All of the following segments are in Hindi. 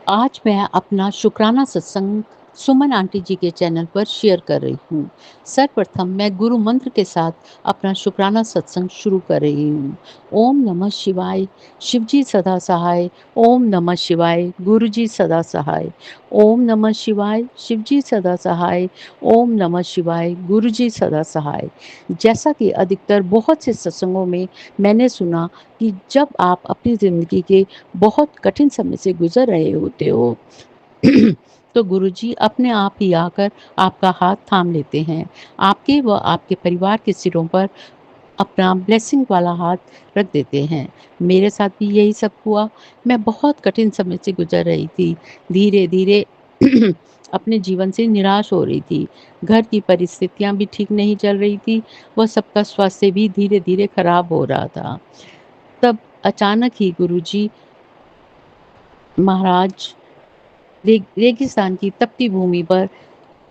आज मैं अपना शुक्राना सत्संग सुमन आंटी जी के चैनल पर शेयर कर रही हूँ। सर्वप्रथम मैं गुरु मंत्र के साथ अपना शुक्राना सत्संग शुरू कर रही हूँ। ओम नमः शिवाय, शिवजी सदा सहाय। ओम नमः शिवाय, गुरुजी सदा सहाय। ओम नमः शिवाय, शिवजी सदा सहाय। ओम नमः शिवाय, गुरुजी सदा सहाय। जैसा कि अधिकतर बहुत से सत्संगों में मैंने सुना कि जब आप अपनी ज़िंदगी के बहुत कठिन समय से गुजर रहे होते हो तो गुरुजी अपने आप ही आकर आपका हाथ थाम लेते हैं। आपके व आपके परिवार के सिरों पर अपना ब्लेसिंग वाला हाथ रख देते हैं। मेरे साथ भी यही सब हुआ। मैं बहुत कठिन समय से गुजर रही थी। धीरे-धीरे अपने जीवन से निराश हो रही थी। घर की परिस्थितियाँ भी ठीक नहीं चल रही थी, व सबका स्वास्थ्य भी धीरे-धीरे खराब हो रहा था। तब अचानक ही गुरुजी महाराज रेगिस्तान की तपती भूमि पर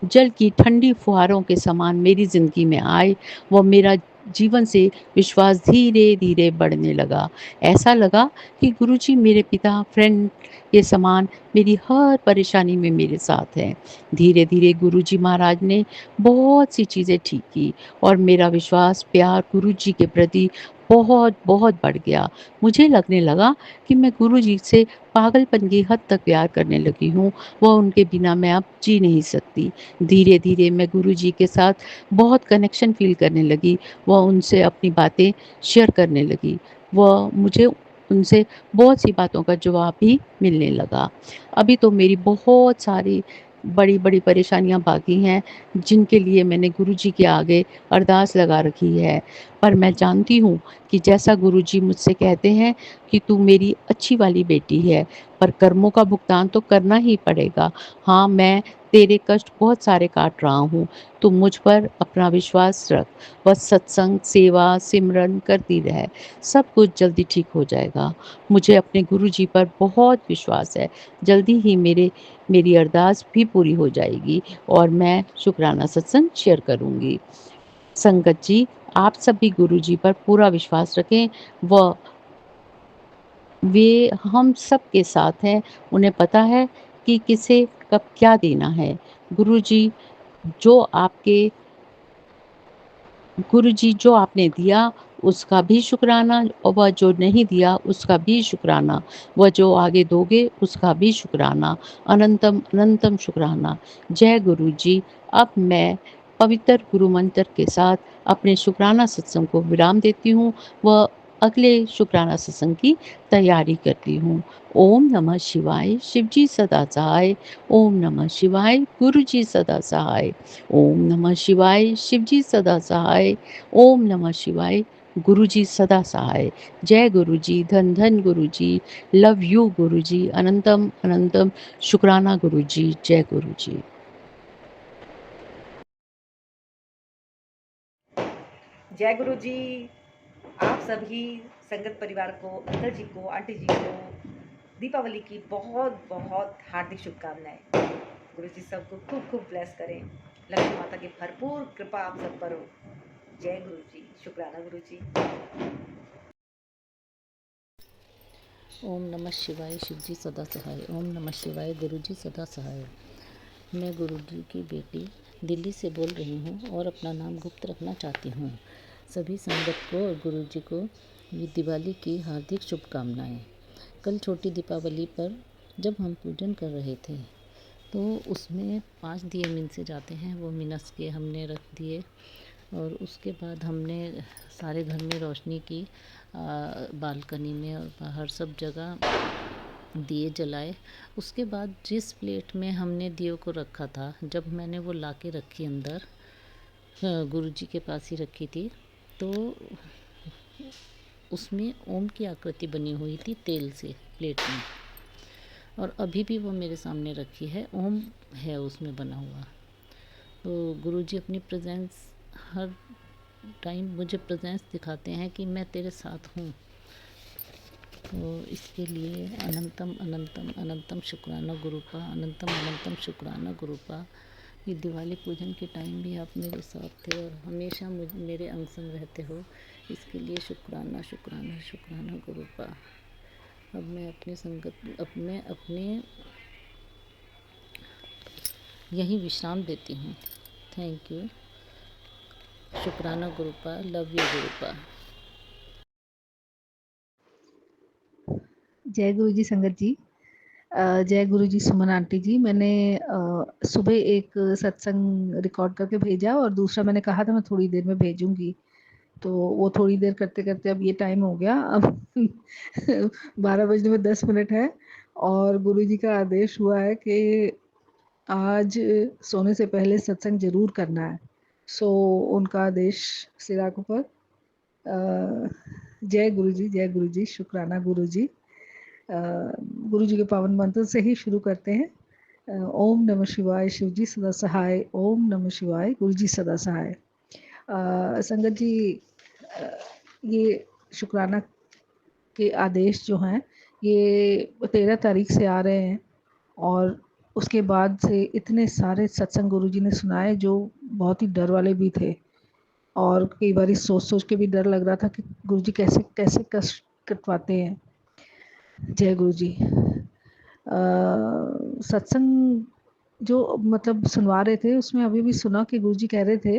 जल की ठंडी फुहारों के समान मेरी ज़िंदगी में आए व मेरा जीवन से विश्वास धीरे-धीरे बढ़ने लगा। ऐसा लगा कि गुरुजी मेरे पिता, फ्रेंड के समान मेरी हर परेशानी में मेरे साथ हैं। धीरे-धीरे गुरुजी महाराज ने बहुत सी चीज़ें ठीक की और मेरा विश्वास, प्यार गुरुजी के प्रति बहुत-बहुत बढ़ गया। मुझे लगने लगा कि मैं गुरुजी से पागलपन की हद तक प्यार करने लगी हूँ व उनके बिना मैं अब जी नहीं सकती। धीरे-धीरे मैं गुरुजी के साथ बहुत कनेक्शन फ़ील करने लगी व उनसे अपनी बातें शेयर करने लगी व मुझे उनसे बहुत सी बातों का जवाब भी मिलने लगा। अभी तो मेरी बहुत सारी बड़ी-बड़ी परेशानियाँ बाकी हैं, जिनके लिए मैंने गुरुजी के आगे अरदास लगा रखी है। पर मैं जानती हूँ कि जैसा गुरुजी मुझसे कहते हैं कि तू मेरी अच्छी वाली बेटी है, पर कर्मों का भुगतान तो करना ही पड़ेगा। हाँ, मैं तेरे कष्ट बहुत सारे काट रहा हूँ, तू मुझ पर अपना विश्वास रख। बस सत्संग, सेवा, सिमरन करती रह, सब कुछ जल्दी ठीक हो जाएगा। मुझे अपने गुरुजी पर बहुत विश्वास है, जल्दी ही मेरी अरदास भी पूरी हो जाएगी और मैं शुक्राना सत्संग शेयर करूँगी। संगत जी, आप सब भी गुरुजी पर पूरा विश्वास रखें व वे हम सबके साथ हैं, उन्हें पता है कि किसे कब क्या देना है। गुरुजी जो आपके गुरुजी जो आपने दिया उसका भी शुक्राना और वह जो नहीं दिया उसका भी शुक्राना, वह जो आगे दोगे उसका भी शुक्राना, अनंतम अनंतम शुक्राना। जय गुरु जी। अब मैं पवित्र गुरु मंत्र के साथ अपने शुक्राना सत्संग को विराम देती हूँ व अगले शुक्राना सत्संग की तैयारी करती हूँ। ओम नमः शिवाय, शिवजी सदा सहाय। ओम नमः शिवाय, गुरुजी सदा सहाय। ओम नमः शिवाय, शिवजी सदा सहाय। ओम नमः शिवाय, गुरुजी सदा सहाय। जय गुरुजी, धन धन गुरुजी, लव यू गुरुजी, अनंतम अनंतम शुक्राना गुरुजी, जय गुरुजी। जय गुरु जी। आप सभी संगत परिवार को, अंकल जी को, आंटी जी को दीपावली की बहुत बहुत हार्दिक शुभकामनाएं। गुरु जी सबको खूब खूब ब्लेस करें। लक्ष्मी माता की भरपूर कृपा आप सब पर हो। जय गुरु जी, शुक्राना गुरु जी। ओम नमः शिवाय, शिवजी सदा सहाय। ओम नमः शिवाय, गुरुजी सदा सहाय। मैं गुरुजी की बेटी दिल्ली से बोल रही हूँ और अपना नाम गुप्त रखना चाहती हूँ। सभी संगत को और गुरुजी को ये दिवाली की हार्दिक शुभकामनाएं। कल छोटी दीपावली पर जब हम पूजन कर रहे थे तो उसमें 5 दिए मिनसे जाते हैं, वो मिनस के हमने रख दिए और उसके बाद हमने सारे घर में रोशनी की, बालकनी में और बाहर सब जगह दिए जलाए। उसके बाद जिस प्लेट में हमने दियों को रखा था, जब मैंने वो ला के रखी अंदर, गुरुजी के पास ही रखी थी, तो उसमें ओम की आकृति बनी हुई थी तेल से प्लेट में, और अभी भी वो मेरे सामने रखी है, ओम है उसमें बना हुआ। तो गुरुजी अपनी प्रेजेंस हर टाइम मुझे प्रेजेंस दिखाते हैं कि मैं तेरे साथ हूँ। तो इसके लिए अनंतम अनंतम अनंतम शुक्राना गुरुपा, अनंतम अनंतम शुक्राना गुरुपा। ये दिवाली पूजन के टाइम भी आप मेरे साथ थे और हमेशा मेरे अंग संग रहते हो, इसके लिए शुक्राना शुक्राना शुक्राना गुरुपा। अब मैं अपने यहीं विश्राम देती हूँ। Thank you. शुक्राना गुरुपा, लव यू गुरुपा। जय गुरु जी संगत जी। जय गुरु जी सुमन आंटी जी। मैंने सुबह एक सत्संग रिकॉर्ड करके भेजा और दूसरा मैंने कहा था मैं थोड़ी देर में भेजूंगी, तो वो थोड़ी देर करते करते अब ये टाइम हो गया। अब 12 बजने में 10 मिनट है और गुरु जी का आदेश हुआ है कि आज सोने से पहले सत्संग जरूर करना है। सो उनका आदेश सिराग पर। जय गुरु जी, जय गुरु जी, शुक्राना गुरु जी। गुरु जी के पावन मंत्र से ही शुरू करते हैं। ओम नमः शिवाय, शिव जी सदा सहाय। ओम नमः शिवाय, गुरु जी सदा सहाय। संगत जी, ये शुक्राना के आदेश जो हैं ये 13 तारीख से आ रहे हैं और उसके बाद से इतने सारे सत्संग गुरु जी ने सुनाए जो बहुत ही डर वाले भी थे और कई बार सोच सोच के भी डर लग रहा था कि गुरु जी कैसे कैसे कष्ट कटवाते हैं। जय गुरु जी। सत्संग जो मतलब सुनवा रहे थे उसमें अभी भी सुना कि गुरु जी कह रहे थे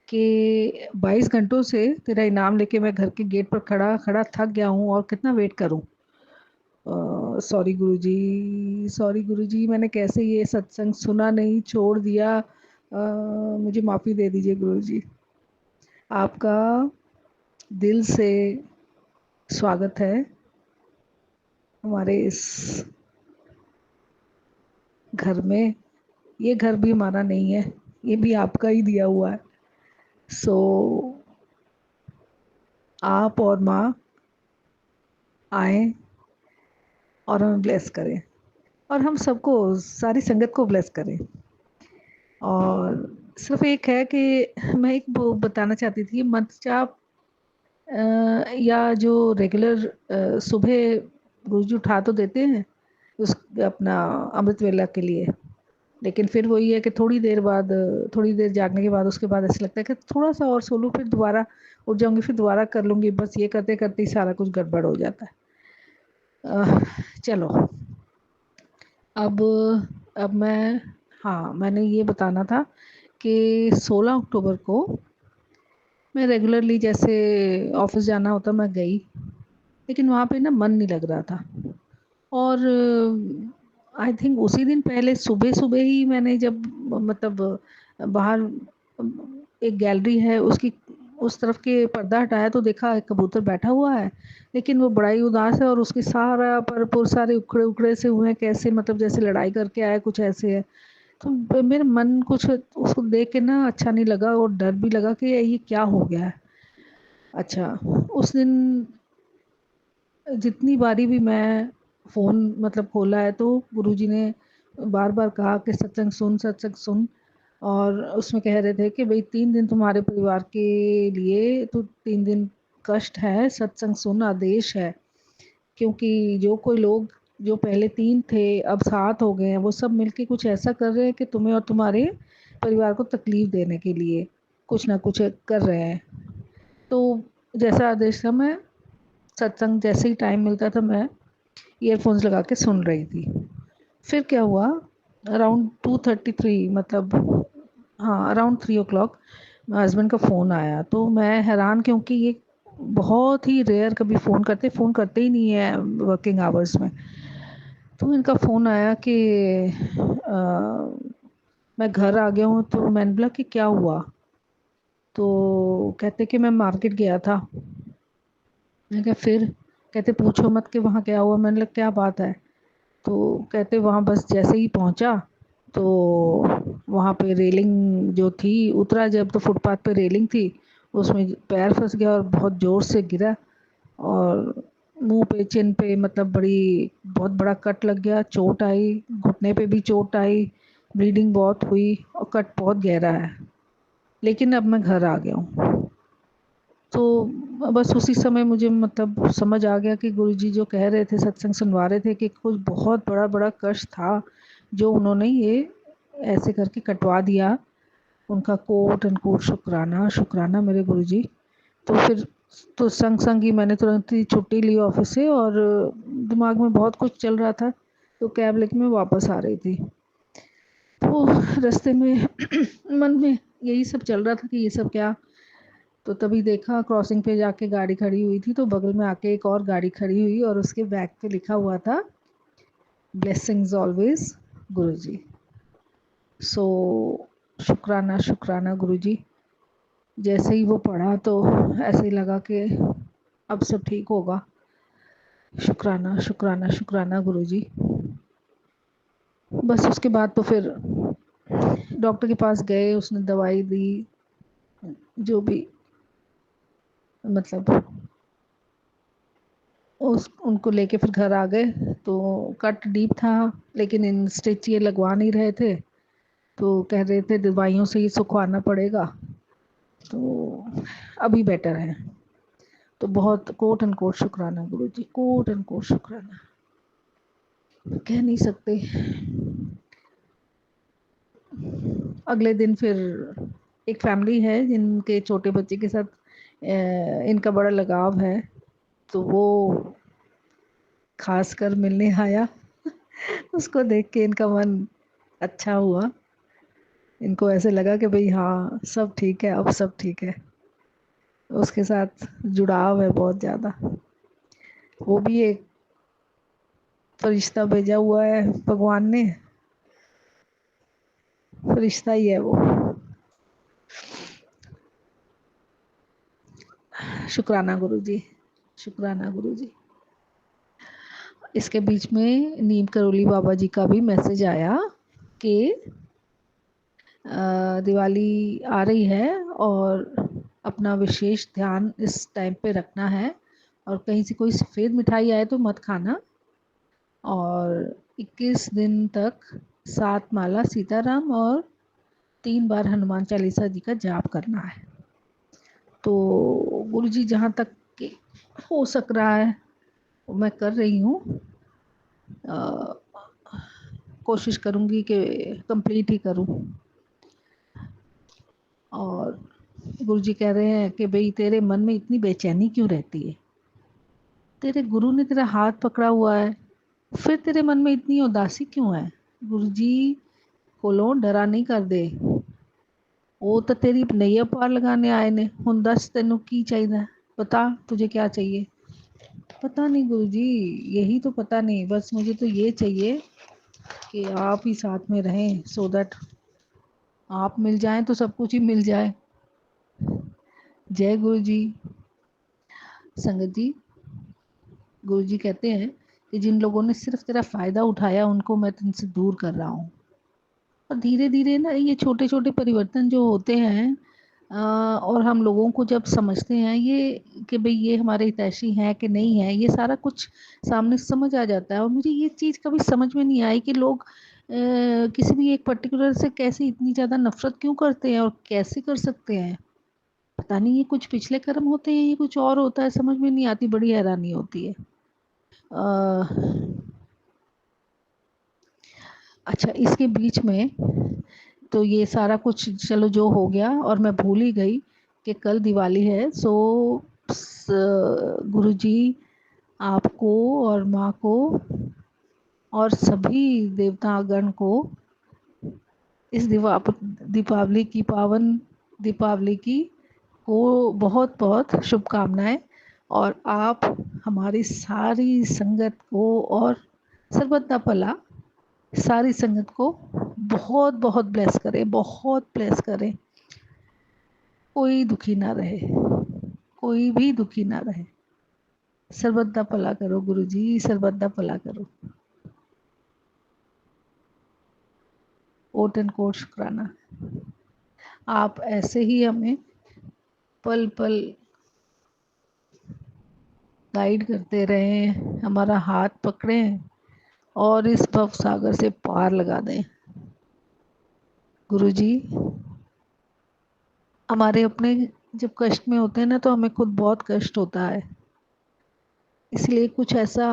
कि 22 घंटों से तेरा इनाम लेके मैं घर के गेट पर खड़ा खड़ा थक गया हूँ और कितना वेट करूँ। सॉरी गुरु जी, सॉरी गुरु जी, मैंने कैसे ये सत्संग सुना नहीं, छोड़ दिया। मुझे माफ़ी दे दीजिए गुरु जी। आपका दिल से स्वागत है हमारे इस घर में। ये घर भी हमारा नहीं है, ये भी आपका ही दिया हुआ है। सो आप और माँ आए और हमें ब्लेस करें और हम सबको, सारी संगत को ब्लेस करें। और सिर्फ एक है कि मैं एक वो बताना चाहती थी, मंत्र जाप या जो रेगुलर सुबह गुरुजी उठा तो देते हैं उस अपना अमृत वेला के लिए, लेकिन फिर वही है कि थोड़ी देर बाद, थोड़ी देर जागने के बाद उसके बाद ऐसा लगता है कि थोड़ा सा और सो लूँ, फिर दोबारा उठ जाऊंगी, फिर दोबारा कर लूँगी। बस ये करते करते ही सारा कुछ गड़बड़ हो जाता है। चलो अब मैं, हाँ मैंने ये बताना था कि 16 अक्टूबर को मैं रेगुलरली जैसे ऑफिस जाना होता मैं गई, लेकिन वहाँ पे ना मन नहीं लग रहा था। और आई थिंक उसी दिन पहले सुबह सुबह ही मैंने जब मतलब बाहर एक गैलरी है उसकी उस तरफ के पर्दा हटाया तो देखा एक कबूतर बैठा हुआ है, लेकिन वो बड़ा ही उदास है और उसके सारा पर सारे उखड़े उखड़े से हुए हैं, कैसे मतलब जैसे लड़ाई करके आए कुछ ऐसे है। तो मेरा मन कुछ उसको देख के ना अच्छा नहीं लगा और डर भी लगा कि ये क्या हो गया है। अच्छा, उस दिन जितनी बारी भी मैं फ़ोन मतलब खोला है तो गुरुजी ने बार बार कहा कि सत्संग सुन, सत्संग सुन। और उसमें कह रहे थे कि भाई 3 दिन तुम्हारे परिवार के लिए तो 3 दिन कष्ट है, सत्संग सुन आदेश है। क्योंकि जो कोई लोग जो पहले 3 थे अब 7 हो गए हैं, वो सब मिलके कुछ ऐसा कर रहे हैं कि तुम्हें और तुम्हारे परिवार को तकलीफ देने के लिए कुछ ना कुछ कर रहे हैं। तो जैसा आदेश था, मैं सत्संग जैसे ही टाइम मिलता था मैं ईयरफोन्स लगा के सुन रही थी। फिर क्या हुआ, अराउंड 2:33 मतलब हाँ अराउंड 3 o'clock हस्बैंड का फ़ोन आया। तो मैं हैरान, क्योंकि ये बहुत ही रेयर कभी फ़ोन करते ही नहीं है वर्किंग आवर्स में। तो इनका फ़ोन आया कि मैं घर आ गया हूँ। तो मैंने बोला कि क्या हुआ? तो कहते कि मैं मार्केट गया था। मैंने कहा फिर? कहते पूछो मत कि वहाँ क्या हुआ। मैंने कहा क्या बात है? तो कहते वहाँ बस जैसे ही पहुँचा तो वहाँ पे रेलिंग जो थी, उतरा जब तो फुटपाथ पे रेलिंग थी, उसमें पैर फंस गया और बहुत ज़ोर से गिरा और मुंह पे चिन पे मतलब बहुत बड़ा कट लग गया, चोट आई, घुटने पे भी चोट आई, ब्लीडिंग बहुत हुई और कट बहुत गहरा है। लेकिन अब मैं घर आ गया हूँ। तो बस उसी समय मुझे मतलब समझ आ गया कि गुरुजी जो कह रहे थे, सत्संग सुनवा रहे थे कि कुछ बहुत बड़ा बड़ा कष्ट था जो उन्होंने ये ऐसे करके कटवा दिया। उनका कोट एंड कोट शुक्राना, शुक्राना मेरे गुरुजी। तो फिर तो संग संग ही मैंने तुरंत ही छुट्टी ली ऑफिस से और दिमाग में बहुत कुछ चल रहा था, तो कैब लेके मैं वापस आ रही थी। तो रास्ते में मन में यही सब चल रहा था कि ये सब क्या। तो तभी देखा क्रॉसिंग पे जाके गाड़ी खड़ी हुई थी, तो बगल में आके एक और गाड़ी खड़ी हुई और उसके बैग पे लिखा हुआ था ब्लेसिंग्स ऑलवेज गुरुजी। सो शुक्राना शुक्राना गुरुजी। जैसे ही वो पढ़ा तो ऐसे ही लगा कि अब सब ठीक होगा। शुक्राना शुक्राना शुक्राना गुरुजी। बस उसके बाद तो फिर डॉक्टर के पास गए, उसने दवाई दी, जो भी मतलब उनको लेके फिर घर आ गए। तो कट डीप था, लेकिन इन स्टिच ये लगवा नहीं रहे थे, तो कह रहे थे दवाइयों से ही सुखवाना पड़ेगा। तो अभी बेटर है। तो बहुत कोट एंड कोट शुक्राना गुरुजी, कोट एंड कोट शुक्राना, कह नहीं सकते। अगले दिन फिर एक फैमिली है जिनके छोटे बच्चे के साथ इनका बड़ा लगाव है, तो वो खास कर मिलने आया। उसको देख के इनका मन अच्छा हुआ। इनको ऐसे लगा कि भाई हाँ सब ठीक है, अब सब ठीक है। उसके साथ जुड़ाव है बहुत ज़्यादा। वो भी एक फरिश्ता भेजा हुआ है भगवान ने, फरिश्ता ही है वो। शुक्राना गुरुजी, शुक्राना गुरुजी। इसके बीच में नीम करोली बाबा जी का भी मैसेज आया कि दिवाली आ रही है और अपना विशेष ध्यान इस टाइम पे रखना है, और कहीं से कोई सफ़ेद मिठाई आए तो मत खाना, और 21 दिन तक 7 माला सीताराम और 3 बार हनुमान चालीसा जी का जाप करना है। तो गुरुजी जहाँ तक के हो सक रहा है मैं कर रही हूँ। कोशिश करूँगी कि कंप्लीट ही करूँ। और गुरुजी कह रहे हैं कि भाई तेरे मन में इतनी बेचैनी क्यों रहती है? तेरे गुरु ने तेरा हाथ पकड़ा हुआ है, फिर तेरे मन में इतनी उदासी क्यों है? गुरुजी कोलों डरा नहीं कर दे, वो तो तेरी नैया पार लगाने आए ने। हुण दस तेनू की चाहिए, बता तुझे क्या चाहिए? पता नहीं गुरुजी, यही तो पता नहीं, बस मुझे तो ये चाहिए कि आप ही साथ में रहें, सो दैट आप मिल जाएं तो सब कुछ ही मिल जाए। जय गुरु जी। संगत जी, गुरु जी कहते हैं कि जिन लोगों ने सिर्फ तेरा फ़ायदा उठाया उनको मैं तुमसे दूर कर रहा हूँ। और धीरे धीरे ना ये छोटे छोटे परिवर्तन जो होते हैं, और हम लोगों को जब समझते हैं ये कि भाई ये हमारे हितैषी हैं कि नहीं है, ये सारा कुछ सामने समझ आ जाता है। और मुझे ये चीज़ कभी समझ में नहीं आई कि लोग किसी भी एक पर्टिकुलर से कैसे इतनी ज़्यादा नफ़रत क्यों करते हैं और कैसे कर सकते हैं। पता नहीं ये कुछ पिछले कर्म होते हैं, ये कुछ और होता है, समझ में नहीं आती, बड़ी हैरानी होती है। अच्छा, इसके बीच में तो ये सारा कुछ चलो जो हो गया, और मैं भूल ही गई कि कल दिवाली है। सो गुरुजी आपको और माँ को और सभी देवतागण को इस दीपावली की पावन दीपावली की को बहुत बहुत शुभकामनाएं। और आप हमारी सारी संगत को और सर्वदा भला सारी संगत को बहुत बहुत ब्लेस करें, बहुत ब्लेस करें। कोई दुखी ना रहे, कोई भी दुखी ना रहे। सर्वदा भला करो गुरुजी, सर्वदा भला करो। कोट एंड कोट शुक्राना। आप ऐसे ही हमें पल पल गाइड करते रहें, हमारा हाथ पकड़ें और इस भव सागर से पार लगा दें। गुरुजी, हमारे अपने जब कष्ट में होते हैं ना, तो हमें खुद बहुत कष्ट होता है। इसलिए कुछ ऐसा,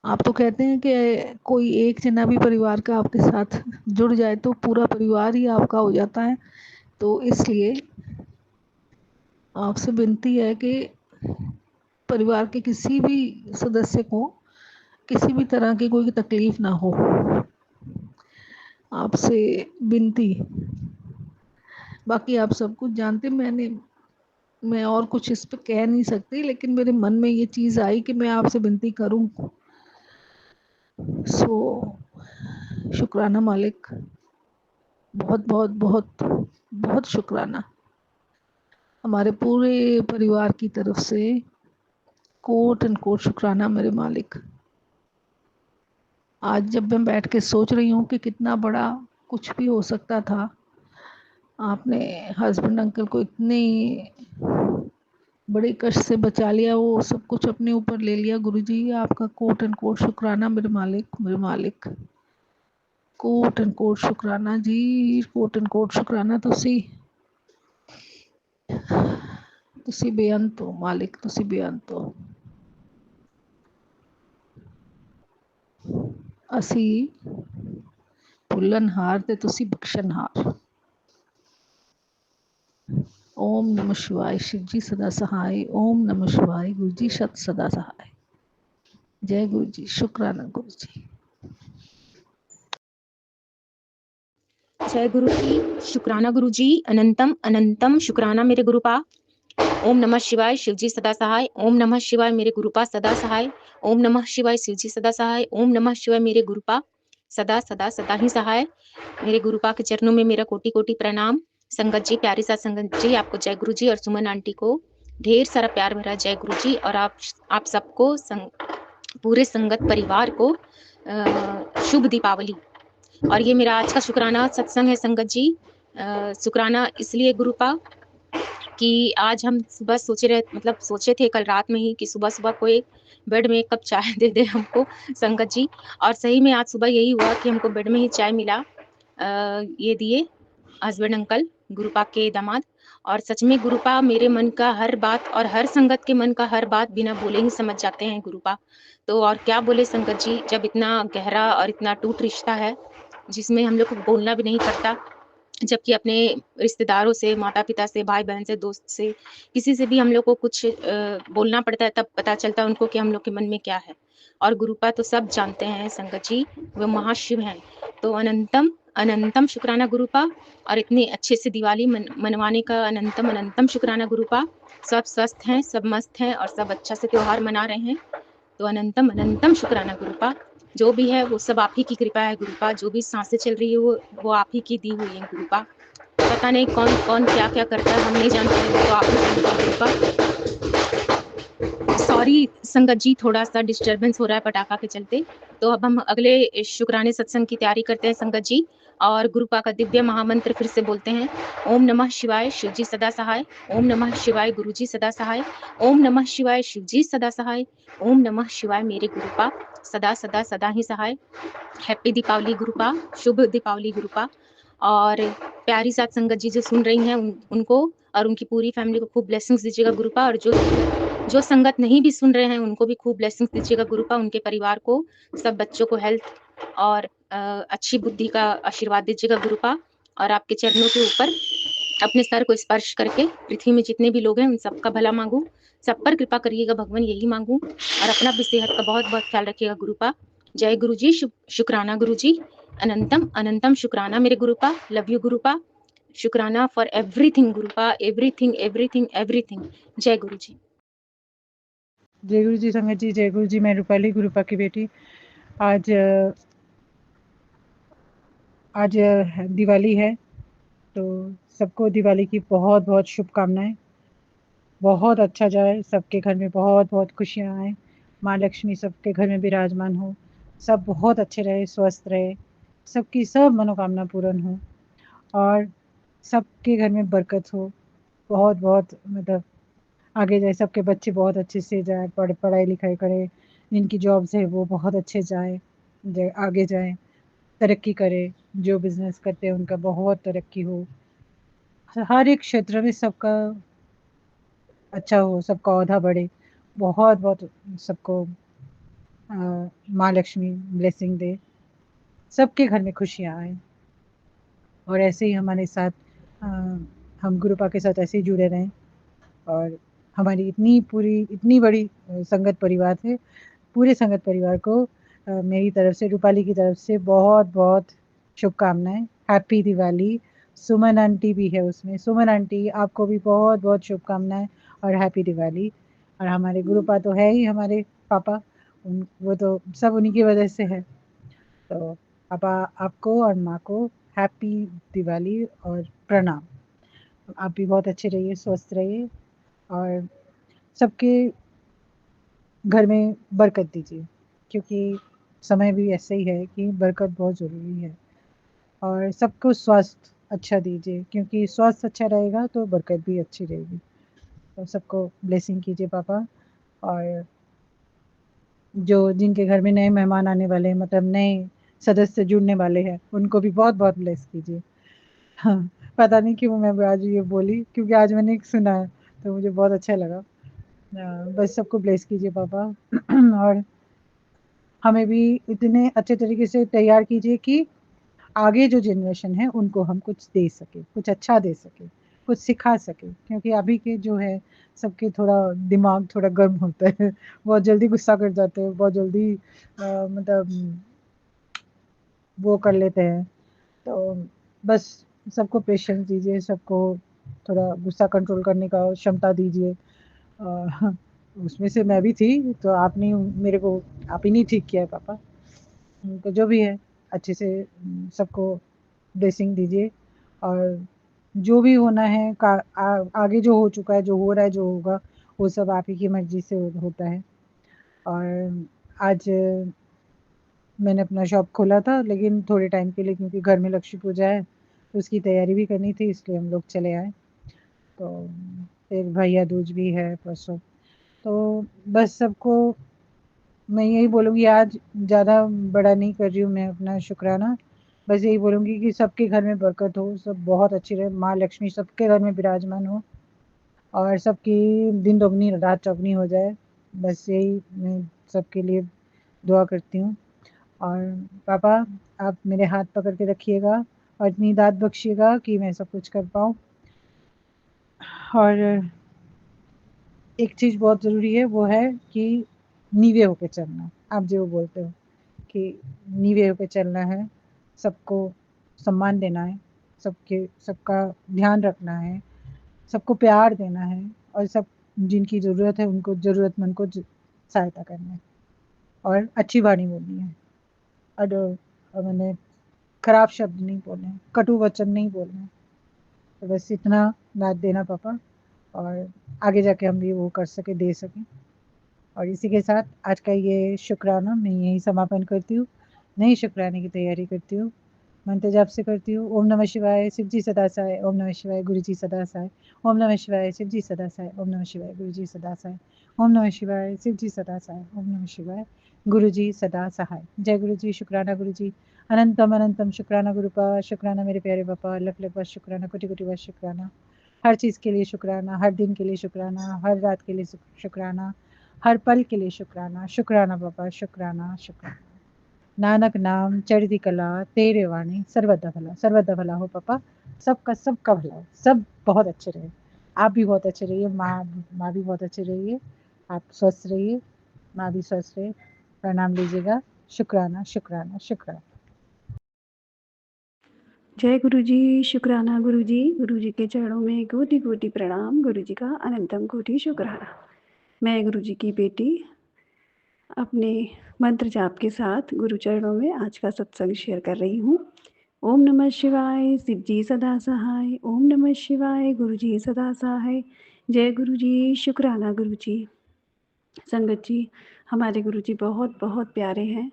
आप तो कहते हैं कि कोई एक जना भी परिवार का आपके साथ जुड़ जाए तो पूरा परिवार ही आपका हो जाता है। तो इसलिए आपसे विनती है कि परिवार के किसी भी सदस्य को किसी भी तरह की कोई तकलीफ ना हो। आपसे विनती, बाकी आप सब कुछ जानते, मैं और कुछ इस पे कह नहीं सकती, लेकिन मेरे मन में ये चीज़ आई कि मैं आपसे विनती करूं। सो शुक्राना मालिक, बहुत बहुत बहुत बहुत शुक्राना हमारे पूरे परिवार की तरफ से, कोट एंड कोट शुक्राना मेरे मालिक। आज जब मैं बैठ के सोच रही हूँ कि कितना बड़ा कुछ भी हो सकता था, आपने हस्बैंड अंकल को इतने बड़े कष्ट से बचा लिया, वो सब कुछ अपने ऊपर ले लिया। गुरुजी आपका कोट एंड कोट शुक्राना मेरे मालिक, मेरे मालिक, कोट एंड कोट शुक्राना जी, कोट एंड कोट शुक्राना। ਤੁਸੀਂ ਬੇਅੰਤ ਹੋ ਮਾਲਿਕ, ਤੁਸੀਂ ਬੇਅੰਤ ਹੋ। ਅਸੀਂ ਭੁੱਲਣਹਾਰ ਤੇ ਤੁਸੀਂ ਬਖਸ਼ਣਹਾਰ। ओम नमः शिवाय, शिव जी सदा सहाय। ओम नमः शिवाय, गुरु जी सत सदा सहाय। जय गुरु जी, शुक्राना गुरु जी। जय गुरु जी, शुक्राना गुरु जी, अनंतम अनंतम शुक्राना मेरे गुरुपा। ओम नमः शिवाय, शिव जी सदा सहाय। ओम नमः शिवाय, मेरे गुरुपा सदा सहाय। ओम नमः शिवाय, शिव जी सदा सहाय। ओम नमः शिवाय, मेरे गुरुपा सदा सदा सदा ही सहाय। मेरे गुरुपा के चरणों में मेरा कोटि कोटि प्रणाम। संगत जी, प्यारी सा संगत जी, आपको जय गुरु जी और सुमन आंटी को ढेर सारा प्यार भरा जय गुरु जी। और आप सबको पूरे संगत परिवार को शुभ दीपावली। और ये मेरा आज का शुक्राना सत्संग है संगत जी। शुक्राना इसलिए गुरुपा कि आज हम सुबह सोचे थे कल रात में ही कि सुबह सुबह कोई बेड में एक कप चाय दे दे हमको संगत जी। और सही में आज सुबह यही हुआ कि हमको बेड में ही चाय मिला। ये दिए हस्बैंड अंकल, गुरुपा के दामाद। और सच में गुरुपा मेरे मन का हर बात और हर संगत के मन का हर बात बिना बोले ही समझ जाते हैं गुरुपा। तो और क्या बोले संगत जी, जब इतना गहरा और इतना टूट रिश्ता है जिसमें हम लोग को बोलना भी नहीं पड़ता, जबकि अपने रिश्तेदारों से, माता पिता से, भाई बहन से, दोस्त से, किसी से भी हम लोग को कुछ बोलना पड़ता है, तब पता चलता है उनको कि हम लोग के मन में क्या है। और गुरुपा तो सब जानते हैं संगत जी, वो महाशिव हैं। तो अनंतम अनंतम शुक्राना गुरुपा। और इतनी अच्छे से दिवाली मनवाने का अनंतम अनंतम शुक्राना गुरुपा। सब स्वस्थ हैं, सब मस्त हैं और सब अच्छा से त्योहार मना रहे हैं। तो अनंतम अनंतम शुक्राना गुरुपा। जो भी है वो सब आप ही की कृपा है गुरुपा। जो भी सांसें चल रही है वो आप ही की दी हुई है गुरुपा। पता नहीं कौन कौन क्या क्या करता है, हम नहीं जानते हैं, वो तो आप ही जानते हैं गुरुपा। सॉरी संगत जी, थोड़ा सा डिस्टरबेंस हो रहा है पटाखा के चलते। तो अब हम अगले शुक्राने सत्संग की तैयारी करते हैं संगत जी। और गुरुपा का दिव्य महामंत्र फिर से बोलते हैं। ओम नमः शिवाय, शिव जी सदा सहाय। ओम नमः शिवाय, गुरु जी सदा सहाय। ओम नमः शिवाय, शिव जी सदा सहाय। ओम नमः शिवाय, मेरे गुरुपा सदा सदा सदा ही सहाय। हैप्पी दीपावली गुरुपा, शुभ दीपावली गुरुपा। और प्यारी साथ संगत जी जो सुन रही हैं उनको और उनकी पूरी फैमिली को खूब ब्लेसिंग्स दीजिएगा गुरुपा। और जो संगत नहीं भी सुन रहे हैं उनको भी खूब ब्लेसिंग्स दीजिएगा गुरुपा। उनके परिवार को, सब बच्चों को हेल्थ और अच्छी बुद्धि का आशीर्वाद दीजिएगा गुरुपा। और आपके चरणों के ऊपर अपने सर को स्पर्श करके पृथ्वी में जितने भी लोग हैं उन सबका भला मांगू, सब पर कृपा करिएगा भगवान, यही मांगू। और अपना भी सेहत का बहुत बहुत ख्याल रखिएगा गुरुपा। जय गुरु जी, शुक्राना गुरु जी, अनंतम अनंतम शुक्राना मेरे गुरुपा। Love you गुरुपा। शुक्राना for everything गुरुपा, everything everything everything. जय गुरु जी। जय गुरु जी संगत जी, जय गुरु जी। मैं रूपाली, गुरुपा की बेटी। आज आज दिवाली है, तो सबको दिवाली की बहुत बहुत शुभकामनाएं। बहुत अच्छा जाए, सबके घर में बहुत बहुत खुशियाँ आए, माँ लक्ष्मी सबके घर में विराजमान हो, सब बहुत अच्छे रहे, स्वस्थ रहे, सबकी सब मनोकामना पूर्ण हो और सबके घर में बरकत हो। बहुत बहुत मतलब आगे जाए, सबके बच्चे बहुत अच्छे से जाए, पढ़ाई लिखाई करें, जिनकी जॉब्स है वो बहुत अच्छे जाए, आगे जाए, तरक्की करे, जो बिजनेस करते हैं उनका बहुत तरक्की हो, हर एक क्षेत्र में सबका अच्छा हो, सबका औहदा बढ़े। बहुत बहुत सबको माँ लक्ष्मी ब्लेसिंग दे, सबके घर में खुशियाँ आए और ऐसे ही हमारे साथ अ, हम गुरुपा के साथ ऐसे ही जुड़े रहें। और हमारी इतनी बड़ी संगत परिवार है, पूरे संगत परिवार को मेरी तरफ से, रूपाली की तरफ से बहुत बहुत शुभकामनाएं। हैप्पी दिवाली। सुमन आंटी भी है उसमें। सुमन आंटी आपको भी बहुत बहुत शुभकामनाएं और हैप्पी दिवाली। और हमारे गुरुपा तो है ही हमारे पापा, वो तो सब उन्हीं की वजह से है। तो पापा आपको और माँ को हैप्पी दिवाली और प्रणाम। आप भी बहुत अच्छे रहिए, स्वस्थ रहिए और सबके घर में बरकत दीजिए, क्योंकि समय भी ऐसे ही है कि बरकत बहुत ज़रूरी है। और सबको स्वास्थ्य अच्छा दीजिए, क्योंकि स्वास्थ्य अच्छा रहेगा तो बरकत भी अच्छी रहेगी। तो सबको ब्लेसिंग कीजिए पापा। और जो जिनके घर में नए मेहमान आने वाले हैं, मतलब नए सदस्य जुड़ने वाले हैं, उनको भी बहुत बहुत ब्लेस कीजिए। हाँ, पता नहीं क्यों मैं आज ये बोली, क्योंकि आज मैंने एक सुना है तो मुझे बहुत अच्छा लगा। बस सबको ब्लेस कीजिए पापा। और हमें भी इतने अच्छे तरीके से तैयार कीजिए कि आगे जो जनरेशन है उनको हम कुछ दे सके, कुछ अच्छा दे सके, कुछ सिखा सके। क्योंकि अभी के जो है सबके थोड़ा दिमाग थोड़ा गर्म होता है, बहुत जल्दी गुस्सा कर जाते हैं, बहुत जल्दी मतलब वो कर लेते हैं। तो बस सबको पेशेंस दीजिए, सबको थोड़ा गुस्सा कंट्रोल करने का क्षमता दीजिए। अ, उसमें से मैं भी थी, तो आपने मेरे को आप ही नहीं ठीक किया है पापा। तो जो भी है अच्छे से सबको ब्लेसिंग दीजिए। और जो भी होना है आगे जो हो चुका है, जो हो रहा है, जो होगा, वो सब आप ही की मर्जी से होता है। और आज मैंने अपना शॉप खोला था, लेकिन थोड़े टाइम के लिए, क्योंकि घर में लक्ष्मी पूजा है तो उसकी तैयारी भी करनी थी, इसलिए हम लोग चले आए। तो फिर भैया दूज भी है परसों। तो बस सबको मैं यही बोलूँगी, आज ज़्यादा बड़ा नहीं कर रही हूँ मैं अपना शुक्राना। बस यही बोलूँगी कि सबके घर में बरकत हो, सब बहुत अच्छी रहे, माँ लक्ष्मी सबके घर में विराजमान हो और सबकी दिन दोगुनी रात चौगुनी हो जाए। बस यही मैं सबके लिए दुआ करती हूँ। और पापा आप मेरे हाथ पकड़ के रखिएगा और इतनी दाद बख्शिएगा कि मैं सब कुछ कर पाऊँ। और एक चीज़ बहुत ज़रूरी है, वो है कि नीवे होके चलना। आप जो बोलते हो कि नीवे होके चलना है, सबको सम्मान देना है, सबका ध्यान रखना है, सबको प्यार देना है और सब जिनकी ज़रूरत है उनको ज़रूरतमंद को सहायता करना है और अच्छी वाणी बोलनी है। मैंने खराब शब्द नहीं बोलने हैं, कटु वचन नहीं बोलने हैं। तो बस इतना दाद देना पापा, और आगे जाके हम भी वो कर सके, दे सकें। और इसी के साथ आज का ये शुक्राना मैं यहीं समापन करती हूँ। नई शुक्राने की तैयारी करती हूँ। मंत्र जाप से करती हूँ। ओम नमः शिवाय, शिव जी सदा सहाय। ओम नमः शिवाय, गुरु जी सदा सहाय। ओम नमः शिवाय, शिव जी सदा सहाय। ओम नमः शिवाय, गुरु जी सदा सहाय। ओम नमः शिवाय, शिव जी सदा सहाय। ओम नमः शिवाय, गुरु जी सदा सहाय। जय गुरु जी। शुक्राना गुरु जी। अनंतम अनंतम शुक्राना गुरुपा। शुक्राना मेरे प्यारे पापा। लख लख बार शुक्राना, कोटि कोटि बार शुक्राना। हर चीज़ के लिए शुक्राना, हर दिन के लिए शुक्राना, हर रात के लिए शुक्राना, हर पल के लिए शुक्राना। शुक्राना पापा, शुक्राना शुक्राना। नानक नाम चढ़ती कला तेरे वाणी, सर्वदा भला हो पापा। सबका भला हो, सब बहुत अच्छे रहे। आप भी बहुत अच्छे रहिए, माँ भी बहुत अच्छे रहिए। आप स्वस्थ रहिए, माँ भी स्वस्थ रहे। प्रणाम लीजिएगा। शुक्राना शुक्राना शुक्राना। जय गुरु जी। शुक्राना गुरु जी के चरणों में कोटि कोटि प्रणाम। गुरु जी का अनंतम कोटि शुक्राना। मैं गुरु जी की बेटी अपने मंत्र जाप के साथ गुरु चरणों में आज का सत्संग शेयर कर रही हूँ। ओम नमः शिवाय, शिव जी सदा सहाय। ओम नमः शिवाय, गुरु जी सदा सहाय। जय गुरु जी। शुक्राना गुरु जी। संगत जी, हमारे गुरु जी बहुत बहुत प्यारे हैं।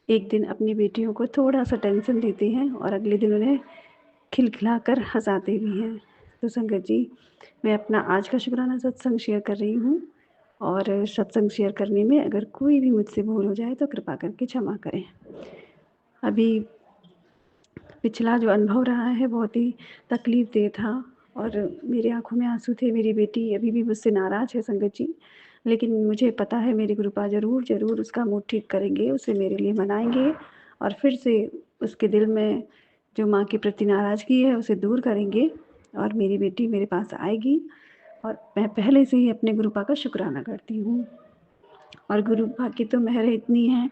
एक दिन अपनी बेटियों को थोड़ा सा टेंशन देते हैं और अगले दिन उन्हें खिलखिलाकर हंसाते भी हैं। तो संगत जी, मैं अपना आज का शुक्राना सत्संग शेयर कर रही हूँ और सत्संग शेयर करने में अगर कोई भी मुझसे भूल हो जाए तो कृपा करके क्षमा करें। अभी पिछला जो अनुभव रहा है बहुत ही तकलीफ़देह था और मेरी आँखों में आँसू थे। मेरी बेटी अभी भी मुझसे नाराज़ है संगत जी, लेकिन मुझे पता है मेरे गुरुपा ज़रूर उसका मूड ठीक करेंगे, उसे मेरे लिए मनाएँगे और फिर से उसके दिल में जो माँ के प्रति नाराज़गी है उसे दूर करेंगे और मेरी बेटी मेरे पास आएगी। और मैं पहले से ही अपने गुरुपा का शुक्राना करती हूँ। और गुरुपा की तो मेहर इतनी है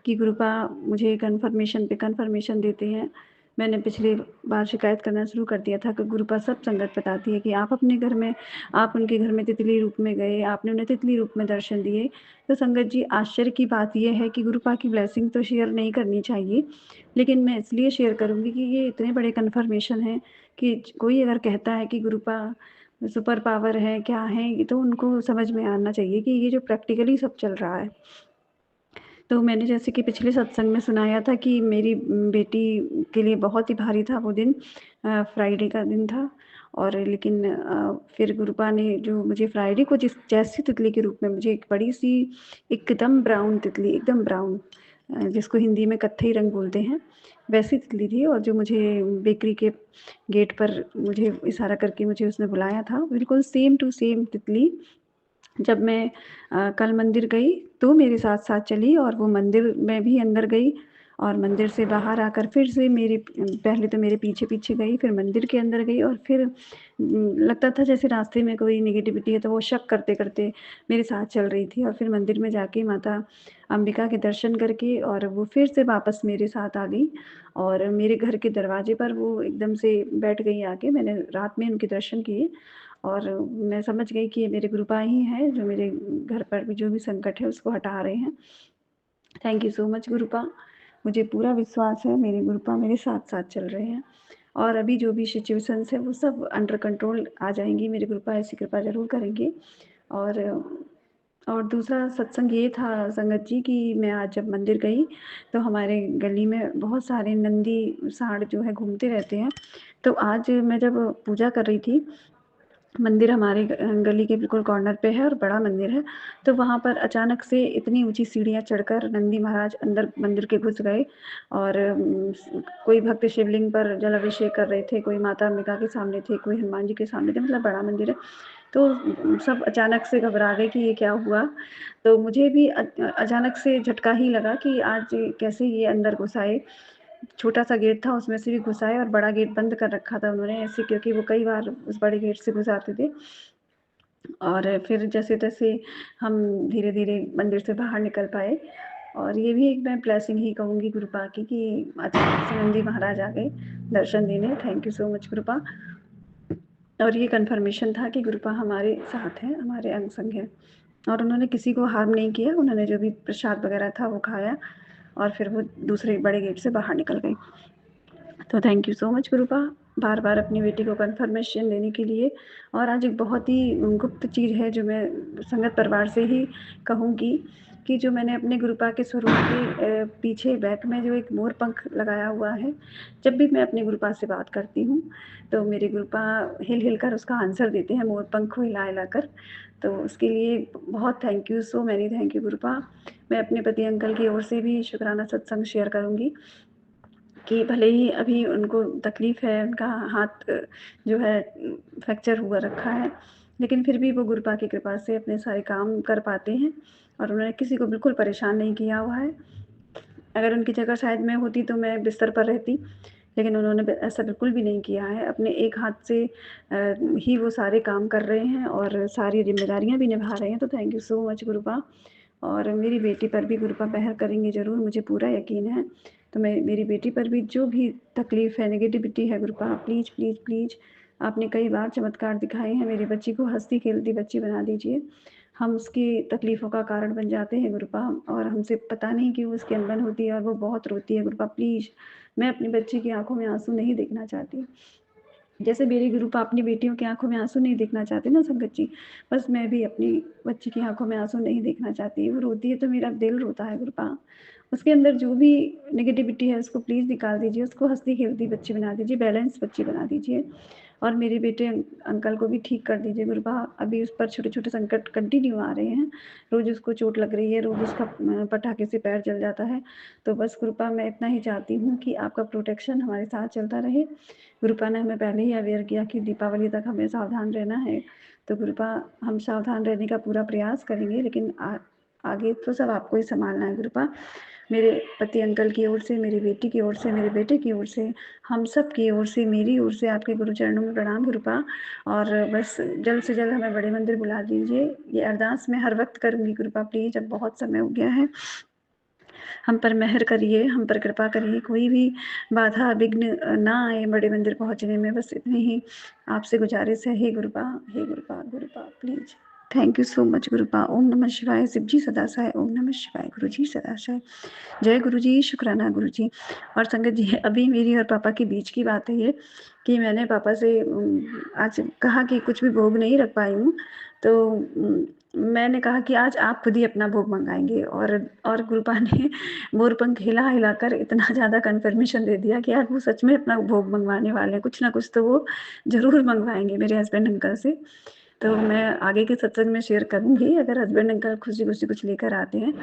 कि गुरुपा मुझे कन्फर्मेशन पे कन्फर्मेशन देते हैं। मैंने पिछली बार शिकायत करना शुरू कर दिया था कि गुरुपा सब संगत बताती है कि आप अपने घर में, आप उनके घर में तितली रूप में गए, आपने उन्हें तितली रूप में दर्शन दिए। तो संगत जी, आश्चर्य की बात ये है कि गुरुपा की ब्लेसिंग तो शेयर नहीं करनी चाहिए, लेकिन मैं इसलिए शेयर करूँगी कि ये इतने बड़े कन्फर्मेशन हैं कि कोई अगर कहता है कि गुरुपा सुपर पावर है, क्या है, ये तो उनको समझ में आना चाहिए कि ये जो प्रैक्टिकली सब चल रहा है। तो मैंने जैसे कि पिछले सत्संग में सुनाया था कि मेरी बेटी के लिए बहुत ही भारी था वो दिन, फ्राइडे का दिन था। और लेकिन फिर गुरुपा ने जो मुझे फ्राइडे को जैसी तितली के रूप में मुझे एक बड़ी सी एकदम ब्राउन तितली, एकदम ब्राउन, जिसको हिंदी में कत्थई रंग बोलते हैं, वैसी तितली थी। और जो मुझे बेकरी के गेट पर मुझे इशारा करके मुझे उसने बुलाया था, बिल्कुल सेम टू सेम तितली जब मैं कल मंदिर गई तो मेरे साथ-साथ चली, और वो मंदिर में भी अंदर गई और मंदिर से बाहर आकर फिर से पहले तो मेरे पीछे-पीछे गई, फिर मंदिर के अंदर गई, और फिर लगता था जैसे रास्ते में कोई नेगेटिविटी है तो वो शक करते-करते मेरे साथ चल रही थी। और फिर मंदिर में जाके माता अंबिका के दर्शन करके और वो फिर से वापस मेरे साथ आ गई, और मेरे घर के दरवाजे पर वो एकदम से बैठ गई आके। मैंने रात में उनके दर्शन किए और मैं समझ गई कि ये मेरे गुरुपा ही हैं, जो मेरे घर पर भी जो भी संकट है उसको हटा रहे हैं। Thank you so much गुरुपा। मुझे पूरा विश्वास है मेरे गुरुपा मेरे साथ-साथ चल रहे हैं, और अभी जो भी सिचुएशंस है वो सब अंडर कंट्रोल आ जाएँगी। मेरे गुरुपा ऐसी कृपा ज़रूर करेंगे। और दूसरा सत्संग ये था संगत जी कि मैं आज जब मंदिर गई तो हमारे गली में बहुत सारे नंदी सांड जो है घूमते रहते हैं। तो आज मैं जब पूजा कर रही थी, मंदिर हमारे गली के बिल्कुल कॉर्नर पे है और बड़ा मंदिर है, तो वहाँ पर अचानक से इतनी ऊँची सीढ़ियाँ चढ़कर नंदी महाराज अंदर मंदिर के घुस गए। और कोई भक्त शिवलिंग पर जल अभिषेक कर रहे थे, कोई माता अंबिका के सामने थे, कोई हनुमान जी के सामने थे, मतलब बड़ा मंदिर है। तो सब अचानक से घबरा गए कि ये क्या हुआ? तो मुझे भी अचानक से झटका ही लगा कि आज कैसे ये अंदर घुस आए। छोटा-सा गेट था उसमें से भी घुस आए और बड़ा गेट बंद कर रखा था उन्होंने ऐसे, क्योंकि वो कई बार उस बड़े गेट से घुस आते थे। और फिर जैसे-तैसे हम धीरे-धीरे मंदिर से बाहर निकल पाए, और ये भी एक मैं ब्लेसिंग ही कहूँगी गुरुपा की कि अचानक से नंदी महाराज आ गए दर्शन देने। Thank you so much गुरुपा। और ये कन्फर्मेशन था कि गुरुपा हमारे साथ हैं, हमारे अंग संग हैं, और उन्होंने किसी को हार्म नहीं किया। उन्होंने जो भी प्रसाद वगैरह था वो खाया और फिर वो दूसरे बड़े गेट से बाहर निकल गई। तो थैंक यू सो मच गुरुपा, बार-बार अपनी बेटी को कन्फर्मेशन देने के लिए। और आज एक बहुत ही गुप्त चीज़ है जो मैं संगत परिवार से ही कहूँगी कि जो मैंने अपने गुरुपा के स्वरूप के पीछे बैक में जो एक मोर पंख लगाया हुआ है, जब भी मैं अपने गुरुपा से बात करती हूँ, तो मेरे गुरुपा हिल-हिल कर उसका आंसर देते हैं मोर पंख को हिला-हिला कर। तो उसके लिए बहुत thank you, so many thank you गुरुपा। मैं अपने पति अंकल की ओर से भी शुकराना सत्संग शेयर करूँगी कि भले ही अभी उनको तकलीफ़ है, उनका हाथ जो है फ्रैक्चर हुआ रखा है, लेकिन फिर भी वो गुरुपा की कृपा से अपने सारे काम कर पाते हैं, और उन्होंने किसी को बिल्कुल परेशान नहीं किया हुआ है। अगर उनकी जगह शायद मैं होती तो मैं बिस्तर पर रहती, लेकिन उन्होंने ऐसा बिल्कुल भी नहीं किया है। अपने एक हाथ से ही वो सारे काम कर रहे हैं और सारी ज़िम्मेदारियाँ भी निभा रहे हैं। तो थैंक यू सो मच गुरुपा। और मेरी बेटी पर भी गुरुपा पहल करेंगे ज़रूर, मुझे पूरा यकीन है। तो मैं मेरी बेटी पर भी जो भी तकलीफ़ है, नेगेटिविटी है गुरुपा, प्लीज़, प्लीज़, प्लीज़, आपने कई बार चमत्कार दिखाए हैं, मेरी बच्ची को हँसती-खेलती बच्ची बना दीजिए। हम उसकी तकलीफ़ों का कारण बन जाते हैं गुरुपा, और हमसे पता नहीं क्यों उसकी अनबन होती है और वो बहुत रोती है गुरुपा, प्लीज़। मैं अपनी बच्ची की आँखों में आँसू नहीं देखना चाहती। जैसे मेरे गुरुपा अपनी बेटियों की आँखों में आँसू नहीं देखना चाहते ना संगत जी, बस मैं भी अपनी बच्ची की आँखों में आँसू नहीं देखना चाहती। वो रोती है तो मेरा दिल रोता है गुरुपा। उसके अंदर जो भी नेगेटिविटी है उसको प्लीज़ निकाल दीजिए, उसको हँसती-खेलती बच्ची बना दीजिए, बैलेंस बच्ची बना दीजिए, और मेरे बेटे अंकल को भी ठीक कर दीजिए गुरुपा। अभी उस पर छोटे-छोटे संकट कंटिन्यू आ रहे हैं, रोज़ उसको चोट लग रही है, रोज़ उसका पटाखे से पैर जल जाता है। तो बस गुरुपा मैं इतना ही चाहती हूँ कि आपका प्रोटेक्शन हमारे साथ चलता रहे। गुरुपा ने हमें पहले ही अवेयर किया कि दीपावली तक हमें सावधान रहना है, तो गुरुपा हम सावधान रहने का पूरा प्रयास करेंगे, लेकिन आगे तो सब आपको ही सँभालना है गुरुपा। मेरे पति अंकल की ओर से, मेरी बेटी की ओर से, मेरे बेटे की ओर से, हम सब की ओर से, मेरी ओर से आपके गुरु चरणों में प्रणाम गुरुपा। और बस जल्द से जल्द हमें बड़े मंदिर बुला दीजिए, ये अरदास मैं हर वक़्त करूँगी गुरुपा, प्लीज़। अब बहुत समय हो गया है। हम पर मेहर करिए, हम पर कृपा करिए, कोई भी बाधा विघ्न ना आए बड़े मंदिर पहुँचने में। बस इतनी ही आपसे गुज़ारिश है। हे गुरुपा, हे गुरुपा, गुरुपा please. Thank you so much गुरुपा। ओम नमः शिवाय, शिव जी सदा सहाय। ओम नमः शिवाय, गुरु जी सदा सहाय। जय गुरु जी, शुक्राना गुरु जी। और संगत जी, अभी मेरी और पापा के बीच की बात है ये, कि मैंने पापा से आज कहा कि कुछ भी भोग नहीं रख पाई हूँ, तो मैंने कहा कि आज आप खुद ही अपना भोग मँगाएँगे, और गुरुपा ने मोरपंख हिला-हिलाकर इतना ज़्यादा कन्फर्मेशन दे दिया कि आज वो सच में अपना भोग मँगवाने वाले हैं। कुछ ना कुछ तो वो ज़रूर मँगवाएँगे मेरे हस्बैंड अंकल से। तो मैं आगे के सत्संग में शेयर करूँगी, अगर हस्बैंड अंकल खुशी-खुशी कुछ लेकर आते हैं।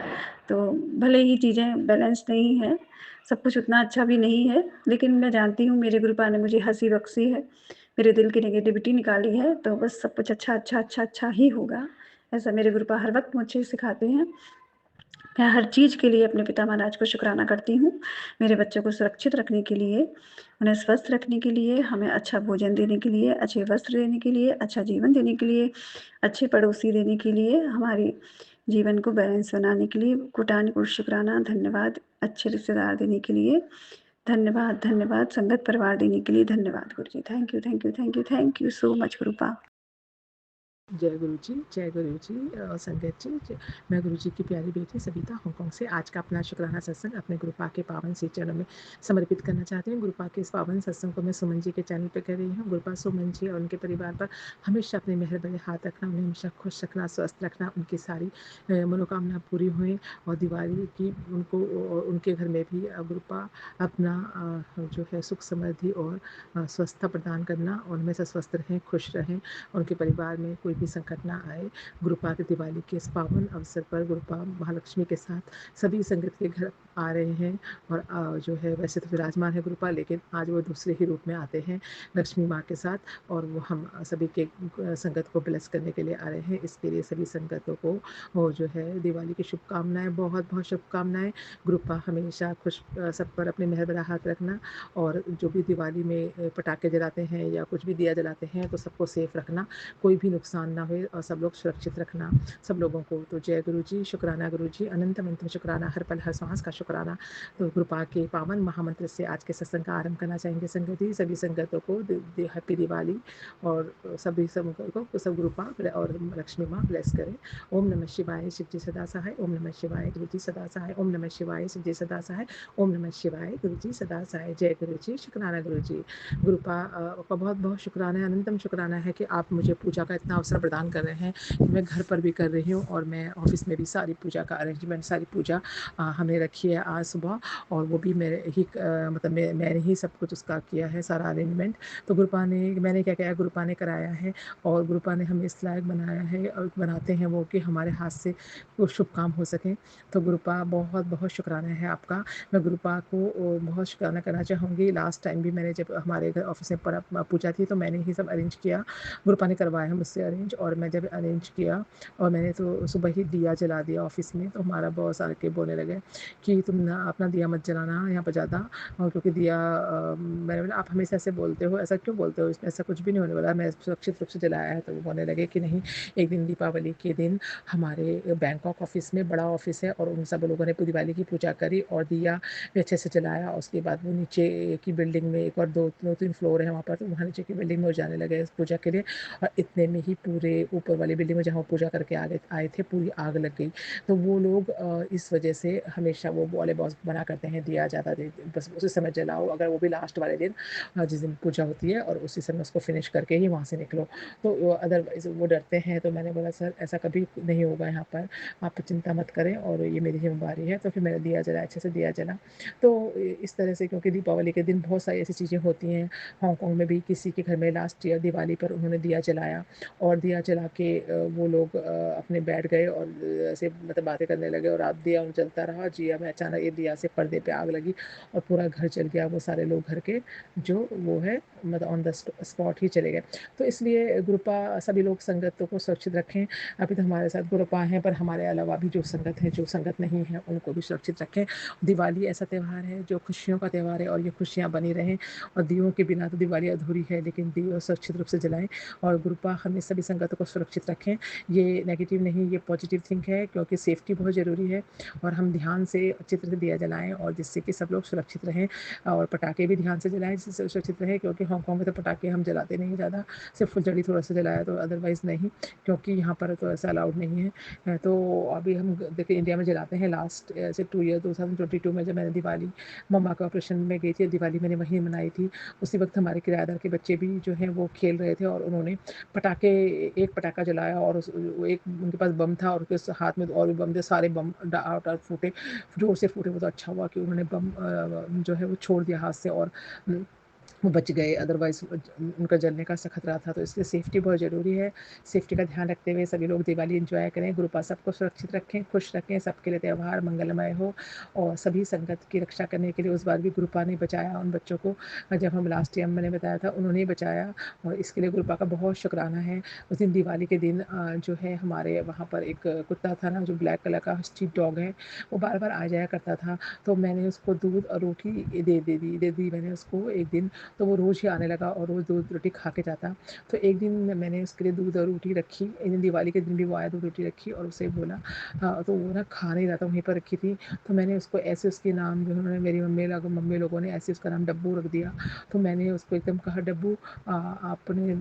तो भले ही चीज़ें बैलेंस नहीं हैं, सब कुछ उतना अच्छा भी नहीं है, लेकिन मैं जानती हूँ मेरे गुरुपा ने मुझे हँसी बख्शी है, मेरे दिल की नेगेटिविटी निकाली है, तो बस सब कुछ अच्छा, अच्छा, अच्छा, अच्छा ही होगा। ऐसा मेरे गुरुपा हर वक़्त मुझे सिखाते हैं। मैं हर चीज़ के लिए अपने पिता महाराज को शुक्राना करती हूँ, मेरे बच्चों को सुरक्षित रखने के लिए, उन्हें स्वस्थ रखने के लिए, हमें अच्छा भोजन देने के लिए, अच्छे वस्त्र देने के लिए, अच्छा जीवन देने के लिए, अच्छे पड़ोसी देने के लिए, हमारे जीवन को बैलेंस बनाने के लिए कोटान-कोटि शुक्राना, धन्यवाद। अच्छे रिश्तेदार देने के लिए धन्यवाद, धन्यवाद। संगत परिवार देने के लिए धन्यवाद गुरु जी। Thank you, thank you, thank you, thank you so much गुरुपा। जय गुरु जी, जय गुरु जी। संगत जी, मैं गुरु जी की प्यारी बेटी सविता हांगकांग से आज का अपना शुक्राना सत्संग अपने गुरुपा के पावन श्री चरणों में समर्पित करना चाहती हूँ। गुरुपा के इस पावन सत्संग को मैं सुमन जी के चैनल पे कर रही हूँ। गुरुपा सुमन जी और उनके परिवार पर हमेशा अपने मेहर भरे हाथ रखना, उन्हें हमेशा खुश रखना, स्वस्थ रखना, उनकी सारी मनोकामना पूरी हुए और दिवाली की उनको उनके घर में भी गुरुपा अपना जो है सुख समृद्धि और स्वस्थता प्रदान करना और हमेशा स्वस्थ रहें, खुश रहें, उनके परिवार में कोई भी संकट ना आए। गुरुपा के दिवाली के इस पावन अवसर पर गुरुपा महालक्ष्मी के साथ सभी संगत के घर आ रहे हैं और जो है वैसे तो विराजमान है गुरुपा, लेकिन आज वो दूसरे ही रूप में आते हैं लक्ष्मी माँ के साथ, और वो हम सभी के संगत को ब्लेस करने के लिए आ रहे हैं। इसके लिए सभी संगतों को वो जो है दिवाली की शुभकामनाएं, बहुत बहुत शुभकामनाएं। गुरुपा हमेशा खुश सब पर अपने मेहर भरा हाथ रखना, और जो भी दिवाली में पटाखे जलाते हैं या कुछ भी दिया जलाते हैं तो सबको सेफ रखना, कोई भी नुकसान ना हो और सब लोग सुरक्षित रखना सब लोगों को। तो जय गुरु जी, शुक्राना गुरु जी, अनंत अनंत शुक्राना, हर पल हर सांस का शुक्राना। तो गुरुपा के पावन महामंत्र से आज के सत्संग का आरंभ करना चाहेंगे संगत ही। सभी संगतों को हैप्पी दिवाली, और सभी संगतों को सब गुरुपा और लक्ष्मी माँ ब्लेस करें। ओम नमः शिवाय, शिव जी सदा सहाय। ओम नमः शिवाय, गुरु जी सदा सहाय। ओम नमः शिवाय, शिव जी सदा सहाय। ओम नमः शिवाय, गुरु जी सदा सहाय। जय गुरु जी, शुक्राना गुरु जी। गुरुपा का बहुत बहुत शुक्राना है, अनंतम शुक्राना है कि आप मुझे पूजा का इतना अवसर प्रदान कर रहे हैं। मैं घर पर भी कर रही हूँ और मैं ऑफिस में भी सारी पूजा का अरेंजमेंट, सारी पूजा हमने रखी है आज सुबह, और वो भी मेरे ही मतलब मैंने ही सब कुछ उसका किया है, सारा अरेंजमेंट। तो गुरुपा ने, मैंने क्या किया, गुरुपा ने कराया है और गुरुपा ने हमें इस लायक बनाया है और बनाते हैं वो कि हमारे हाथ से वो शुभ काम हो सके। तो गुरुपा बहुत बहुत शुक्राना है आपका। मैं गुरुपा को बहुत शुक्राना करना चाहूँगी। लास्ट टाइम भी मैंने जब हमारे घर ऑफिस में पूजा थी तो मैंने ही सब अरेंज किया, गुरुपा ने करवाया है मुझसे अरेंज, और मैं जब अरेंज किया और मैंने तो सुबह ही दिया जला दिया ऑफिस में, तो हमारा बॉस आके बोलने लगे कि तुम ना अपना दिया मत जलाना यहाँ पर ज़्यादा, और क्योंकि दिया मैंने बोला आप हमेशा ऐसे बोलते हो, ऐसा क्यों बोलते हो, इसमें ऐसा कुछ भी नहीं होने वाला, मैं सुरक्षित रूप से जलाया है। तो वो बोलने लगे कि नहीं, एक दिन दीपावली के दिन हमारे बैंकॉक ऑफिस में बड़ा ऑफिस है और उन सब लोगों ने दिवाली की पूजा करी और दिया भी अच्छे से जलाया। उसके बाद वो नीचे की बिल्डिंग में, एक और दो तीन फ्लोर है वहाँ पर, तो वहाँ नीचे की बिल्डिंग में वो जाने लगे इस पूजा के लिए, और इतने में ही पूरे ऊपर वाली बिल्डिंग में जहाँ पूजा करके आए थे पूरी आग लग गई। तो वो लोग इस वजह से हमेशा वो वाले बॉस बना करते हैं दिया ज़्यादा बस उसी समय जलाओ, अगर वो भी लास्ट वाले दिन जिस दिन पूजा होती है, और उसी समय उसको फिनिश करके ही वहाँ से निकलो। तो अदरवाइज़ वो डरते हैं। तो मैंने बोला सर ऐसा कभी नहीं होगा यहाँ पर, आप चिंता मत करें और ये मेरी जिम्मेदारी है। तो फिर मैंने दिया जला, अच्छे से दिया जला। तो इस तरह से, क्योंकि दीपावली के दिन बहुत सारी ऐसी चीज़ें होती हैं। हांगकांग में भी किसी के घर में लास्ट ईयर दिवाली पर उन्होंने दिया जलाया, और दिया जला के वो लोग अपने बैठ गए और ऐसे मतलब बातें करने लगे, और आप दिया जलता रहा जिया में, अचानक ये दिया से पर्दे पे आग लगी और पूरा घर जल गया। वो सारे लोग घर के जो वो है मतलब ऑन द स्पॉट ही चले गए। तो इसलिए गुरुपा सभी लोग संगतों को सुरक्षित रखें। अभी तो हमारे साथ गुरुपा हैं, पर हमारे अलावा भी जो संगत है, जो संगत नहीं है, उनको भी सुरक्षित रखें। दिवाली ऐसा त्यौहार है जो खुशियों का त्यौहार है, और ये खुशियाँ बनी रहें, और दियों के बिना तो दिवाली अधूरी है, लेकिन दिए सुरक्षित रूप से जलाएं। और गुरुपा हमें सभी संगत को सुरक्षित रखें। ये नेगेटिव नहीं, ये पॉजिटिव थिंक है, क्योंकि सेफ्टी बहुत ज़रूरी है और हम ध्यान से अच्छी तरह से दिया जलाएँ और जिससे कि सब लोग सुरक्षित रहें। और पटाखे भी ध्यान से जलाएँ जिससे सुरक्षित रहें, क्योंकि हांगकांग में तो पटाखे हम जलाते नहीं ज़्यादा, सिर्फ फुलझड़ी थोड़ा सा जलाया, तो अदरवाइज़ नहीं, क्योंकि यहाँ पर तो ऐसा अलाउड नहीं है। तो अभी हम देखिए इंडिया में जलाते हैं। लास्ट ऐसे 2 ईयर 2022 में जब मैंने दिवाली मम्मा के ऑपरेशन में गई थी, दिवाली मैंने वहीं मनाई थी। उसी वक्त हमारे किराएदार के बच्चे भी जो हैं वो खेल रहे थे और उन्होंने पटाखे, एक पटाखा जलाया और वो एक उनके पास बम था और उसके हाथ में और भी बम थे, सारे बम फूटे, जोर से फूटे। वो तो अच्छा हुआ कि उन्होंने बम जो है वो छोड़ दिया हाथ से और वो बच गए, अदरवाइज़ उनका जलने का खतरा था। तो इसलिए सेफ्टी बहुत ज़रूरी है। सेफ्टी का ध्यान रखते हुए सभी लोग दिवाली एंजॉय करें। गुरुपा सबको सुरक्षित रखें, खुश रखें, सबके लिए त्यौहार मंगलमय हो और सभी संगत की रक्षा करने के लिए उस बार भी गुरुपा ने बचाया उन बच्चों को। जब हम लास्ट ईयर मैंने बताया था, उन्होंने ही बचाया और इसके लिए गुरुपा का बहुत शुक्राना है। उस दिन दिवाली के दिन जो है हमारे वहाँ पर एक कुत्ता था ना, जो ब्लैक कलर का स्ट्रीट डॉग है, वो बार-बार आ जाया करता था। तो मैंने उसको दूध और रोटी दे दी मैंने उसको एक दिन, तो वो रोज़ ही आने लगा और रोज़ दूध रोटी खा के जाता। तो एक दिन मैंने उसके लिए दूध और रोटी रखी, एक दिन दिवाली के दिन भी वो आया, दूध रोटी रखी और उसे बोला तो वो ना खा नहीं रहा था, वहीं पर रखी थी। तो मैंने उसको ऐसे उसके नाम जो उन्होंने मेरी मम्मी लोगों ने ऐसे उसका नाम डब्बू रख दिया। तो मैंने उसको एकदम कहा, डब्बू आपने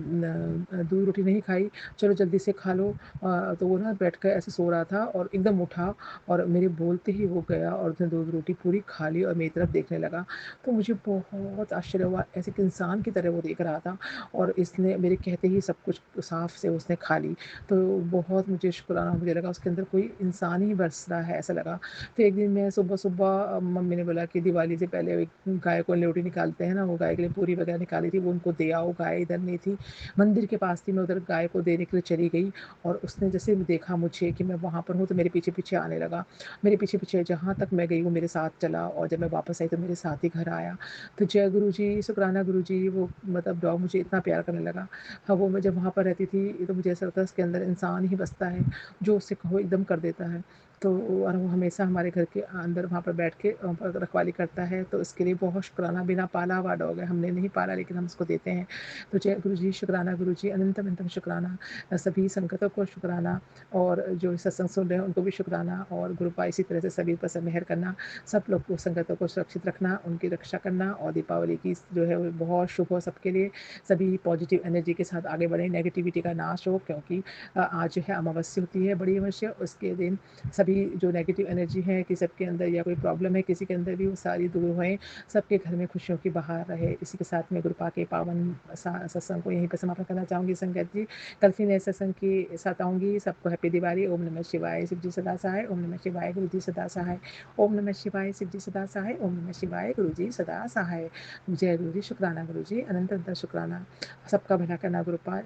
दूध रोटी नहीं खाई, चलो जल्दी से खा लो। तो वो ना बैठ कर ऐसे सो रहा था और एकदम उठा और मेरे बोलते ही वो गया और उसने दूध रोटी पूरी खा ली और मेरी तरफ देखने लगा। तो मुझे बहुत आश्चर्य हुआ, ऐसे एक इंसान की तरह वो देख रहा था और इसने मेरे कहते ही सब कुछ साफ से उसने खा ली। तो बहुत मुझे शुक्राना, मुझे लगा उसके अंदर कोई इंसान ही बस रहा है, ऐसा लगा। तो एक दिन मैं सुबह मम्मी ने बोला कि दिवाली से पहले एक गाय को लोटी निकालते हैं ना, वो गाय के लिए पूरी वगैरह निकाली थी, वो उनको दे आओ। गाय इधर नहीं थी, मंदिर के पास थी। मैं उधर गाय को देने के लिए चली गई और उसने जैसे देखा मुझे कि मैं वहाँ पर हूँ तो मेरे पीछे पीछे आने लगा। मेरे पीछे पीछे जहाँ तक मैं गई वो मेरे साथ चला और जब मैं वापस आई तो मेरे साथ ही घर आया। तो जय गुरु जी, शुक्राना गुरु जी, वो मतलब डॉग मुझे इतना प्यार करने लगा। हाँ, वो मैं जब वहाँ पर रहती थी तो मुझे ऐसा लगता है उसके अंदर इंसान ही बसता है, जो उससे कहो एकदम कर देता है। तो और वो हमेशा हमारे घर के अंदर वहाँ पर बैठ के रखवाली करता है, तो इसके लिए बहुत शुक्राना। बिना पाला हुआ डॉग है, हमने नहीं पाला लेकिन हम उसको देते हैं। तो जय गुरु जी, शुक्राना गुरु जी, अनंतम अनंतम शुक्राना। सभी संगतों को शुक्राना और जो सत्संग सुन रहे हैं उनको भी शुक्राना और गुरुपा इसी तरह से सभी पर मेहर करना, सब लोग को संगतों को सुरक्षित रखना, उनकी रक्षा करना और दीपावली की जो है वो बहुत शुभ हो सबके लिए। सभी पॉजिटिव एनर्जी के साथ आगे बढ़ें, नेगेटिविटी का नाश हो, क्योंकि आज जो है अमावस्या होती है, बड़ी अमावस्या। उसके दिन सभी जो नेगेटिव एनर्जी है कि सबके अंदर या कोई प्रॉब्लम है किसी के अंदर भी, वो सारी दूर होएं, सबके घर में खुशियों की बहार रहे। इसी के साथ में गुरुपा के पावन सत्संग को यहीं पर समापन करना चाहूँगी संगत जी। कल फिर नए सत्संग के साथ आऊँगी। सबको हैप्पी दिवाली। ओम नमः शिवाय, शिव जी सदा सहाय। ओम नमः शिवाय, गुरु जी सदा सहाय। ओम नमः शिवाय, शिव जी सदा सहाय। ओम नमः शिवाय, गुरु जी सदा सहाय। जय गुरु जी, शुक्राना गुरु जी, अनंत अनंत शुक्राना। सबका भला करना गुरुपाल,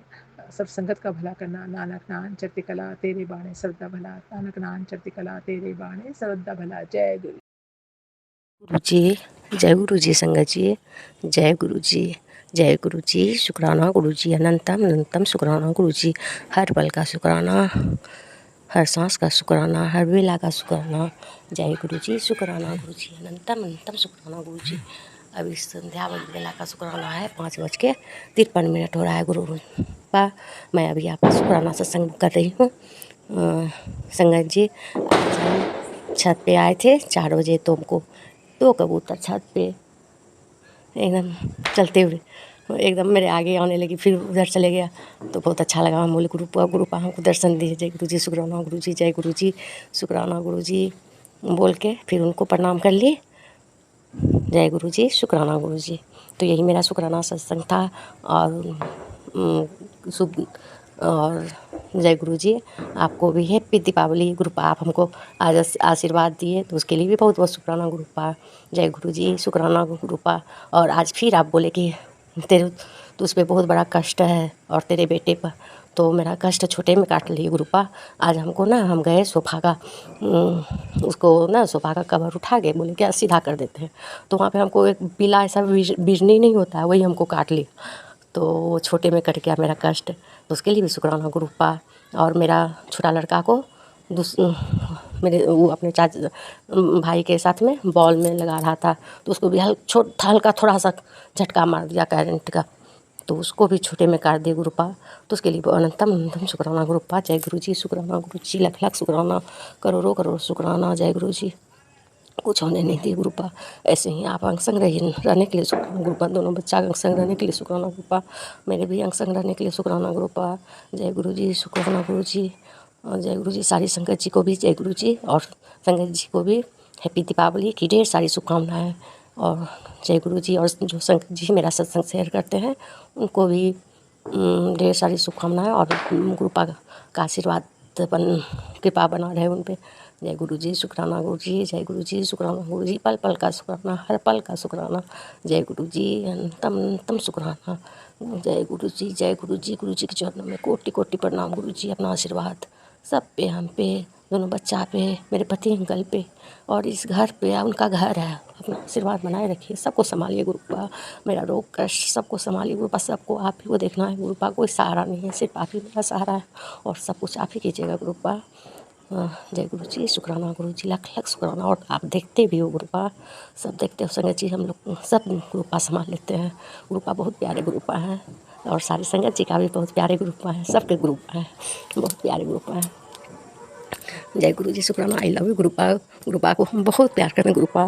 सब संगत का भला करना। नानक नाम चढ़ती कला तेरे बाणे सर्वदा भला, नानक नाम चढ़ती कला तेरे बाणे सर्वदा भला। जय गुरु गुरु जी, जय गुरु जी संगत जी, जय गुरु जी, जय गुरु जी, शुक्राना गुरु जी, अनंतम अनंतम शुक्राना गुरु जी, हर पल का शुक्राना, हर सांस का शुक्राना, हर वेला का शुक्राना। जय गुरु जी, शुक्राना गुरु जी, अनंतम अनंतम शुक्राना गुरु जी। अभी संध्या बेला का शुक्राना है, 5:53 हो रहा है गुरु का। मैं अभी आपका शुक्राना सत्संग कर रही हूँ। संगत जी, आज हम छत पे आए थे 4 बजे, तो हमको 2 कबूतर छत पे एकदम चलते हुए एकदम मेरे आगे आने लगी, फिर उधर चले गया तो बहुत अच्छा लगा। हम बोले गुरुपा हमको दर्शन दिए। जय गुरु जी, शुक्राना गुरु जी, जय गुरु जी, शुक्राना गुरु जी बोल के फिर उनको प्रणाम कर लिए। जय गुरु जी, शुक्राना गुरु जी। तो यही मेरा शुक्राना सत्संग था। और जय गुरु जी, आपको भी हैप्पी दीपावली। गुरुपा आप हमको आज आशीर्वाद दिए तो उसके लिए भी बहुत बहुत शुक्राना गुरुपा। जय गुरु जी, शुक्राना गुरुपा। और आज फिर आप बोले कि तेरे तो उस पर बहुत बड़ा कष्ट है और तेरे बेटे पर, तो मेरा कष्ट छोटे में काट लिए गुरुपा। आज हमको ना, हम गए सोफ़ा का उसको ना सोफ़ा का कवर उठा के बोले क्या सीधा कर देते हैं, तो वहाँ पे हमको एक पीला ऐसा बिजनी नहीं होता है, वही हमको काट लिया। तो वो छोटे में कट गया मेरा कष्ट, तो उसके लिए भी शुक्राना गुरुपा। और मेरा छोटा लड़का को मेरे वो अपने भाई के साथ में बॉल में लगा रहा था, तो उसको भी हल्का थोड़ा सा झटका मार दिया करंट का, तो उसको भी छोटे में काट दिए गुरुपा, तो उसके लिए अनंतम अनंतम शुक्राना गुरुपा। जय गुरु जी, शुक्राना गुरु जी, लाख लाख शुक्राना, करोड़ों करोड़ शुक्राना। जय गुरु जी, कुछ होने नहीं दिए गुरुपा। ऐसे ही आप अंग संग रहने के लिए शुक्राना गुरुपा। दोनों बच्चा अंग संग रहने के लिए शुक्राना गुरुपा। मेरे भी अंग संग रहने के लिए शुक्राना गुरुपा। जय गुरु जी, शुक्राना गुरु जी। और जय गुरु जी, सारी संगत जी को भी जय गुरु जी, और संगत जी को भी हैप्पी दीपावली की ढेर सारी शुभकामनाएं। और जय गुरु जी, और जो संगत जी मेरा सत्संग शेयर करते हैं उनको भी ढेर सारी शुभकामनाएं, और गुरुपा का आशीर्वाद कृपा बना रहे उन पे। जय गुरु जी, शुक्राना गुरु जी। जय गुरु जी, शुक्राना गुरु जी। पल पल का शुक्राना, हर पल का शुक्राना। जय गुरु जी, अनंतम अनंतम शुक्राना। जय गुरु जी, जय गुरु जी। गुरु जी के चरणों में कोटि कोटि प्रणाम गुरु जी। अपना आशीर्वाद सब पे, हम पे, दोनों बच्चा पे, मेरे पति अंकल पे, और इस घर पे, उनका घर है। अपना आशीर्वाद बनाए रखिए, सबको संभालिए गुरुपा। मेरा रोग कष्ट सबको संभालिए गुरुपा। सबको आप ही को देखना है गुरुपा, कोई सहारा नहीं है, सिर्फ आप ही मेरा सहारा है, और सब कुछ आप ही कीजिएगा गुरुपा। जय गुरु जी, शुक्राना गुरु जी, लाख लाख शुक्राना। और आप देखते भी हो गुरुपा, सब देखते हो संगत जी, हम लोग सब गुरुपा संभाल लेते हैं। गुरुपा बहुत प्यारे गुरुपा हैं, और सारी संगत जी का भी बहुत प्यारे गुरुपा है, सबके गुरुपा है, बहुत प्यारे गुरुपा है। जय गुरु जी, शुक्राना। I love you गुरुपा। गुरुपा को हम बहुत प्यार करते हैं गुरुपा,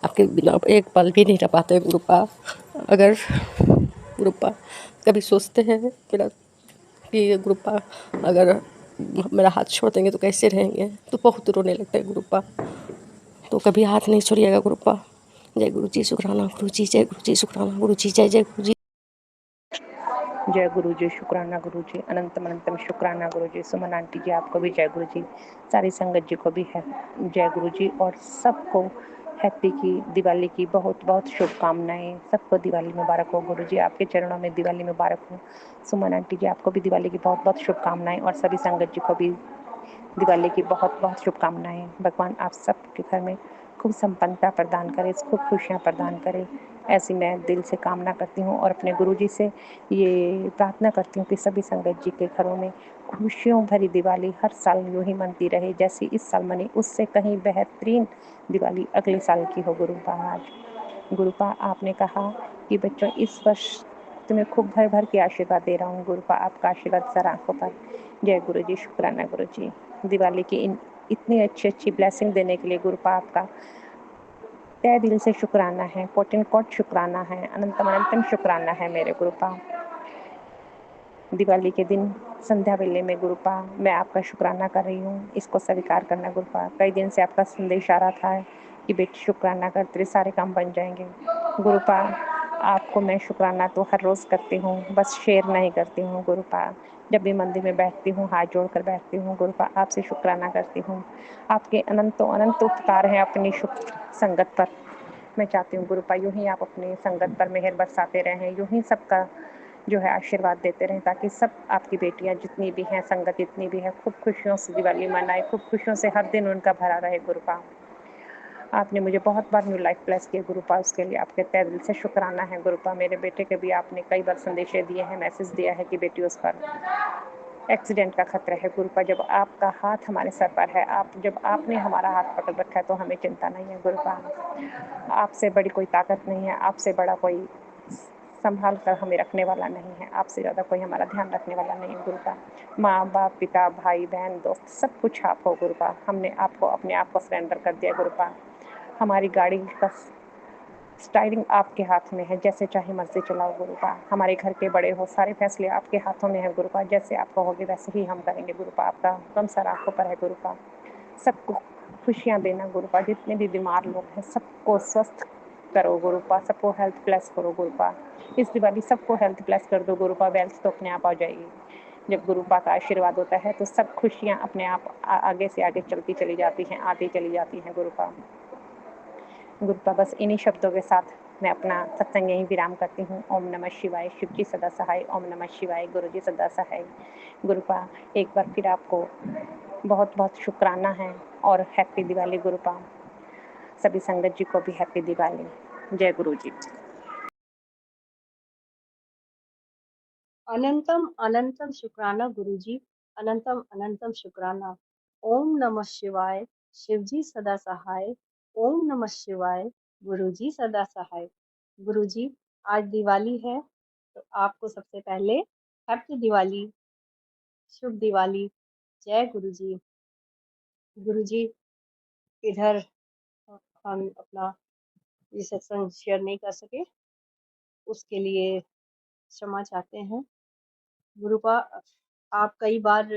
आपके बिना एक पल भी नहीं रह पाते गुरुपा। अगर गुरुपा कभी सोचते हैं कि गुरुपा अगर मेरा हाथ छोड़ देंगे तो कैसे रहेंगे, तो बहुत रोने लगते हैं गुरुपा। तो कभी हाथ नहीं छोड़िएगा गुरुपा। जय गुरु जी, शुक्राना गुरु जी। जय गुरु जी, शुक्राना गुरु जी। जय जय गुरु जी। जय गुरु जी, शुक्राना गुरु जी, अनंतम अनंतम शुक्राना गुरु जी। सुमन आंटी जी, आपको भी जय गुरु जी, सारी संगत जी को भी है जय गुरु जी, और सबको हैप्पी की दिवाली की बहुत बहुत शुभकामनाएं। सबको दिवाली मुबारक हो गुरु जी, आपके चरणों में दिवाली मुबारक हो। सुमन आंटी जी, आपको भी दिवाली की बहुत बहुत शुभकामनाएं, और सभी संगत जी को भी दिवाली की बहुत बहुत शुभकामनाएं। भगवान आप सबके घर में खूब संपन्नता प्रदान करे, खूब खुशियाँ प्रदान करे, ऐसी मैं दिल से कामना करती हूँ। और अपने गुरु जी से ये प्रार्थना करती हूँ कि सभी संगत जी के घरों में खुशियों भरी दिवाली हर साल यूँ ही मनती रहे, जैसी इस साल मनी उससे कहीं बेहतरीन दिवाली अगले साल की हो। गुरुपा आज गुरुपा आपने कहा कि बच्चों इस वर्ष तुम्हें खूब भर भर के आशीर्वाद दे रहा हूँ। गुरुपा आपका आशीर्वाद सर आंखों पर। जय गुरु जी, शुक्राना गुरु जी, दिवाली की इतनी अच्छी अच्छी ब्लेसिंग देने के लिए गुरुपा आपका तहे दिल से शुक्राना है, कोटिन कोट शुक्राना है, अनंतम अनंतम शुक्राना है मेरे गुरुपा। दिवाली के दिन संध्या वेले में गुरुपा मैं आपका शुक्राना कर रही हूँ, इसको स्वीकार करना गुरुपा। कई दिन से आपका संदेश आ रहा था कि बेटी शुक्राना कर, तेरे सारे काम बन जाएंगे। गुरुपा आपको मैं शुक्राना तो हर रोज़ करती हूँ, बस शेयर नहीं करती हूँ गुरुपा। जब भी मंदिर में बैठती हूँ हाथ जोड़कर बैठती हूँ गुरुपा, आपसे शुक्राना करती हूँ। आपके अनंतों अनंत उपकार हैं अपनी शुभ संगत पर। मैं चाहती हूँ गुरुपा यूँ ही आप अपनी संगत पर मेहर बरसाते रहें, यूँ ही सबका जो है आशीर्वाद देते रहें, ताकि सब आपकी बेटियां जितनी भी हैं, संगत जितनी भी है, खूब खुशियों से दिवाली मनाए, खूब खुशियों से हर दिन उनका भरा रहे गुरुपा। आपने मुझे बहुत बार न्यू लाइफ प्लस किया गुरुपा, उसके लिए आपके तहे दिल से शुक्राना है गुरुपा। मेरे बेटे के भी आपने कई बार संदेशे दिए हैं, मैसेज दिया है कि बेटी उस पर एक्सीडेंट का खतरा है गुरुपा। जब आपका हाथ हमारे सर पर है, जब आपने हमारा हाथ पकड़ रखा है तो हमें चिंता नहीं है गुरुपा। आपसे बड़ी कोई ताकत नहीं है, आपसे बड़ा कोई संभाल कर हमें रखने वाला नहीं है, आपसे ज़्यादा कोई हमारा ध्यान रखने वाला नहीं है गुरुपा। माँ बाप, पिता, भाई बहन, दोस्त, सब कुछ आप हो गुरुपा। हमने आपको अपने आप को सरेंडर कर दिया गुरुपा। हमारी गाड़ी का स्टायरिंग आपके हाथ में है, जैसे चाहे मर्जी चलाओ गुरुपा। हमारे घर के बड़े हो, सारे फैसले आपके हाथों में है गुरुपा। जैसे आप कहोगे वैसे ही हम करेंगे गुरुपा। आपका हुक्म सर आंखों पर है गुरुपा। सबको खुशियाँ देना गुरुपा, जितने भी बीमार लोग हैं सबको स्वस्थ करो गुरुपा, सबको हेल्थ प्लस करो गुरुपा। इस दिवाली सबको हेल्थ प्लस कर दो गुरुपा, वेल्थ तो अपने आप आ जाएगी। जब गुरुपा का आशीर्वाद होता है तो सब खुशियाँ अपने आप आगे से आगे चलती चली जाती हैं, आती चली जाती हैं गुरुपा। गुरुपा बस इन्हीं शब्दों के साथ मैं अपना सत्संग यहीं विराम करती हूँ। ओम नमः शिवाय, शिव जी सदा सहाय। ओम नमः शिवाय, गुरु जी सदा सहाय। गुरुपा एक बार फिर आपको बहुत बहुत शुक्राना है, और हैप्पी दिवाली गुरुपा। सभी संगत जी को भी हैप्पी दिवाली। जय गुरु जी। अनंतम अनंतम शुक्राना गुरुजी, अनंतम अनंतम शुक्राना। ओम नमः शिवाय, शिवजी सदा सहाय। ओम नमः शिवाय, गुरुजी सदा सहाय। गुरुजी आज दिवाली है, तो आपको सबसे पहले हैप्पी दिवाली, शुभ दिवाली। जय गुरु जी। गुरु जी, इधर हम अपना ये सत्संग शेयर नहीं कर सके, उसके लिए क्षमा चाहते हैं। गुरुपा, आप कई बार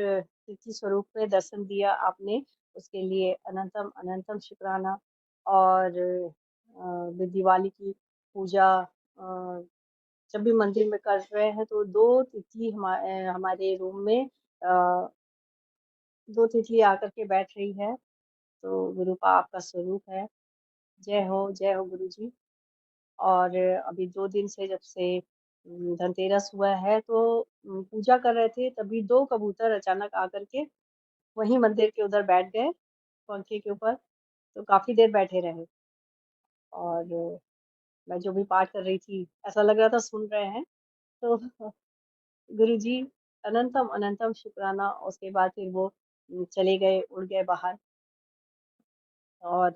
तिथि स्वरूप में दर्शन दिया आपने, उसके लिए अनंतम अनंतम शुक्राना। और दिवाली की पूजा जब भी मंदिर में कर रहे हैं तो हमारे रूम में दो तिथि आकर के बैठ रही है। तो गुरुपा आपका स्वरूप है। जय हो गुरु जी। और अभी 2 दिन से जब से धनतेरस हुआ है तो पूजा कर रहे थे, तभी 2 कबूतर अचानक आकर के वहीं मंदिर के उधर बैठ गए, पंखे के ऊपर। तो काफ़ी देर बैठे रहे और मैं जो भी पाठ कर रही थी, ऐसा लग रहा था सुन रहे हैं। तो गुरु जी, अनंतम अनंतम शुक्राना। उसके बाद फिर वो चले गए, उड़ गए बाहर। और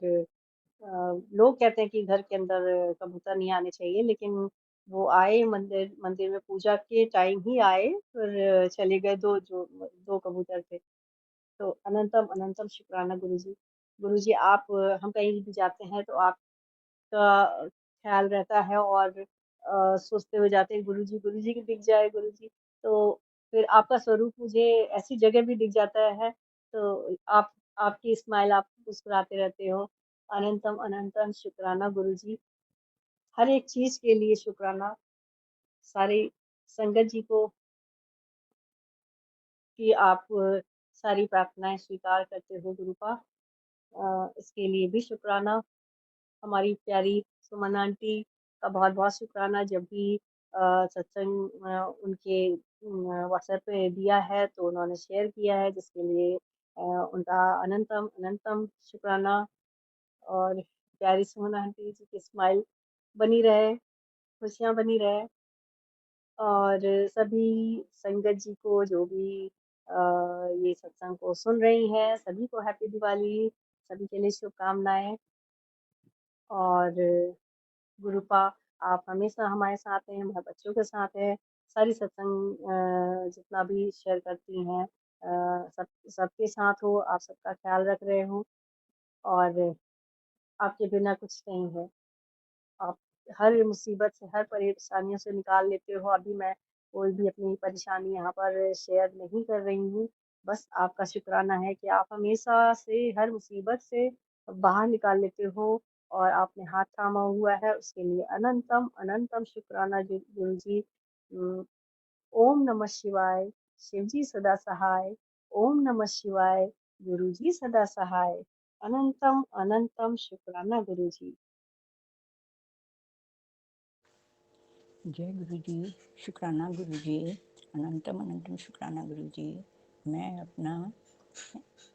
लोग कहते हैं कि घर के अंदर कबूतर नहीं आने चाहिए, लेकिन वो आए, मंदिर में पूजा के टाइम ही आए, फिर चले गए। 2 कबूतर थे। तो अनंतम अनंतम शुक्राना गुरु जी। गुरु जी, आप हम कहीं भी जाते हैं तो आपका ख्याल रहता है और सोचते हुए जाते हैं गुरु जी की दिख जाए गुरु जी। तो फिर आपका स्वरूप मुझे ऐसी जगह भी दिख जाता है। तो आपकी स्माइल, आप मुस्कुराते रहते हो। अनंतम अनंतम शुक्राना गुरु जी। हर एक चीज के लिए शुक्राना। सारी संगत जी को कि आप सारी प्रार्थनाएं स्वीकार करते हो गुरुपा, इसके लिए भी शुक्राना। हमारी प्यारी सुमन आंटी का बहुत बहुत शुक्राना। जब भी सत्संग उनके व्हाट्सएप पे दिया है तो उन्होंने शेयर किया है, जिसके लिए उनका अनंतम अनंतम शुक्राना। और प्यारी सुमन आंटी जी की स्माइल बनी रहे, खुशियाँ बनी रहे। और सभी संगत जी को, जो भी ये सत्संग को सुन रही हैं, सभी को हैप्पी दिवाली, सभी के लिए शुभकामनाएं। और गुरुपा, आप हमेशा हमारे साथ हैं, हमारे बच्चों के साथ हैं। सारी सत्संग जितना भी शेयर करती हैं, सबके साथ हो, आप सबका ख्याल रख रहे हो। और आपके बिना कुछ नहीं है। आप हर मुसीबत से, हर परेशानियों से निकाल लेते हो। अभी मैं कोई भी अपनी परेशानी यहाँ पर शेयर नहीं कर रही हूँ। बस आपका शुक्राना है कि आप हमेशा से हर मुसीबत से बाहर निकाल लेते हो और आपने हाथ थामा हुआ है, उसके लिए अनंतम अनंतम शुक्राना गुरु जी। ओम नमः शिवाय, शिव जी सदा सहाय। ओम नमः शिवाय, गुरु जी सदा सहाय। अनंतम अनंतम शुक्राना गुरु जी। जय गुरु जी, शुक्राना गुरु जी, अनंतम अनंतम शुक्राना गुरु जी। मैं अपना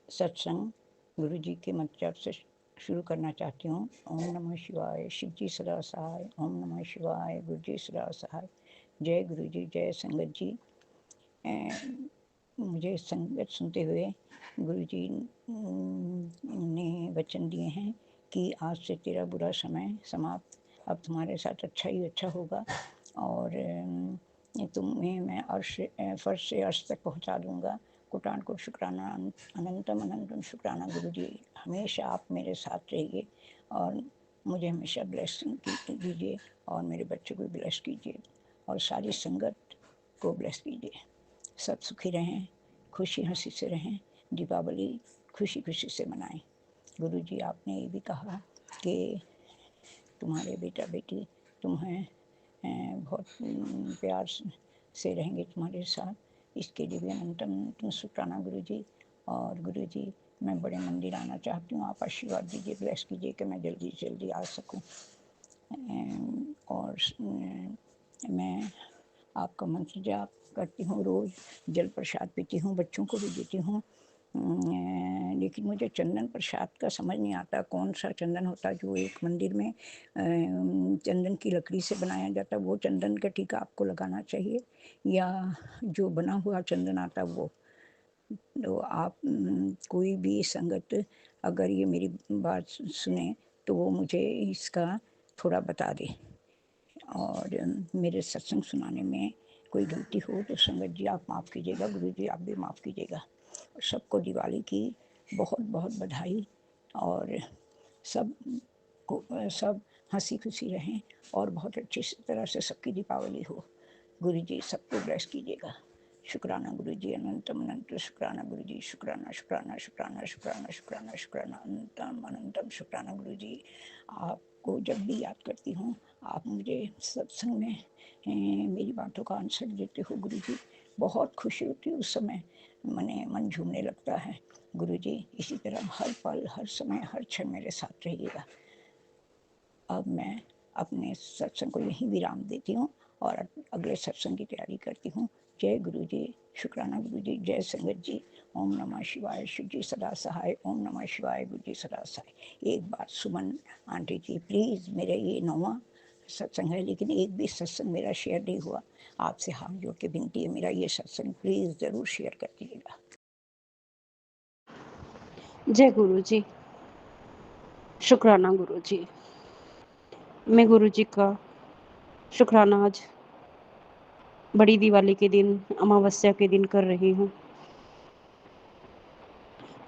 सत्संग गुरु जी के मंत्र से शुरू करना चाहती हूँ। ओम नमः शिवाय, शिव जी सदा सहाय। ओम नमः शिवाय, गुरु जी सदा सहाय। जय गुरु जी, जय संगत जी। मुझे संगत सुनते हुए गुरु जी ने वचन दिए हैं कि आज से तेरा बुरा समय समाप्त, अब तुम्हारे साथ अच्छा ही अच्छा होगा और तुम्हें मैं फर्श से अर्श तक पहुंचा दूंगा। कोटान को शुक्राना, अनंतम अनंतम शुक्राना गुरु जी। हमेशा आप मेरे साथ रहिए और मुझे हमेशा ब्लेसिंग दीजिए और मेरे बच्चों को ब्लेस कीजिए और सारी संगत को ब्लेस कीजिए। सब सुखी रहें, खुशी हंसी से रहें, दीपावली खुशी खुशी से मनाएं। गुरु जी, आपने ये भी कहा कि तुम्हारे बेटा बेटी तुम्हें बहुत प्यार से रहेंगे तुम्हारे साथ, इसके लिए भी अनंतम शुक्राना गुरु जी। और गुरु जी, मैं बड़े मंदिर आना चाहती हूँ, आप आशीर्वाद दीजिए, ब्लेस कीजिए कि मैं जल्दी से जल्दी आ सकूँ। और मैं आपका मंत्र जाप करती हूँ, रोज़ जल प्रसाद पीती हूँ, बच्चों को भी देती हूँ। लेकिन मुझे चंदन प्रसाद का समझ नहीं आता, कौन सा चंदन होता है जो एक मंदिर में चंदन की लकड़ी से बनाया जाता है, वो चंदन का टीका आपको लगाना चाहिए या जो बना हुआ चंदन आता वो। तो आप कोई भी संगत अगर ये मेरी बात सुने तो वो मुझे इसका थोड़ा बता दे। और मेरे सत्संग सुनाने में कोई गलती हो तो संगत जी आप माफ़ कीजिएगा, गुरु जी आप भी माफ़ कीजिएगा। सबको दिवाली की बहुत बहुत बधाई और सब सब हंसी खुशी रहें और बहुत अच्छी तरह से सबकी दीपावली हो। गुरु जी सबको ब्लेस कीजिएगा। शुक्राना गुरु जी, अनंतम अनंत शुक्राना गुरु जी, शुक्राना शुक्राना शुक्राना शुक्राना शुक्राना शुक्राना अनंतम अनंतम शुक्राना गुरु जी। आपको जब भी याद करती हूँ आप मुझे सत्संग में मेरी बातों का आंसर देते हो गुरु जी, बहुत खुशी होती है उस समय, मन झूमने लगता है। गुरु जी इसी तरह हर पल हर समय हर क्षण मेरे साथ रहिएगा। अब मैं अपने सत्संग को यहीं विराम देती हूँ और अगले सत्संग की तैयारी करती हूँ। जय गुरु जी, शुक्राना गुरु जी, जय संगत जी। ओम नमः शिवाय, शिव जी सदा सहाय। ओम नमः शिवाय, गुरु जी सदा सहाय। एक बात सुमन आंटी जी, प्लीज़, मेरा ये 9वां सत्संग है लेकिन एक भी सत्संग मेरा शेयर नहीं हुआ। आपसे हाथ जोड़ के विनती है, मेरा ये सत्संग प्लीज़ ज़रूर शेयर कर दीजिएगा। जय गुरु जी, शुक्राना गुरु जी। मैं गुरु जी का शुक्राना आज बड़ी दिवाली के दिन, अमावस्या के दिन कर रही हूँ।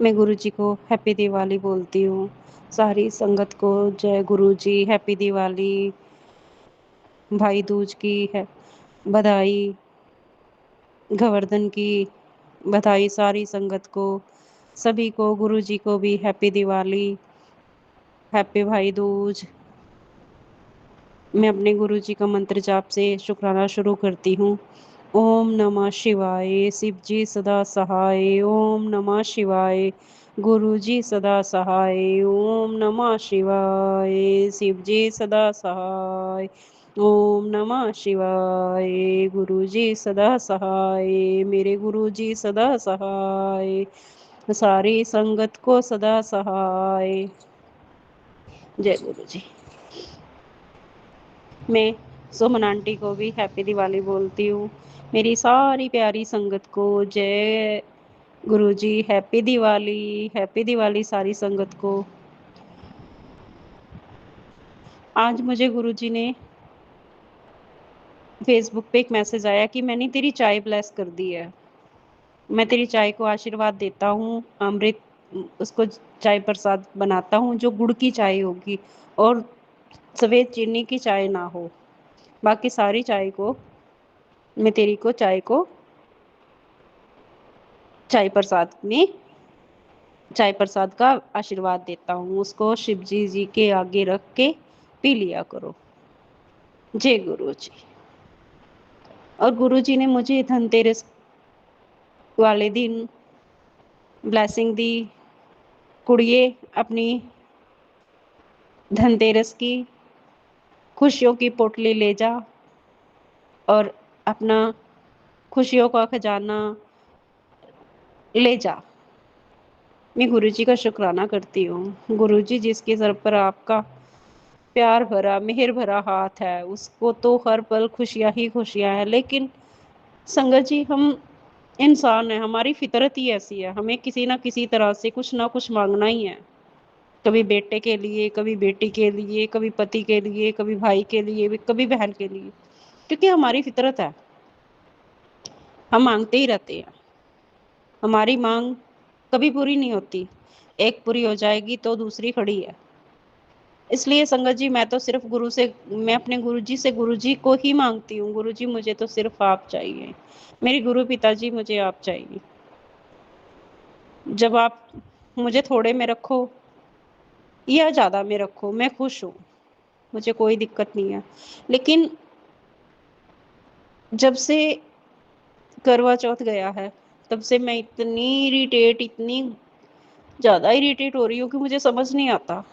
मैं गुरु जी को हैप्पी दिवाली बोलती हूँ। सारी संगत को जय गुरु जी, हैप्पी दिवाली, भाई दूज की है बधाई, गोवर्धन की बधाई सारी संगत को, सभी को, गुरु जी को भी हैप्पी दिवाली, हैप्पी भाई दूज। मैं अपने गुरु जी का मंत्र जाप से शुक्राना शुरू करती हूँ। ओम नमः शिवाय, शिव जी सदा सहाय। ओम नमः शिवाय, गुरु जी सदा सहाय। ओम नमः शिवाय, शिव जी सदा सहाय। ओम नमः शिवाय, गुरु जी सदा सहाय। मेरे गुरु जी सदा सहाय, सारी संगत को सदा सहाय। जय गुरु जी। मैं सुमन आंटी को भी हैप्पी दिवाली बोलती हूँ। मेरी सारी प्यारी संगत को जय गुरु जी, हैप्पी दिवाली सारी संगत को। आज मुझे गुरु जी ने फेसबुक पे एक मैसेज आया कि मैंने तेरी चाय ब्लेस कर दी है। मैं तेरी चाय को आशीर्वाद देता हूँ, अमृत उसको चाय प्रसाद बनाता हूँ जो गुड़ की चाय होगी और सफ़ेद चीनी की चाय ना हो। बाकी सारी चाय को मैं तेरी को चाय प्रसाद का आशीर्वाद देता हूँ। उसको शिव जी के आगे रख के पी लिया करो। जय गुरु जी। और गुरु जी ने मुझे धनतेरस वाले दिन ब्लेसिंग दी, कुड़िए अपनी धनतेरस की खुशियों की पोटली ले जा और अपना खुशियों का खजाना ले जा। मैं गुरु जी का शुक्राना करती हूँ। गुरु जी जिसके सर पर आपका प्यार भरा मेहर भरा हाथ है उसको तो हर पल खुशियाँ ही खुशियाँ हैं। लेकिन संगत जी हम इंसान हैं, हमारी फितरत ही ऐसी है, हमें किसी ना किसी तरह से कुछ ना कुछ मांगना ही है। कभी बेटे के लिए, कभी बेटी के लिए, कभी पति के लिए, कभी भाई के लिए, कभी बहन के लिए, क्योंकि हमारी फितरत है, हम मांगते ही रहते हैं। हमारी मांग कभी पूरी नहीं होती, एक पूरी हो जाएगी तो दूसरी खड़ी है। इसलिए संगत जी मैं अपने गुरु जी से गुरु जी को ही मांगती हूँ। गुरु जी मुझे तो सिर्फ आप चाहिए, मेरे गुरु पिताजी मुझे आप चाहिए। जब आप मुझे थोड़े में रखो या ज़्यादा में रखो मैं खुश हूँ, मुझे कोई दिक्कत नहीं है। लेकिन जब से करवा चौथ गया है तब से मैं इतनी ज़्यादा इरिटेट हो रही हूँ कि मुझे समझ नहीं आता।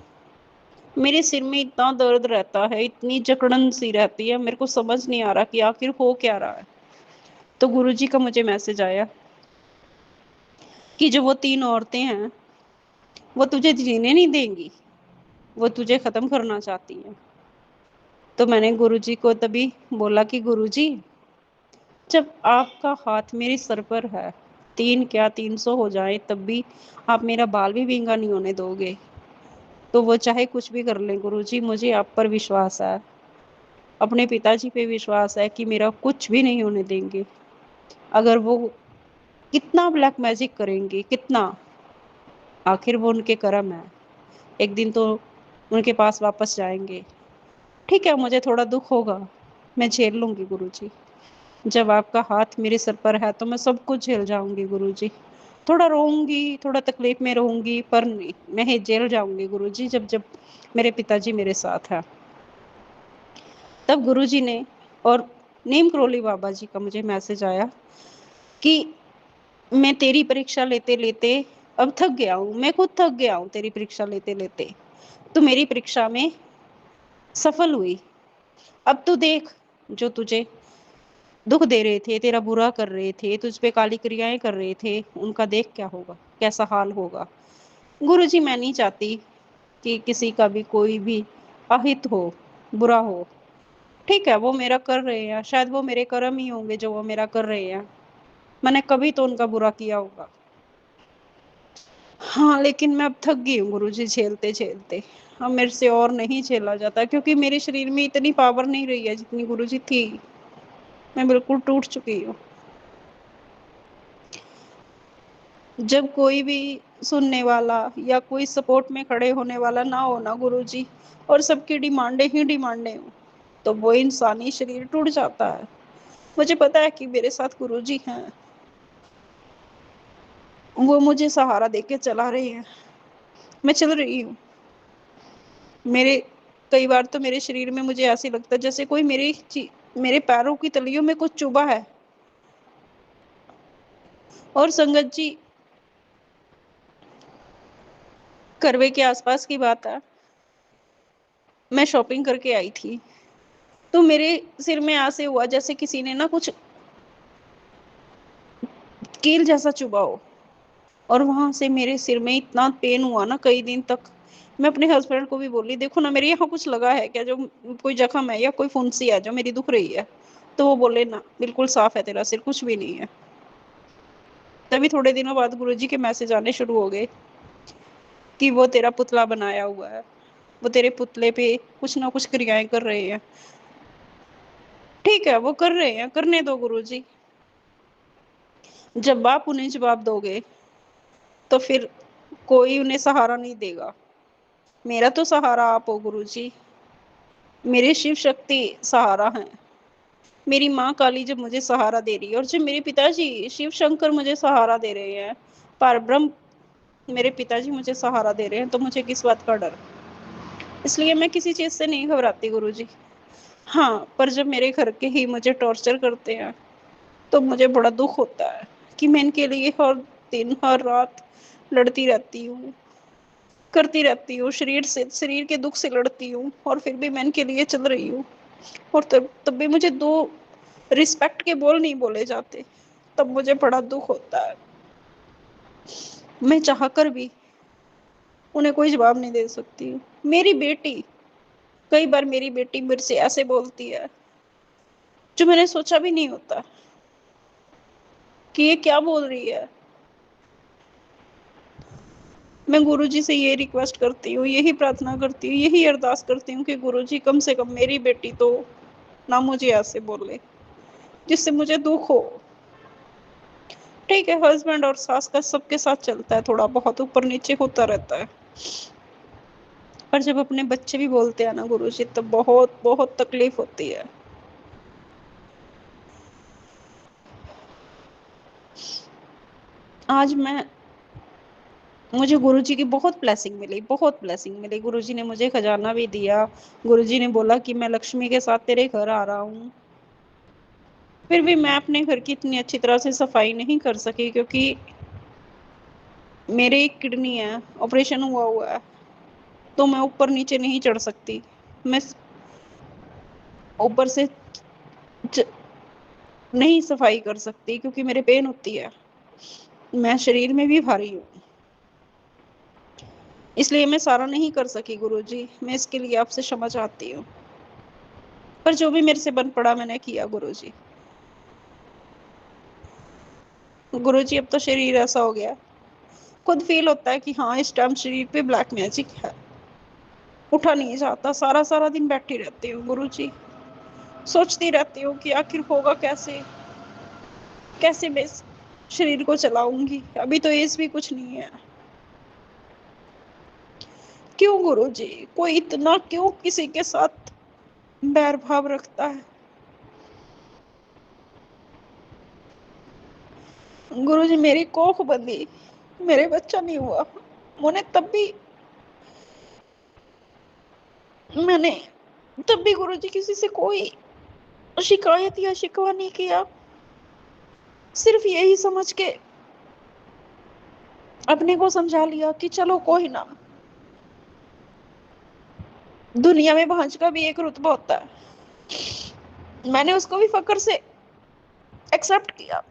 मेरे सिर में इतना दर्द रहता है, इतनी जकड़न सी रहती है, मेरे को समझ नहीं आ रहा कि आखिर हो क्या रहा है। तो गुरुजी का मुझे मैसेज आया कि जो वो 3 औरतें हैं वो तुझे जीने नहीं देंगी, वो तुझे ख़त्म करना चाहती हैं। तो मैंने गुरुजी को तभी बोला कि गुरुजी जब आपका हाथ मेरे सर पर है, 3 क्या 300 हो जाए तब भी आप मेरा बाल भी विंगा नहीं होने दोगे। तो वो चाहे कुछ भी कर लें गुरुजी, मुझे आप पर विश्वास है। अपने पिताजी पे विश्वास है कि मेरा कुछ भी नहीं होने देंगे। अगर वो कितना ब्लैक मैजिक करेंगे, कितना, आखिर वो उनके कर्म है। एक दिन तो उनके पास वापस जाएंगे। ठीक है, मुझे थोड़ा दुख होगा, मैं झेल लूंगी गुरुजी। जब आपका हाथ मेरे सर पर है तो मैं सब कुछ झेल जाऊंगी गुरुजी। थोड़ा रोऊंगी, थोड़ा तकलीफ में रहूंगी, पर नहीं, मैं ही झेल जाऊंगी गुरुजी। जब जब मेरे पिताजी मेरे साथ है। तब गुरुजी ने और नीम करोली बाबा जी का मुझे मैसेज आया कि मैं तेरी परीक्षा लेते लेते अब थक गया हूँ, मैं खुद थक गया हूँ तेरी परीक्षा लेते लेते। तू मेरी परीक्षा में सफल हुई, अब तू देख, जो तुझे दुख दे रहे थे, तेरा बुरा कर रहे थे, तुझ पे काली क्रियाएं कर रहे थे, उनका देख क्या होगा, कैसा हाल होगा। गुरुजी, मैं नहीं चाहती कि किसी का भी कोई भी अहित हो, बुरा हो। ठीक है, वो मेरा कर रहे हैं, शायद वो मेरे कर्म ही होंगे जो वो मेरा कर रहे हैं। मैंने कभी तो उनका बुरा किया होगा। हाँ, लेकिन मैं अब थक गई हूँ गुरुजी, झेलते झेलते। अब मेरे से और नहीं झेला जाता, क्योंकि मेरे शरीर में इतनी पावर नहीं रही है जितनी गुरुजी थी। मैं बिल्कुल टूट चुकी हूँ। जब कोई भी सुनने वाला या कोई सपोर्ट में खड़े होने वाला ना हो ना गुरुजी, और सबकी डिमांडें ही डिमांडें हो, तो वो इंसानी शरीर टूट जाता है। मुझे पता है कि मेरे साथ गुरुजी हैं, वो मुझे सहारा देके चला रहे हैं। मैं चल रही हूँ। मेरे कई बार तो मेरे शरीर में मुझे ऐसे लगता है जैसे कोई मेरे पैरों की तलियों में कुछ चुभा है। और संगत जी, करवे के आसपास की बात है, मैं शॉपिंग करके आई थी, तो मेरे सिर में ऐसे हुआ जैसे किसी ने ना कुछ कील जैसा चुभा हो। और वहां से मेरे सिर में इतना पेन हुआ ना कई दिन तक। मैं अपने हस्बैंड को भी बोली, देखो ना मेरे यहाँ कुछ लगा है क्या, जो कोई जख्म है या कोई फुंसी है जो मेरी दुख रही है। तो वो बोले, ना बिल्कुल साफ है तेरा सिर, कुछ भी नहीं है। तभी थोड़े दिनों बाद गुरुजी के मैसेज आने शुरू हो गए कि वो तेरा पुतला बनाया हुआ है, वो तेरे पुतले पे कुछ ना कुछ क्रियाएं कर रहे हैं। ठीक है, वो कर रहे हैं, करने दो गुरुजी। जब आप उन्हें जवाब दोगे तो फिर कोई उन्हें सहारा नहीं देगा। मेरा तो सहारा आप हो गुरुजी। मेरे शिव शक्ति सहारा है। मेरी माँ काली जब मुझे सहारा दे रही है, और जब मेरे पिताजी शिव शंकर मुझे सहारा दे रहे हैं, परब्रह्म मेरे पिताजी मुझे सहारा दे रहे हैं, तो मुझे किस बात का डर। इसलिए मैं किसी चीज से नहीं घबराती गुरुजी। हाँ, पर जब मेरे घर के ही मुझे टॉर्चर करते हैं तो मुझे बड़ा दुख होता है कि मैं इनके लिए हर दिन हर रात लड़ती रहती हूँ, करती रहती हूँ, शरीर के दुख से लड़ती हूँ, और फिर भी मैं इनके लिए चल रही हूँ। और तब भी मुझे 2 रिस्पेक्ट के बोल नहीं बोले जाते, तब मुझे बड़ा दुख होता है। मैं चाहकर भी उन्हें कोई जवाब नहीं दे सकती हूँ। मेरी बेटी, कई बार मेरी बेटी मेरे से ऐसे बोलती है जो मैंने सोचा भी नहीं होता कि ये क्या बोल रही है। मैं गुरुजी से ये रिक्वेस्ट करती हूँ, यही प्रार्थना करती हूँ, यही अरदास करती हूँ कि गुरुजी कम से कम मेरी बेटी तो ना मुझे ऐसे बोले जिससे मुझे दुख हो। ठीक है, हस्बैंड और सास का सबके साथ चलता है, थोड़ा बहुत ऊपर नीचे होता रहता है, पर जब अपने बच्चे भी बोलते हैं ना गुरुजी, तब बहुत बहुत तकलीफ होती है। आज मुझे गुरुजी की बहुत ब्लेसिंग मिली, बहुत ब्लेसिंग मिली। गुरुजी ने मुझे खजाना भी दिया। गुरुजी ने बोला कि मैं लक्ष्मी के साथ तेरे घर आ रहा हूँ। फिर भी मैं अपने घर की इतनी अच्छी तरह से सफाई नहीं कर सकी, क्योंकि मेरे एक किडनी है, ऑपरेशन हुआ है, तो मैं ऊपर नीचे नहीं चढ़ सकती। मैं ऊपर से नहीं सफाई कर सकती क्योंकि मेरे पेन होती है। मैं शरीर में भी भारी हूँ, इसलिए मैं सारा नहीं कर सकी गुरुजी। मैं इसके लिए आपसे क्षमा चाहती हूँ, पर जो भी मेरे से बन पड़ा मैंने किया गुरुजी। गुरुजी, अब तो शरीर ऐसा हो गया, खुद फील होता है कि हाँ इस टाइम शरीर पे ब्लैक मैजिक है। उठा नहीं जाता, सारा दिन बैठी रहती हूँ गुरुजी। सोचती रहती हूँ कि आखिर होगा कैसे, कैसे मैं इस शरीर को चलाऊंगी। अभी तो एज भी कुछ नहीं है। क्यों गुरुजी, कोई इतना क्यों किसी के साथ बैर भाव रखता है? गुरुजी मेरी कोख बंदी, मेरे बच्चा नहीं हुआ। मैंने तब भी गुरुजी किसी से कोई शिकायत या शिकवा नहीं किया। सिर्फ यही समझ के अपने को समझा लिया कि चलो कोई ना, दुनिया में भांज का भी एक रुतबा होता है। मैंने उसको भी फकर से एक्सेप्ट किया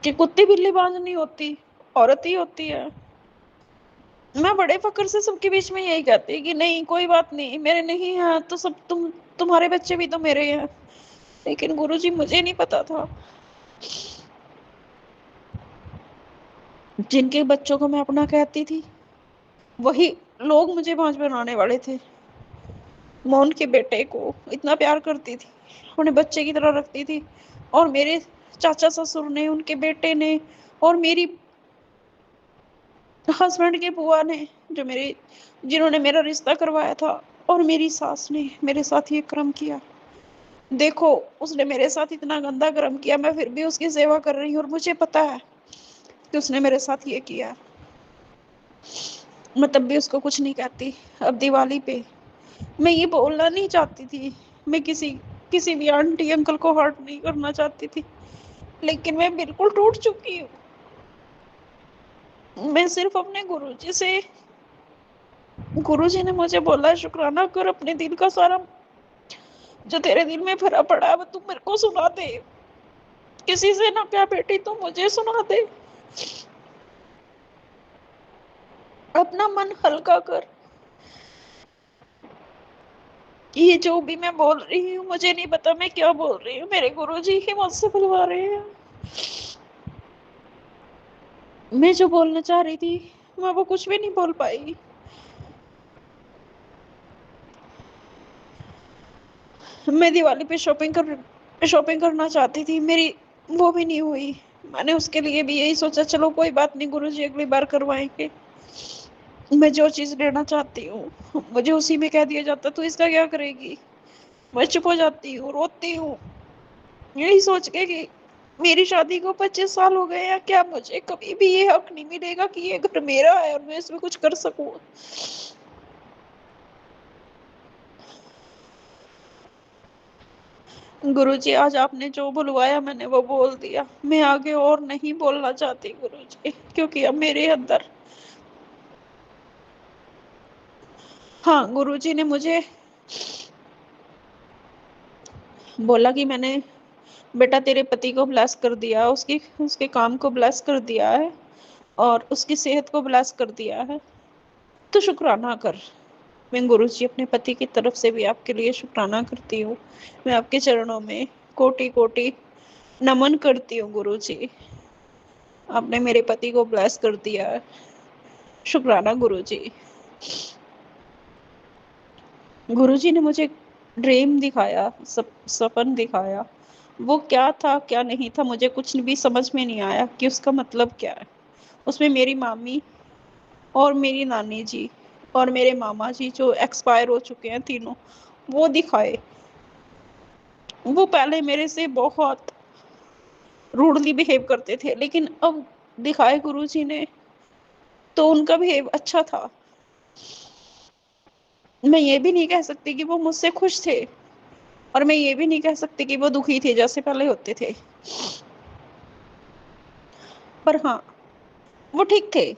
कि कुत्ती बिल्ली बांझ नहीं होती, औरत ही होती है। मैं बड़े फकर से सबके बीच में यही कहती कि नहीं कोई बात नहीं, मेरे नहीं है तो सब तुम्हारे बच्चे भी तो मेरे हैं। लेकिन गुरुजी मुझे नहीं पता था, जिनके बच्चों को मैं अपना कहती थी वही लोग मुझे भांज बनाने वाले थे। मैं उनके बेटे को इतना प्यार करती थी, उन्हें बच्चे की तरह रखती थी, और मेरे चाचा ससुर ने, उनके बेटे ने, और मेरी हस्बैंड के बुआ ने, जिन्होंने मेरा रिश्ता करवाया था, और मेरी सास ने मेरे साथ ये कर्म किया। देखो, उसने मेरे साथ इतना गंदा कर्म किया, मैं फिर भी उसकी सेवा कर रही हूँ, और मुझे पता है कि उसने मेरे साथ ये किया। मैं तब भी उसको कुछ नहीं कहती। अब दिवाली पे मैं ये बोलना नहीं चाहती थी, मैं किसी भी आंटी अंकल को हर्ट नहीं करना चाहती थी, लेकिन मैं बिल्कुल टूट चुकी हूँ। मैं सिर्फ अपने गुरुजी ने मुझे बोला, शुक्राना कर, अपने दिल का सारा जो तेरे दिल में भरा पड़ा है वो तू मेरे को सुना दे। किसी से ना क्या बेटी, तू मुझे सुना दे। अपना मन हल्का कर। ये जो भी मैं बोल रही हूँ, मुझे नहीं पता मैं क्या बोल रही हूँ, मेरे गुरुजी ही मुझसे बुलवा रहे हैं। मैं जो बोलना चाह रही थी मैं वो कुछ भी नहीं बोल पाई। मैं दिवाली पे शॉपिंग करना चाहती थी, मेरी वो भी नहीं हुई। मैंने उसके लिए भी यही सोचा, चलो कोई बात नहीं गुरुजी अगली बार करवाएंगे। मैं जो चीज लेना चाहती हूँ मुझे उसी में कह दिया जाता तू इसका क्या करेगी। मैं चुप हो जाती हूँ, रोती हूँ, यही सोच के कि मेरी शादी को 25 साल हो गए हैं, क्या मुझे कभी भी ये हक नहीं मिलेगा कि ये घर मेरा है और मैं इसमें कुछ कर सकूं। गुरुजी आज आपने जो बुलवाया मैंने वो बोल दिया। मैं आगे और नहीं बोलना चाहती गुरुजी, क्योंकि अब मेरे अंदर, हाँ गुरुजी ने मुझे बोला कि मैंने बेटा तेरे पति को ब्लेस कर दिया, उसके काम को ब्लेस कर दिया है और उसकी सेहत को ब्लेस कर दिया है, तो शुक्राना कर। मैं गुरुजी अपने पति की तरफ से भी आपके लिए शुक्राना करती हूँ। मैं आपके चरणों में कोटि कोटि नमन करती हूँ गुरुजी। आपने मेरे पति को ब्लेस कर दिया है, शुक्राना गुरुजी। गुरुजी ने मुझे ड्रीम दिखाया, सपन दिखाया। वो क्या था क्या नहीं था मुझे कुछ भी समझ में नहीं आया कि उसका मतलब क्या है। उसमें मेरी मामी और मेरी नानी जी और मेरे मामा जी जो एक्सपायर हो चुके हैं तीनों, वो दिखाए। वो पहले मेरे से बहुत रूडली बिहेव करते थे, लेकिन अब दिखाए गुरुजी ने तो उनका बिहेव अच्छा था। मैं ये भी नहीं कह सकती कि वो मुझसे खुश थे, और मैं ये भी नहीं कह सकती कि वो दुखी थे जैसे पहले होते थे, पर हाँ वो ठीक थे।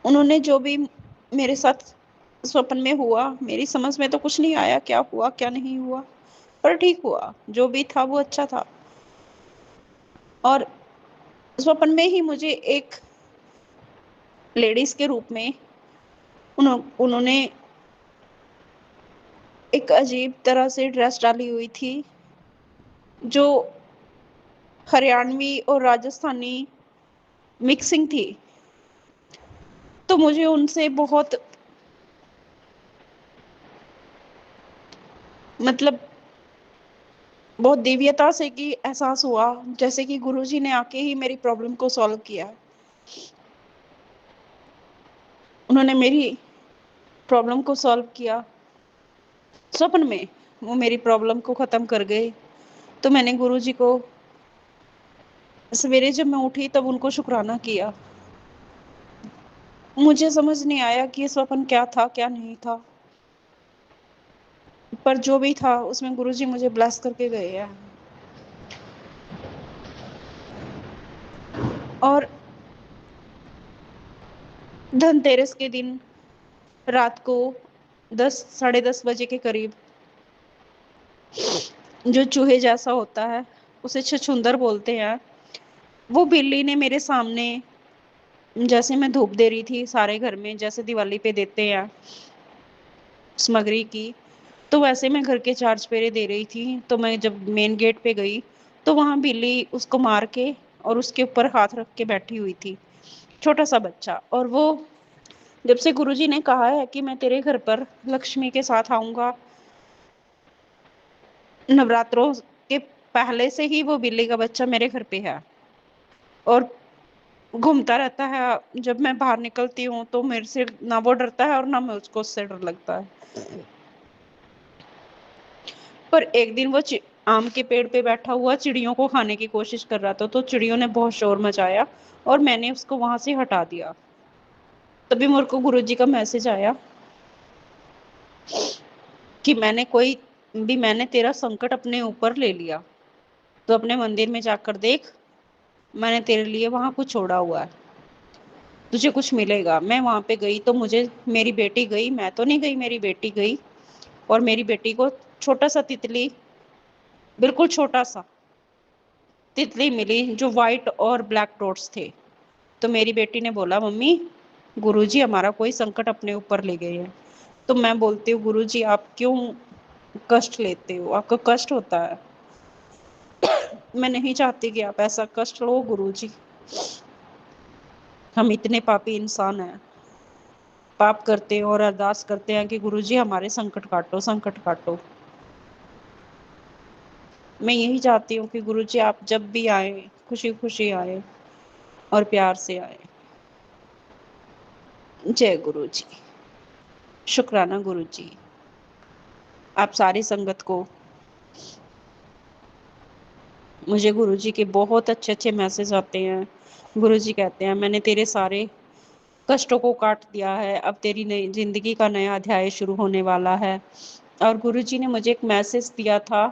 उन्होंने जो भी मेरे साथ स्वप्न में हुआ, मेरी समझ में तो कुछ नहीं आया क्या हुआ क्या नहीं हुआ, पर ठीक हुआ, जो भी था वो अच्छा था। और स्वप्न में ही मुझे एक लेडीज के रूप में उन्होंने एक अजीब तरह से ड्रेस डाली हुई थी, जो हरियाणवी और राजस्थानी मिक्सिंग थी। तो मुझे उनसे बहुत मतलब बहुत दिव्यता से कि एहसास हुआ जैसे कि गुरुजी ने आके ही मेरी प्रॉब्लम को सॉल्व किया। उन्होंने मेरी प्रॉब्लम को सॉल्व किया। स्वप्न में वो मेरी प्रॉब्लम को ख़त्म कर गए। तो मैंने गुरुजी को सवेरे जब मैं उठी तब उनको शुक्राना किया। मुझे समझ नहीं आया कि ये स्वप्न क्या था, क्या नहीं था। पर जो भी था उसमें गुरुजी मुझे ब्लेस करके गए हैं। और धनतेरस के दिन रात को 10 साढ़े 10 बजे के करीब जो चूहे जैसा होता है उसे छछूंदर बोलते हैं, वो बिल्ली ने मेरे सामने, जैसे मैं धूप दे रही थी सारे घर में जैसे दिवाली पे देते हैं सामग्री की, तो वैसे मैं घर के 4 चफेरे दे रही थी। तो मैं जब मेन गेट पे गई तो वहाँ बिल्ली उसको मार के और उसके ऊपर हाथ रख के बैठी हुई थी, छोटा सा बच्चा। और वो जब से गुरुजी ने कहा है कि मैं तेरे घर पर लक्ष्मी के साथ आऊंगा, नवरात्रों के पहले से ही वो बिल्ली का बच्चा मेरे घर पे है और घूमता रहता है। जब मैं बाहर निकलती हूँ तो मेरे से ना वो डरता है और ना मुझको उससे डर लगता है। पर एक दिन वो आम के पेड़ पे बैठा हुआ चिड़ियों को खाने की कोशिश कर रहा था, तो चिड़ियों ने बहुत शोर मचाया और मैंने उसको वहां से हटा दिया। तभी मेरे को गुरुजी का मैसेज आया कि मैंने तेरा संकट अपने ऊपर ले लिया, तो अपने मंदिर में जाकर देख, मैंने तेरे लिए वहां कुछ छोड़ा हुआ है, तुझे कुछ मिलेगा। मैं वहां पे गई तो मुझे मेरी बेटी गई, मैं तो नहीं गई, मेरी बेटी गई और मेरी बेटी को छोटा सा तितली, बिल्कुल छोटा सा तितली मिली जो व्हाइट और ब्लैक डॉट्स थे। तो मेरी बेटी ने बोला, मम्मी गुरुजी हमारा कोई संकट अपने ऊपर ले गए हैं। तो मैं बोलती हूँ, गुरुजी आप क्यों कष्ट लेते हो, आपको कष्ट होता है, मैं नहीं चाहती कि आप ऐसा कष्ट लो गुरुजी। हम इतने पापी इंसान हैं, पाप करते हैं और अरदास करते हैं कि गुरुजी हमारे संकट काटो, संकट काटो। मैं यही चाहती हूँ कि गुरुजी आप जब भी आए खुशी खुशी आए और प्यार से आए। जय गुरुजी। शुक्राना गुरुजी, आप सारी संगत को। मुझे गुरुजी के बहुत अच्छे अच्छे मैसेज आते हैं। गुरुजी कहते हैं मैंने तेरे सारे कष्टों को काट दिया है, अब तेरी नई जिंदगी का नया अध्याय शुरू होने वाला है। और गुरुजी ने मुझे एक मैसेज दिया था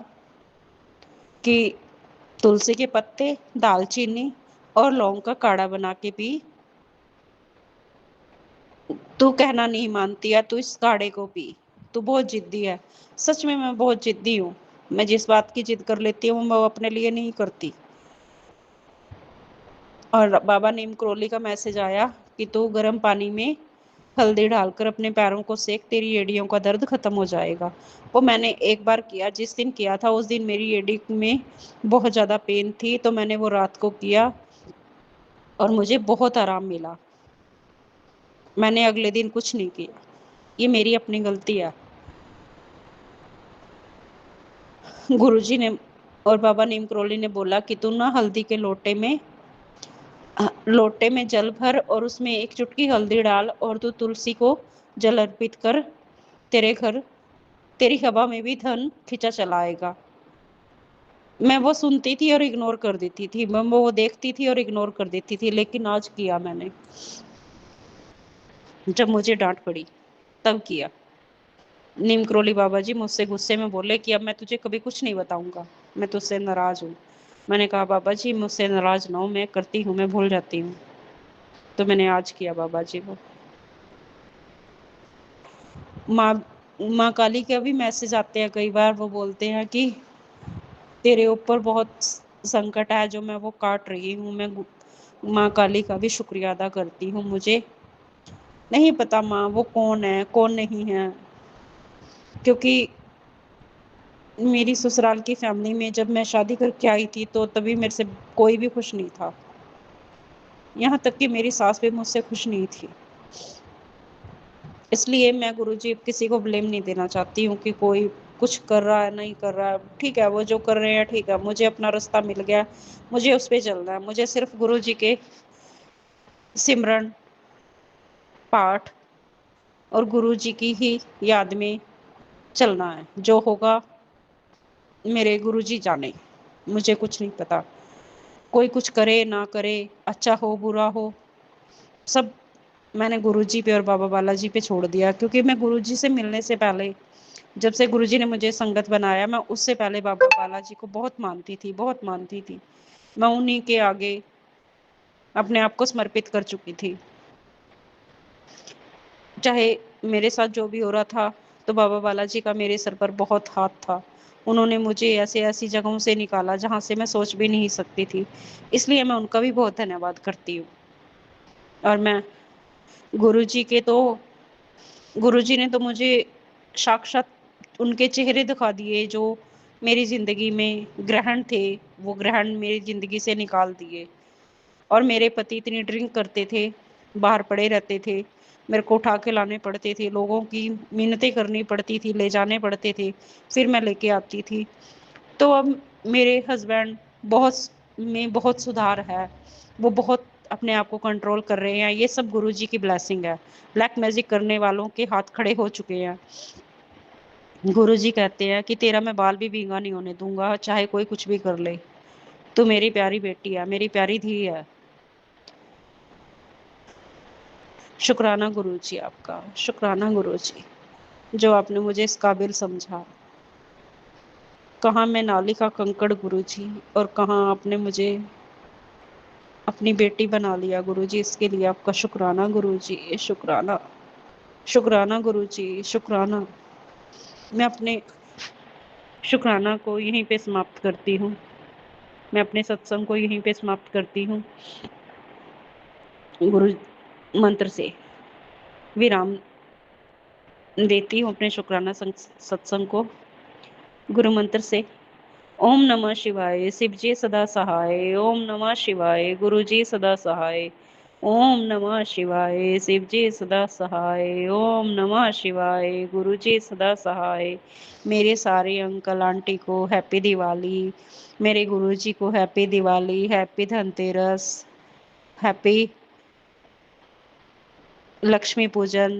कि तुलसी के पत्ते, दालचीनी और लौंग का काढ़ा बना के पी। तू कहना नहीं मानती है, तू इस काढ़े को पी, तू बहुत जिद्दी है। सच में मैं बहुत जिद्दी हूँ, मैं जिस बात की जिद कर लेती हूँ मैं वो अपने लिए नहीं करती। और बाबा नीम करोली का मैसेज आया कि तू गर्म पानी में हल्दी डालकर अपने पैरों को सेक, तेरी एड़ियों का दर्द खत्म हो जाएगा। वो मैंने एक बार किया, जिस दिन किया था उस दिन मेरी एड़ी में बहुत ज़्यादा पेन थी, तो मैंने वो रात को किया और मुझे बहुत आराम मिला। मैंने अगले दिन कुछ नहीं किया, ये मेरी अपनी गलती है। गुरुजी ने और बाबा नीम करोली ने बोला कि तू ना हल्दी के लोटे में जल भर और उसमें एक चुटकी हल्दी डाल और तू तुलसी को जल अर्पित कर, तेरे घर तेरी हवा में भी धन खिंचा चला आएगा। मैं वो सुनती थी और इग्नोर कर देती थी, मैं वो देखती थी और इग्नोर कर देती थी, लेकिन आज किया मैंने। जब मुझे डांट पड़ी तब किया। नीम करोली बाबा जी मुझसे गुस्से में बोले कि अब मैं तुझे कभी कुछ नहीं बताऊंगा, मैं तुझसे नाराज हूँ। मैंने कहा बाबा जी मुझसे नाराज ना हो, मैं करती हूँ, मैं भूल जाती हूँ। तो मैंने आज किया बाबा जी वो। माँ काली के भी मैसेज आते हैं कई बार, वो बोलते हैं कि तेरे ऊपर बहुत संकट है जो मैं वो काट रही हूँ। मैं माँ काली का भी शुक्रिया अदा करती हूँ। मुझे नहीं पता माँ वो कौन है कौन नहीं है, क्योंकि मेरी ससुराल की फैमिली में जब मैं शादी करके आई थी तो तभी मेरे से कोई भी खुश नहीं था, यहाँ तक कि मेरी सास भी मुझसे खुश नहीं थी। इसलिए मैं गुरुजी किसी को ब्लेम नहीं देना चाहती हूँ कि कोई कुछ कर रहा है नहीं कर रहा है, ठीक है, वो जो कर रहे हैं ठीक है, मुझे अपना रास्ता मिल गया, मुझे उस पे चलना है। मुझे सिर्फ गुरु जी के सिमरन पाठ और गुरु जी की ही याद में चलना है। जो होगा मेरे गुरु जी जाने, मुझे कुछ नहीं पता। कोई कुछ करे ना करे, अच्छा हो बुरा हो, सब मैंने गुरुजी पे और बाबा बालाजी पे छोड़ दिया। क्योंकि मैं गुरुजी से मिलने से पहले, जब से गुरुजी ने मुझे संगत बनाया, मैं उससे पहले बाबा बालाजी को बहुत मानती थी, बहुत मानती थी। मैं उन्हीं के आगे अपने आप को समर्पित कर चुकी थी। चाहे मेरे साथ जो भी हो रहा था, तो बाबा बालाजी का मेरे सर पर बहुत हाथ था। उन्होंने मुझे ऐसे ऐसी जगहों से निकाला जहाँ से मैं सोच भी नहीं सकती थी। इसलिए मैं उनका भी बहुत धन्यवाद करती हूँ। और मैं गुरुजी के तो गुरुजी ने तो मुझे साक्षात उनके चेहरे दिखा दिए जो मेरी ज़िंदगी में ग्रहण थे, वो ग्रहण मेरी ज़िंदगी से निकाल दिए। और मेरे पति इतनी ड्रिंक करते थे, बाहर पड़े रहते थे, मेरे को उठा के लाने पड़ते थे, लोगों की मिन्नतें करनी पड़ती थी, ले जाने पड़ते थे, फिर मैं लेके आती थी। तो अब मेरे हस्बैंड बहुत सुधार है, वो बहुत अपने आप को कंट्रोल कर रहे हैं। ये सब गुरुजी की ब्लेसिंग है। ब्लैक मैजिक करने वालों के हाथ खड़े हो चुके हैं। गुरुजी कहते हैं कि तेरा मैं बाल भी भींगा नहीं होने दूंगा, चाहे कोई कुछ भी कर ले। तू मेरी प्यारी बेटी है, मेरी प्यारी धी है। शुक्राना गुरुजी आपका, शुक्राना गुरुजी, जो आपने मुझे इस काबिल समझा। कहाँ मैं नाली का कंकड़ गुरुजी, और कहाँ आपने मुझे अपनी बेटी बना लिया गुरुजी। इसके लिए आपका शुक्राना गुरुजी, शुक्राना, शुक्राना गुरुजी, शुक्राना। मैं अपने शुक्राना को यहीं पे समाप्त करती हूँ। मैं अपने सत्संग को यहीं पे समाप्त करती हूँ। गुरु मंत्र से विराम देती हूँ अपने शुक्राना सत्संग को। गुरु मंत्र से ओम नमः शिवाय, शिव जी सदा सहाय। ओम नमः शिवाय, गुरु जी सदा सहाय। ओम नमः शिवाय, शिव जी सदा सहाय। ओम नमः शिवाय, गुरु जी सदा सहाय। मेरे सारे अंकल आंटी को हैप्पी दिवाली, मेरे गुरु जी को happy Diwali, happy Dhanteras, happy Lakshmi पूजन,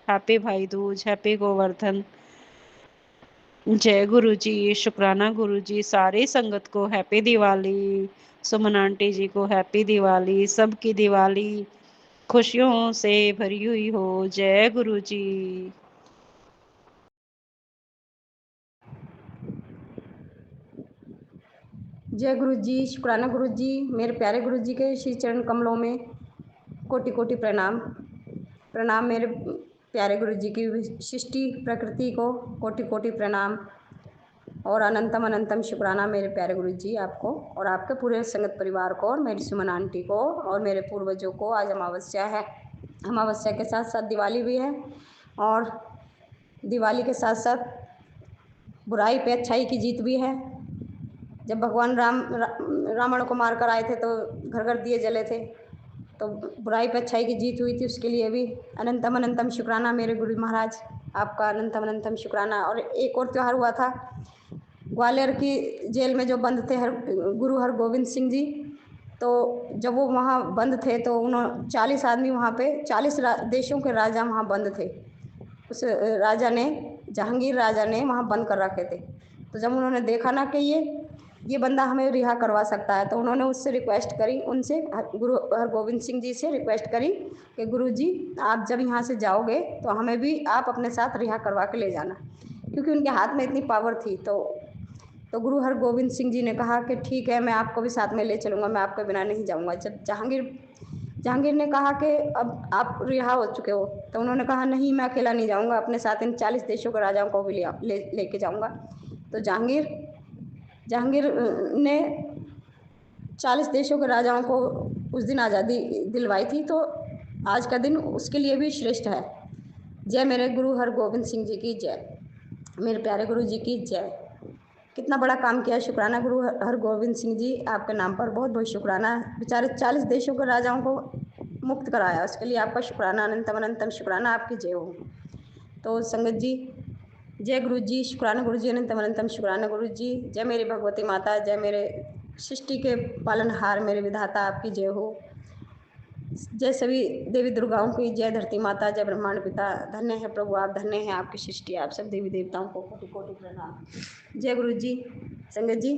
हैप्पी भाई दूज, हैप्पी गोवर्धन। जय गुरु जी, शुक्राना गुरु जी। सारी संगत को हैप्पी दिवाली, सुमन आंटी जी को हैप्पी दिवाली। सबकी दिवाली खुशियों से भरी हुई हो। जय गुरु जी। जय गुरु जी, शुक्राना गुरु जी। मेरे प्यारे गुरु जी के श्री चरण कमलों में कोटि कोटि प्रणाम। प्रणाम मेरे प्यारे गुरु जी की सृष्टि प्रकृति को कोटि कोटि प्रणाम। और अनंतम अनंतम शुक्राना मेरे प्यारे गुरु जी आपको और आपके पूरे संगत परिवार को और मेरी सुमन आंटी को और मेरे पूर्वजों को। आज अमावस्या है, अमावस्या के साथ साथ दिवाली भी है, और दिवाली के साथ साथ बुराई पे अच्छाई की जीत भी है। जब भगवान रावण को मार कर आए थे तो घर घर दिए जले थे, तो बुराई पे अच्छाई की जीत हुई थी। उसके लिए भी अनंतम अनंतम शुक्राना मेरे गुरु महाराज, आपका अनंतम अनंतम शुक्राना। और एक और त्यौहार हुआ था, ग्वालियर की जेल में जो बंद थे गुरु हरगोविंद सिंह जी, तो जब वो वहाँ बंद थे तो उन्होंने 40 आदमी वहाँ पे 40 देशों के राजा वहाँ बंद थे। उस राजा ने, जहांगीर राजा ने वहाँ बंद कर रखे थे। तो जब उन्होंने देखा ना कि ये बंदा हमें रिहा करवा सकता है, तो उन्होंने उससे रिक्वेस्ट करी, उनसे गुरु हरगोविंद सिंह जी से रिक्वेस्ट करी कि गुरु जी आप जब यहाँ से जाओगे तो हमें भी आप अपने साथ रिहा करवा के ले जाना, क्योंकि उनके हाथ में इतनी पावर थी। तो गुरु हरगोविंद सिंह जी ने कहा कि ठीक है, मैं आपको भी साथ में ले चलूँगा, मैं आपके बिना नहीं जाऊँगा। जब जहांगीर ने कहा कि अब आप रिहा हो चुके हो, तो उन्होंने कहा नहीं, मैं अकेला नहीं जाऊँगा, अपने साथ इन 40 देशों के राजाओं को भी लेके जाऊँगा। तो जहांगीर ने 40 देशों के राजाओं को उस दिन आज़ादी दिलवाई थी। तो आज का दिन उसके लिए भी श्रेष्ठ है। जय मेरे गुरु हरगोविंद सिंह जी की जय, मेरे प्यारे गुरु जी की जय। कितना बड़ा काम किया, शुक्राना गुरु हरगोविंद सिंह जी, आपके नाम पर बहुत बहुत शुक्राना। बेचारे 40 देशों के राजाओं को मुक्त कराया, उसके लिए आपका शुक्राना, अनंतम अनंतम शुक्राना, आपकी जय हो। तो संगत जी, जय गुरु जी, शुक्राना गुरु जी, अनंतम अनंतम शुक्राना गुरु जी। जय मेरी भगवती माता, जय मेरे सृष्टि के पालनहार मेरे विधाता, आपकी जय हो। जय सभी देवी दुर्गाओं की, जय धरती माता, जय ब्रह्मांड पिता। धन्य है प्रभु आप, धन्य है आपकी सृष्टि, आप सब देवी देवताओं को कोटि कोटि प्रणाम। जय गुरु जी। संगत जी,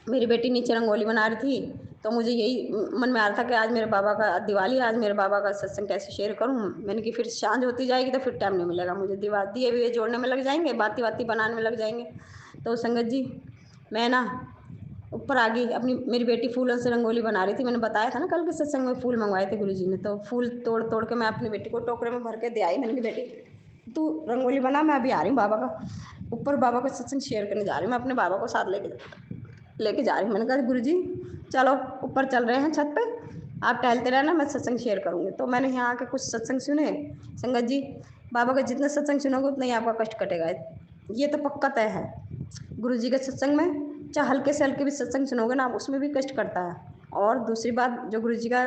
मेरी बेटी नीचे रंगोली बना रही थी, तो मुझे यही मन में आ रहा था कि आज मेरे बाबा का दिवाली, आज मेरे बाबा का सत्संग कैसे शेयर करूं। मैंने कि फिर सांझ होती जाएगी तो फिर टाइम नहीं मिलेगा मुझे, दिए भी जोड़ने में लग जाएंगे, बाती बाती बनाने में लग जाएंगे। तो संगत जी, मैं ना ऊपर आ गई, अपनी मेरी बेटी फूलों से रंगोली बना रही थी। मैंने बताया था ना कल के सत्संग में फूल मंगवाए थे गुरुजी ने, तो फूल तोड़ तोड़ के मैं अपनी बेटी को टोकरे में भर के दे आई। मैंने कहा बेटी तू रंगोली बना, मैं अभी आ रही हूँ बाबा का ऊपर, बाबा का सत्संग शेयर करने जा रही हूँ। मैं अपने बाबा को साथ लेके जा रही हूँ। मैंने कहा गुरुजी चलो ऊपर चल रहे हैं छत पे, आप टहलते रहना, मैं सत्संग शेयर करूँगी। तो मैंने यहाँ आके कुछ सत्संग सुने। संगत जी, बाबा का जितना सत्संग सुनोगे उतना ही आपका कष्ट कटेगा, ये तो पक्का तय है। गुरु जी के सत्संग में चाहे हल्के से हल्के भी सत्संग सुनोगे ना, उसमें भी कष्ट करता है। और दूसरी बात, जो गुरु जी का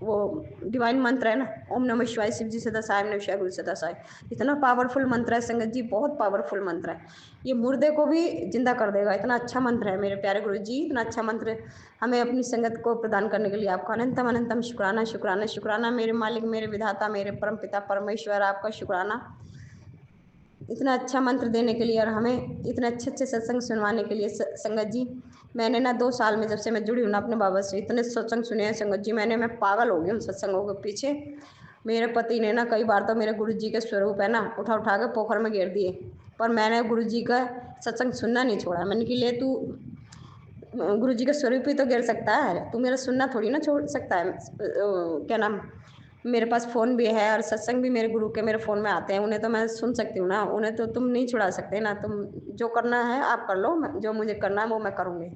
वो डिवाइन मंत्र है ना, ओम नमः शिवाय, शिव जी सदा साय, नमः शिवाय, गुरु सदा साय, इतना पावरफुल मंत्र है संगत जी, बहुत पावरफुल मंत्र है। ये मुर्दे को भी जिंदा कर देगा, इतना अच्छा मंत्र है मेरे प्यारे गुरु जी। इतना अच्छा मंत्र हमें अपनी संगत को प्रदान करने के लिए आपका अनंतम अनंतम शुक्राना शुक्राना शुक्राना। मेरे मालिक, मेरे विधाता, मेरे परम पिता परमेश्वर, आपका शुक्राना इतना अच्छा मंत्र देने के लिए और हमें इतने अच्छे अच्छे सत्संग सुनवाने के लिए। संगत जी, मैंने ना 2 साल में जब से मैं जुड़ी हूँ ना अपने बाबा से, इतने सत्संग सुने हैं संगत जी, मैं पागल हो गई हूँ सत्संगों के पीछे। मेरे पति ने ना कई बार तो मेरे गुरु जी के स्वरूप है ना उठा उठा के पोखर में गिर दिए, पर मैंने गुरु जी का सत्संग सुनना नहीं छोड़ा। मैंने कि ले तू गुरु जी का स्वरूप ही तो गिर सकता है, तू मेरा सुनना थोड़ी ना छोड़ सकता है। क्या नाम, मेरे पास फ़ोन भी है और सत्संग भी मेरे गुरु के मेरे फ़ोन में आते हैं, उन्हें तो मैं सुन सकती हूँ ना, उन्हें तो तुम नहीं छुड़ा सकते ना। तुम जो करना है आप कर लो, जो मुझे करना है वो मैं करूँगी।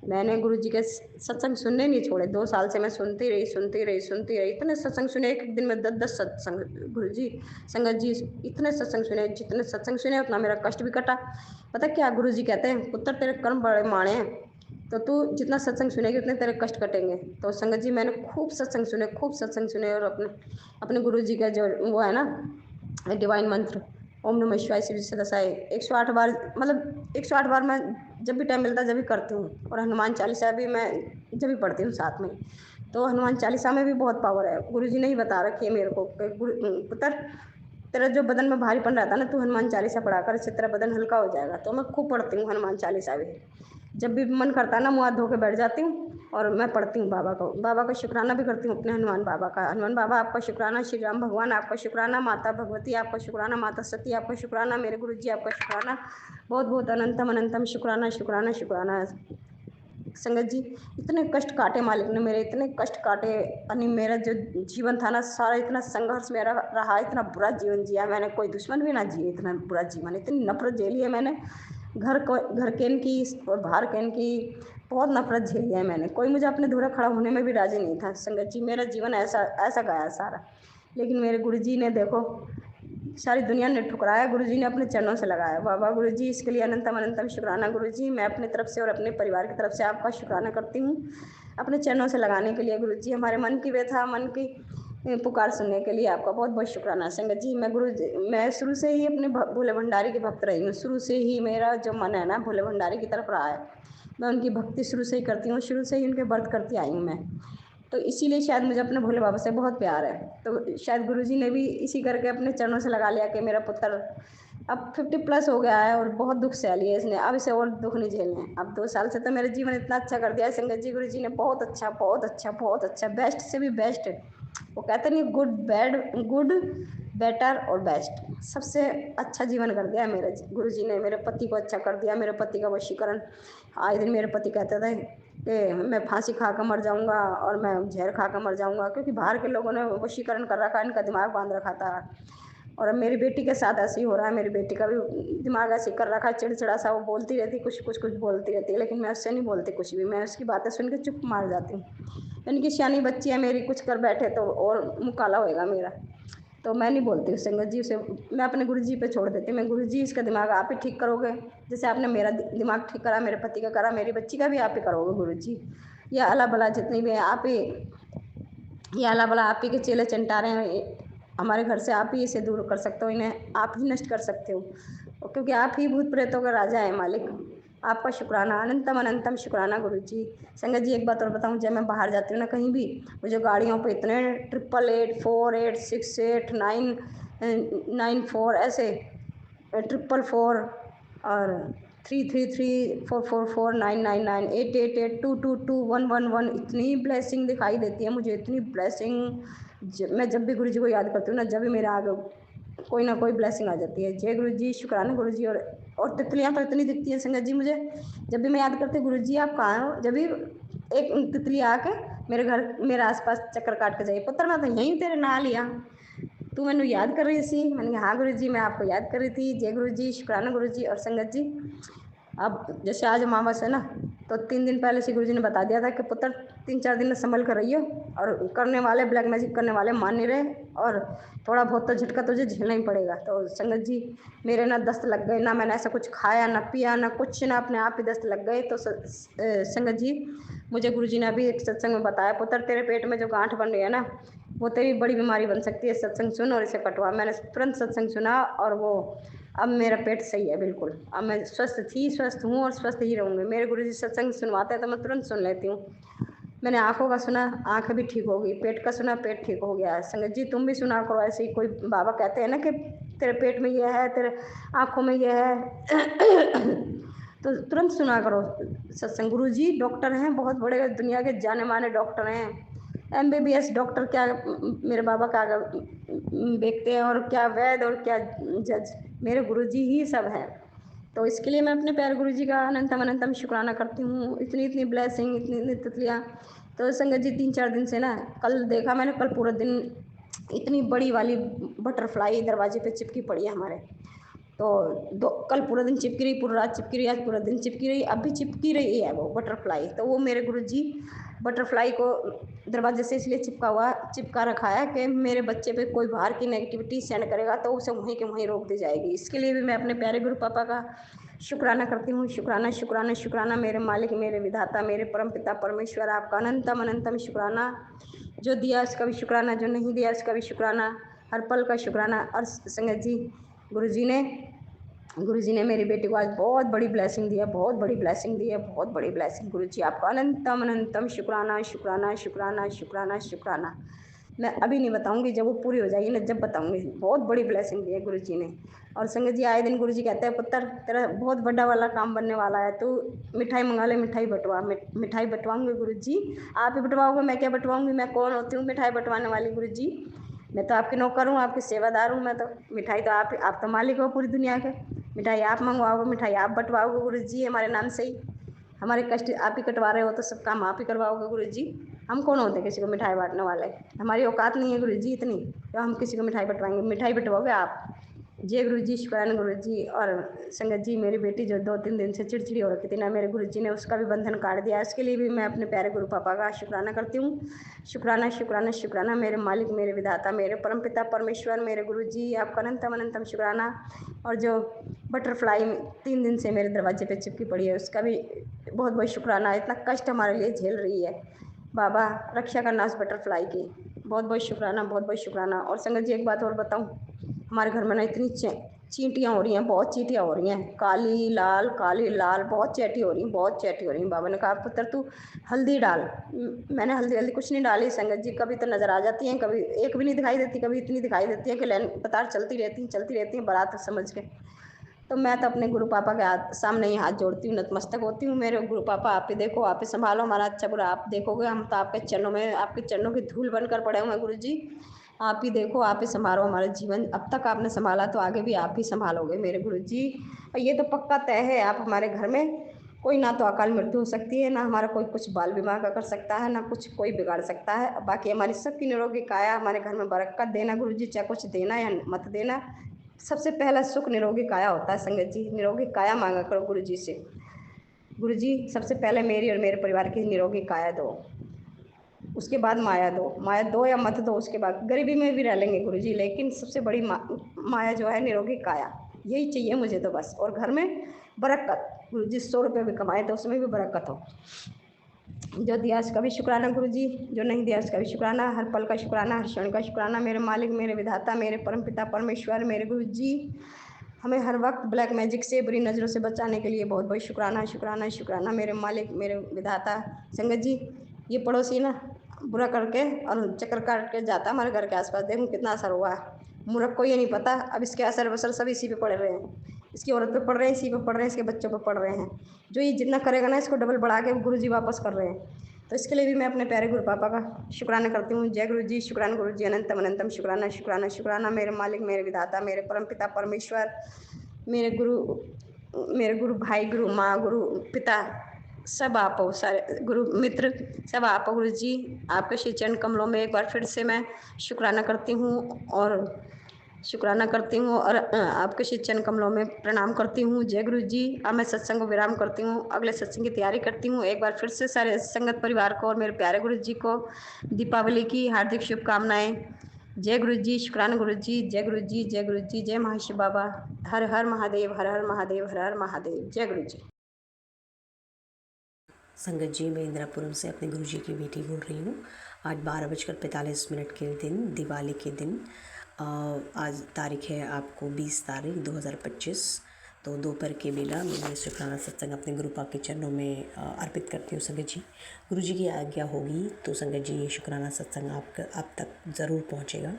मैंने गुरु जी के सत्संग सुनने नहीं छोड़े, 2 साल से मैं सुनती रही सुनती रही सुनती रही। इतने सत्संग सुने, एक दिन में 10-10 सत्संग गुरु जी, संगत जी, इतने सत्संग सुने, जितने सत्संग सुने उतना मेरा कष्ट भी कटा। पता क्या गुरु जी कहते हैं, पुत्र तेरे कर्म बड़े माड़े हैं, तो तू जितना सत्संग सुनेगी उतने तेरे कष्ट कटेंगे। तो संगत जी, मैंने खूब सत्संग सुने, खूब सत्संग सुने, और अपने गुरु जी का जो वो है ना डिवाइन मंत्र ओम नमः शिवाय, शिव जी सदा साय, 108 बार, मतलब 108 बार मैं जब भी टाइम मिलता है जब भी करती हूँ। और हनुमान चालीसा भी मैं जब भी पढ़ती हूँ साथ में। तो हनुमान चालीसा में भी बहुत पावर है, गुरु जी ने ही बता रखी है मेरे को पुत्र तेरा जो बदन में भारीपन रहता है ना, तू हनुमान चालीसा पढ़ा कर, इससे तेरा बदन हल्का हो जाएगा। तो मैं खूब पढ़ती हूँ हनुमान चालीसा भी, जब भी मन करता है ना मुँह हाथ धो के बैठ जाती हूँ और मैं पढ़ती हूँ बाबा का शुक्राना भी करती हूँ अपने हनुमान बाबा का। हनुमान बाबा आपका शुक्राना, श्री राम भगवान आपका शुक्राना, माता भगवती आपका शुक्राना, माता सती आपका शुक्राना, मेरे गुरु जी आपका शुक्राना, बहुत बहुत अनंतम अनंतम शुक्राना शुक्राना शुक्राना। संगत जी, इतने कष्ट काटे मालिक ने मेरे, इतने कष्ट काटे, यानी मेरा जो जीवन था ना सारा इतना संघर्ष मेरा रहा, इतना बुरा जीवन जिया मैंने, कोई दुश्मन भी ना जिए इतना बुरा जीवन, इतनी नफरत झेली है मैंने, घर केन की और बाहर केन की, बहुत नफरत झेली है मैंने। कोई मुझे अपने धुरे खड़ा होने में भी राजी नहीं था। संगत जी, मेरा जीवन ऐसा ऐसा गया सारा, लेकिन मेरे गुरु जी ने देखो सारी दुनिया ने ठुकराया, गुरु जी ने अपने चरणों से लगाया। बाबा गुरु जी, इसके लिए अनंतम अनंतम शुक्राना गुरु जी। मैं अपनी तरफ से और अपने परिवार की तरफ से आपका शुक्राना करती हूँ अपने चरणों से लगाने के लिए गुरु जी। हमारे मन की व्यथा, मन की पुकार सुनने के लिए आपका बहुत बहुत शुक्राना। संगत जी, मैं शुरू से ही अपने भोले भंडारी की भक्त रही हूँ। शुरू से ही मेरा जो मन है ना भोले भंडारी की तरफ रहा है, मैं उनकी भक्ति शुरू से ही करती हूँ, शुरू से ही उनके व्रत करती आई हूँ मैं। तो इसीलिए शायद मुझे अपने भोले बाबा से बहुत प्यार है। तो शायद गुरुजी ने भी इसी करके अपने चरणों से लगा लिया कि मेरा पुत्र अब 50+ हो गया है और बहुत दुख सह लिया इसने, अब इसे और दुख नहीं झेलने। अब 2 साल से तो मेरा जीवन इतना अच्छा कर दिया है संगत जी, गुरुजी ने बहुत अच्छा बहुत अच्छा बहुत अच्छा, बेस्ट से भी बेस्ट। वो कहते नहीं गुड बैड, गुड बेटर और बेस्ट, सबसे अच्छा जीवन कर दिया मेरे गुरुजी ने। मेरे पति को अच्छा कर दिया, मेरे पति का वशीकरण। आए दिन मेरे पति कहते थे कि मैं फांसी खा कर मर जाऊंगा और मैं जहर खा कर मर जाऊंगा, क्योंकि बाहर के लोगों ने वशीकरण कर रखा, इनका दिमाग बांध रखा था। और अब मेरी बेटी के साथ ऐसे ही हो रहा है, मेरी बेटी का भी दिमाग ऐसे कर रखा है, चिड़चिड़ा सा, वो बोलती रहती कुछ कुछ कुछ बोलती रहती है, लेकिन मैं उससे नहीं बोलती कुछ भी, मैं उसकी बातें सुन के चुप मार जाती हूँ। यानी कि सियानी बच्ची है मेरी, कुछ कर बैठे तो और मुँह काला होएगा मेरा, तो मैं नहीं बोलती उस संगत जी उसे, मैं अपने गुरु जी पे छोड़ देती हूँ। मैं गुरु जी, इसका दिमाग आप ही ठीक करोगे, जैसे आपने मेरा दिमाग ठीक करा, मेरे पति का करा, मेरी बच्ची का भी आप ही करोगे गुरु जी। या अला भला जितनी भी है आप ही, ये अला भला आप ही के चेले चंटा रहे हैं, हमारे घर से आप ही इसे दूर कर सकते हो, इन्हें आप ही नष्ट कर सकते हो, और क्योंकि आप ही भूत प्रेतों का राजा है मालिक। आपका शुक्राना, अनंतम अनंतम शुक्राना गुरु जी। संगत जी एक बात और बताऊं, जब मैं बाहर जाती हूँ ना कहीं भी, मुझे गाड़ियों पे इतने 8884868994 ऐसे 444 और 333444999888222111 इतनी ब्लेसिंग दिखाई देती है मुझे, इतनी ब्लेसिंग। मैं जब भी गुरु जी को याद करती हूँ ना, जब भी मेरे आगे कोई ना कोई ब्लेसिंग आ जाती है। जय गुरु जी, शुक्राना गुरु जी। और तितलियाँ तो इतनी दिखती हैं संगत जी मुझे, जब भी मैं याद करती हूँ गुरु जी आप कहाँ हो, जब भी एक तितली आके मेरे घर मेरे आसपास चक्कर काट के जाइए, पुत्र मैं तो यहीं तेरे नाल ही हाँ, तू मैंने याद कर रही थी। मैंने कहा हाँ गुरु जी मैं आपको याद कर रही थी। जय गुरु जी, शुक्राना गुरु जी। और संगत जी अब जैसे आज अमावस है ना, तो 3 दिन पहले से गुरु जी ने बता दिया था कि पुत्र 3-4 दिन में संभल कर रहियो, और करने वाले ब्लैक मैजिक करने वाले मान नहीं रहे, और थोड़ा बहुत तो झटका तुझे झेलना ही पड़ेगा। तो संगत जी मेरे ना दस्त लग गए, ना मैंने ऐसा कुछ खाया ना पिया ना कुछ, ना अपने आप ही दस्त लग गए। तो संगत जी मुझे गुरु जी ने अभी एक सत्संग में बताया, पुत्र तेरे पेट में जो गांठ बन रही है ना, वो तेरी बड़ी बीमारी बन सकती है, सत्संग सुन और इसे कटवा। मैंने तुरंत सत्संग सुना और वो अब मेरा पेट सही है बिल्कुल। अब मैं स्वस्थ हूँ और स्वस्थ ही रहूँगी। मेरे गुरु जी सत्संग सुनवाते हैं तो मैं तुरंत सुन लेती हूँ। मैंने आँखों का सुना, आँखें भी ठीक हो गई, पेट का सुना, पेट ठीक हो गया। संगत जी तुम भी सुना करो ऐसे ही। कोई बाबा कहते हैं ना कि तेरे पेट में ये है, तेरे आँखों में ये है तो तुरंत सुना करो सत्संग। गुरु जी डॉक्टर हैं, बहुत बड़े दुनिया के जाने माने डॉक्टर हैं, MBBS डॉक्टर क्या मेरे बाबा का देखते हैं, और क्या वैद्य और क्या जज, मेरे गुरुजी ही सब हैं। तो इसके लिए मैं अपने प्यारे गुरुजी का अनंतम अनंतम शुक्राना करती हूँ। इतनी इतनी ब्लेसिंग, इतनी इतनी तितलियाँ। तो संगत जी 3-4 दिन से ना, कल देखा मैंने, कल पूरा दिन इतनी बड़ी वाली बटरफ्लाई दरवाजे पे चिपकी पड़ी है हमारे। तो कल पूरा दिन चिपकी रही, पूरी रात चिपकी रही, आज पूरा दिन चिपकी रही, अब भी चिपकी रही है वो बटरफ्लाई। तो वो मेरे गुरुजी बटरफ्लाई को दरवाजे से इसलिए चिपका रखा है कि मेरे बच्चे पे कोई बाहर की नेगेटिविटी सेंड करेगा तो उसे वहीं के वहीं रोक दी जाएगी। इसके लिए भी मैं अपने प्यारे गुरु पापा का शुक्राना करती हूँ। शुक्राना शुक्राना शुक्राना मेरे मालिक, मेरे विधाता, मेरे परम पिता परमेश्वर, आपका अनंतम अनंतम शुक्राना। जो दिया उसका भी शुक्राना, जो नहीं दिया उसका भी शुक्राना, हर पल का शुक्राना। और संगत जी गुरु जी ने मेरी बेटी को आज बहुत बड़ी ब्लेसिंग दी है, बहुत बड़ी ब्लेसिंग दी है, बहुत बड़ी ब्लेसिंग। गुरु जी आपका अनंतम अनंतम शुक्राना शुक्राना शुक्राना शुक्राना शुक्राना। मैं अभी नहीं बताऊंगी, जब वो पूरी हो जाएगी ना जब बताऊंगी। बहुत बड़ी ब्लेसिंग दी है गुरु जी ने। और संगत जी आए दिन गुरु जी कहते हैं पुत्र तेरा बहुत बड़ा वाला काम बनने वाला है, तू मिठाई मंगा ले, मिठाई बंटवा। मिठाई बंटवाऊंगी गुरु जी, आप ही बंटवाओगे, मैं क्या बंटवाऊंगी, मैं कौन होती हूँ मिठाई बंटवाने वाली गुरु जी। मैं तो आपकी नौकर हूँ, आपकी सेवादार हूँ। मैं तो मिठाई तो आप तो मालिक हो पूरी दुनिया के। मिठाई आप मंगवाओगे, मिठाई आप बंटवाओगे गुरु जी हमारे नाम से ही। हमारे कष्ट आप ही कटवा रहे हो तो सब काम आप ही करवाओगे गुरु जी। हम कौन होते किसी को मिठाई बांटने वाले, हमारी औकात नहीं है गुरु जी इतनी तो हम किसी को मिठाई बंटवाएंगे। मिठाई बंटवाओगे आप। जय गुरु जी, शुक्राना गुरु जी। और संगत जी मेरी बेटी जो 2-3 दिन से चिड़चिड़ी हो रखी थी ना, मेरे गुरु जी ने उसका भी बंधन काट दिया। इसके लिए भी मैं अपने प्यारे गुरु पापा का शुक्राना करती हूँ। शुक्राना शुक्राना शुक्राना मेरे मालिक, मेरे विधाता, मेरे परमपिता परमेश्वर, मेरे गुरु जी आपका अनंतम अनंतम शुक्राना। और जो बटरफ्लाई 3 दिन से मेरे दरवाजे पे चिपकी पड़ी है उसका भी बहुत बहुत शुक्राना। इतना कष्ट हमारे लिए झेल रही है, बाबा रक्षा करना उस बटरफ्लाई की। बहुत बहुत शुक्राना, बहुत बहुत शुक्राना। और संगत जी एक बात और बताऊँ, हमारे घर में ना इतनी चींटियाँ हो रही हैं, बहुत चींटियाँ हो रही हैं, काली लाल बहुत चैटी हो रही हैं, बहुत चैटी हो रही हैं। बाबा ने कहा पुत्र तू हल्दी डाल। मैंने हल्दी कुछ नहीं डाली संगत जी। कभी तो नज़र आ जाती हैं, कभी एक भी नहीं दिखाई देती, कभी इतनी दिखाई देती है कि लाइन पतार चलती रहती हैं बारात समझ के। तो मैं तो अपने गुरु पापा के सामने ही हाथ जोड़ती हूँ, नतमस्तक होती हूँ। मेरे गुरु पापा आप ही देखो, आप ही संभालो हमारा अच्छा बुरा, आप देखोगे। हम तो आपके चरणों में, आपके चरणों की धूल बनकर पड़े हुए हैं गुरु जी। आप ही देखो, आप ही संभालो हमारे जीवन। अब तक आपने संभाला तो आगे भी आप ही संभालोगे मेरे गुरु जी। और ये तो पक्का तय है, आप हमारे घर में कोई ना तो अकाल मृत्यु हो सकती है, ना हमारा कोई कुछ बाल विवाह का कर सकता है, ना कुछ कोई बिगाड़ सकता है। बाकी हमारी सबकी निरोगी काया हमारे घर में बरकत देना गुरु जी, चाहे कुछ देना या मत देना। सबसे पहला सुख निरोगी काया होता है संगत जी। निरोगी काया मांगा करो गुरु जी से। गुरु जी सबसे पहले मेरी और मेरे परिवार की निरोगी काया दो, उसके बाद माया दो। माया दो या मत दो, उसके बाद गरीबी में भी रह लेंगे गुरु जी, लेकिन सबसे बड़ी माया जो है निरोगी काया, यही चाहिए मुझे तो बस। और घर में बरकत गुरु जी, 100 रुपये भी कमाए तो उसमें भी बरकत हो। जो दिया उसका भी शुक्राना गुरुजी, जो नहीं दिया उसका भी शुक्राना, हर पल का शुक्राना, हर क्षण का शुक्राना। मेरे मालिक, मेरे विधाता, मेरे परमपिता परमेश्वर, मेरे गुरुजी, हमें हर वक्त ब्लैक मैजिक से, बुरी नज़रों से बचाने के लिए बहुत बहुत शुक्राना शुक्राना शुक्राना। मेरे मालिक, मेरे विधाता। संगत जी, ये पड़ोसी ना बुरा करके और चक्कर काट के जाता हमारे घर के आसपास, देखो कितना असर हुआ है। मूर्ख को ये नहीं पता, अब इसके असर वसर सब इसी पे पड़ रहे हैं, इसकी औरत पे पड़ रहे हैं, इसी पे पड़ रहे हैं, इसके बच्चों पे पड़ रहे हैं। जो ये जितना करेगा ना, इसको डबल बढ़ा के गुरु जी वापस कर रहे हैं। तो इसके लिए भी मैं अपने प्यारे गुरु पापा का शुक्राना करती हूँ। जय गुरु जी, शुक्राना गुरु जी, अनंतम अनंतम शुक्राना शुक्राना शुक्राना। मेरे मालिक, मेरे विधाता, मेरे परमपिता परमेश्वर, मेरे गुरु भाई, गुरु माँ, गुरु पिता, सब आप हो, सारे गुरु मित्र सब आप हो। गुरु जी, आपके श्री चरण कमलों में एक बार फिर से मैं शुक्राना करती हूँ और आपके श्री चरण कमलों में प्रणाम करती हूँ। जय गुरु जी। अब मैं सत्संग को विराम करती हूँ, अगले सत्संग की तैयारी करती हूँ। एक बार फिर से सारे संगत परिवार को और मेरे प्यारे गुरु जी को दीपावली की हार्दिक शुभकामनाएं। जय गुरु जी, शुक्राना गुरु जी, जय गुरु जी, जय गुरु जी, जय महर्षि बाबा। हर हर महादेव, हर हर महादेव, हर हर महादेव। जय गुरु जी। संगत जी, मैं इंदिरापुरम से अपने गुरुजी की बेटी बोल रही हूँ। आज 12:45 के दिन, दिवाली के दिन, आज तारीख है आपको 20 तारीख 2025। तो दोपहर के बेला मैं शुक्राना सत्संग अपने गुरु पाक के चरणों में अर्पित करती हूँ। संगत जी, गुरुजी की आज्ञा होगी तो संगत जी ये शुक्राना सत्संग आप तक ज़रूर पहुँचेगा।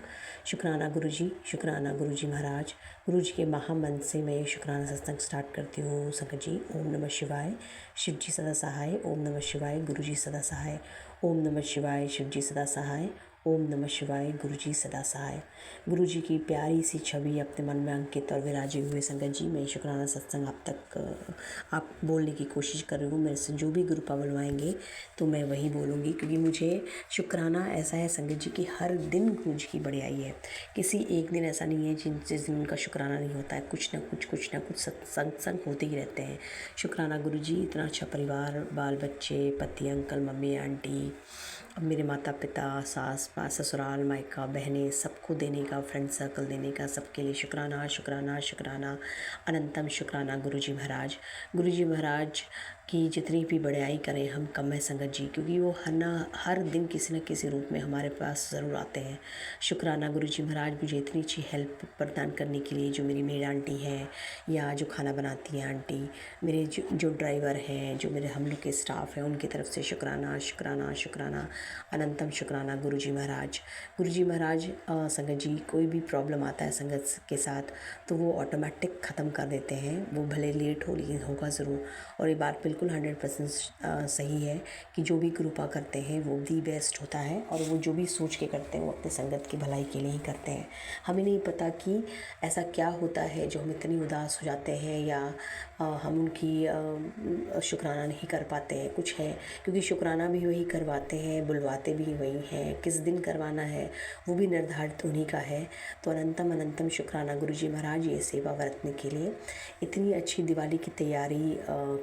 शुक्राना गुरुजी, शुक्राना गुरुजी महाराज। गुरुजी के महामंत्र से मैं ये शुक्राना सत्संग स्टार्ट करती हूँ। संगत जी, ओम नमः शिवाय, शिव जी सदा सहाय। ओम नमः शिवाय, गुरुजी सदा सहाय। ओम नमः शिवाय, शिव जी सदा सहाय। ओम नमः शिवाय, गुरुजी सदा सहाय। गुरुजी की प्यारी सी छवि अपने मन में अंकित और विराजे हुए संगत जी, मैं शुक्राना सत्संग आप तक आप बोलने की कोशिश कर रही हूँ। मेरे से जो भी गुरुपा बुलवाएंगे तो मैं वही बोलूँगी, क्योंकि मुझे शुक्राना ऐसा है संगत जी कि हर दिन गुरुजी की बढ़ियाई है। किसी एक दिन ऐसा नहीं है जिस दिन उनका शुक्राना नहीं होता है। कुछ ना कुछ सत्संग होते ही रहते हैं। शुक्राना गुरुजी, इतना अच्छा परिवार, बाल बच्चे, पति, अंकल, मम्मी, आंटी, मेरे माता पिता, सास ससुराल, मायका, बहनें, सबको देने का, फ्रेंड सर्कल देने का, सबके लिए शुक्राना शुक्राना शुक्राना, अनंतम शुक्राना गुरुजी महाराज। गुरुजी महाराज की जितनी भी बढ़ाई करें हम कम है संगत जी, क्योंकि वो हर दिन किसी न किसी रूप में हमारे पास ज़रूर आते हैं। शुक्राना गुरुजी महाराज, मुझे इतनी अच्छी हेल्प प्रदान करने के लिए, जो मेरी मेड आंटी हैं या जो खाना बनाती हैं आंटी, मेरे जो ड्राइवर हैं, जो मेरे हम लोग के स्टाफ हैं, उनकी तरफ से शुक्राना शुक्राना शुक्राना, अनंतम शुक्राना गुरुजी महाराज। गुरुजी महाराज संगत जी, कोई भी प्रॉब्लम आता है संगत के साथ तो वो ऑटोमेटिक ख़त्म कर देते हैं। वो भले लेट हो लेकिन होगा ज़रूर। और ये बात बिल्कुल 100% सही है कि जो भी कृपा करते हैं वो दी बेस्ट होता है, और वो जो भी सोच के करते हैं वो अपने संगत की भलाई के लिए ही करते हैं। हमें नहीं पता कि ऐसा क्या होता है जो हम इतनी उदास हो जाते हैं या हम उनकी शुक्राना नहीं कर पाते हैं। कुछ है, क्योंकि शुक्राना भी वही करवाते हैं, बुलवाते भी वही हैं, किस दिन करवाना है वो भी निर्धारित उन्हीं का है। तो अनंतम शुक्राना गुरुजी महाराज, ये सेवा बरतने के लिए इतनी अच्छी दिवाली की तैयारी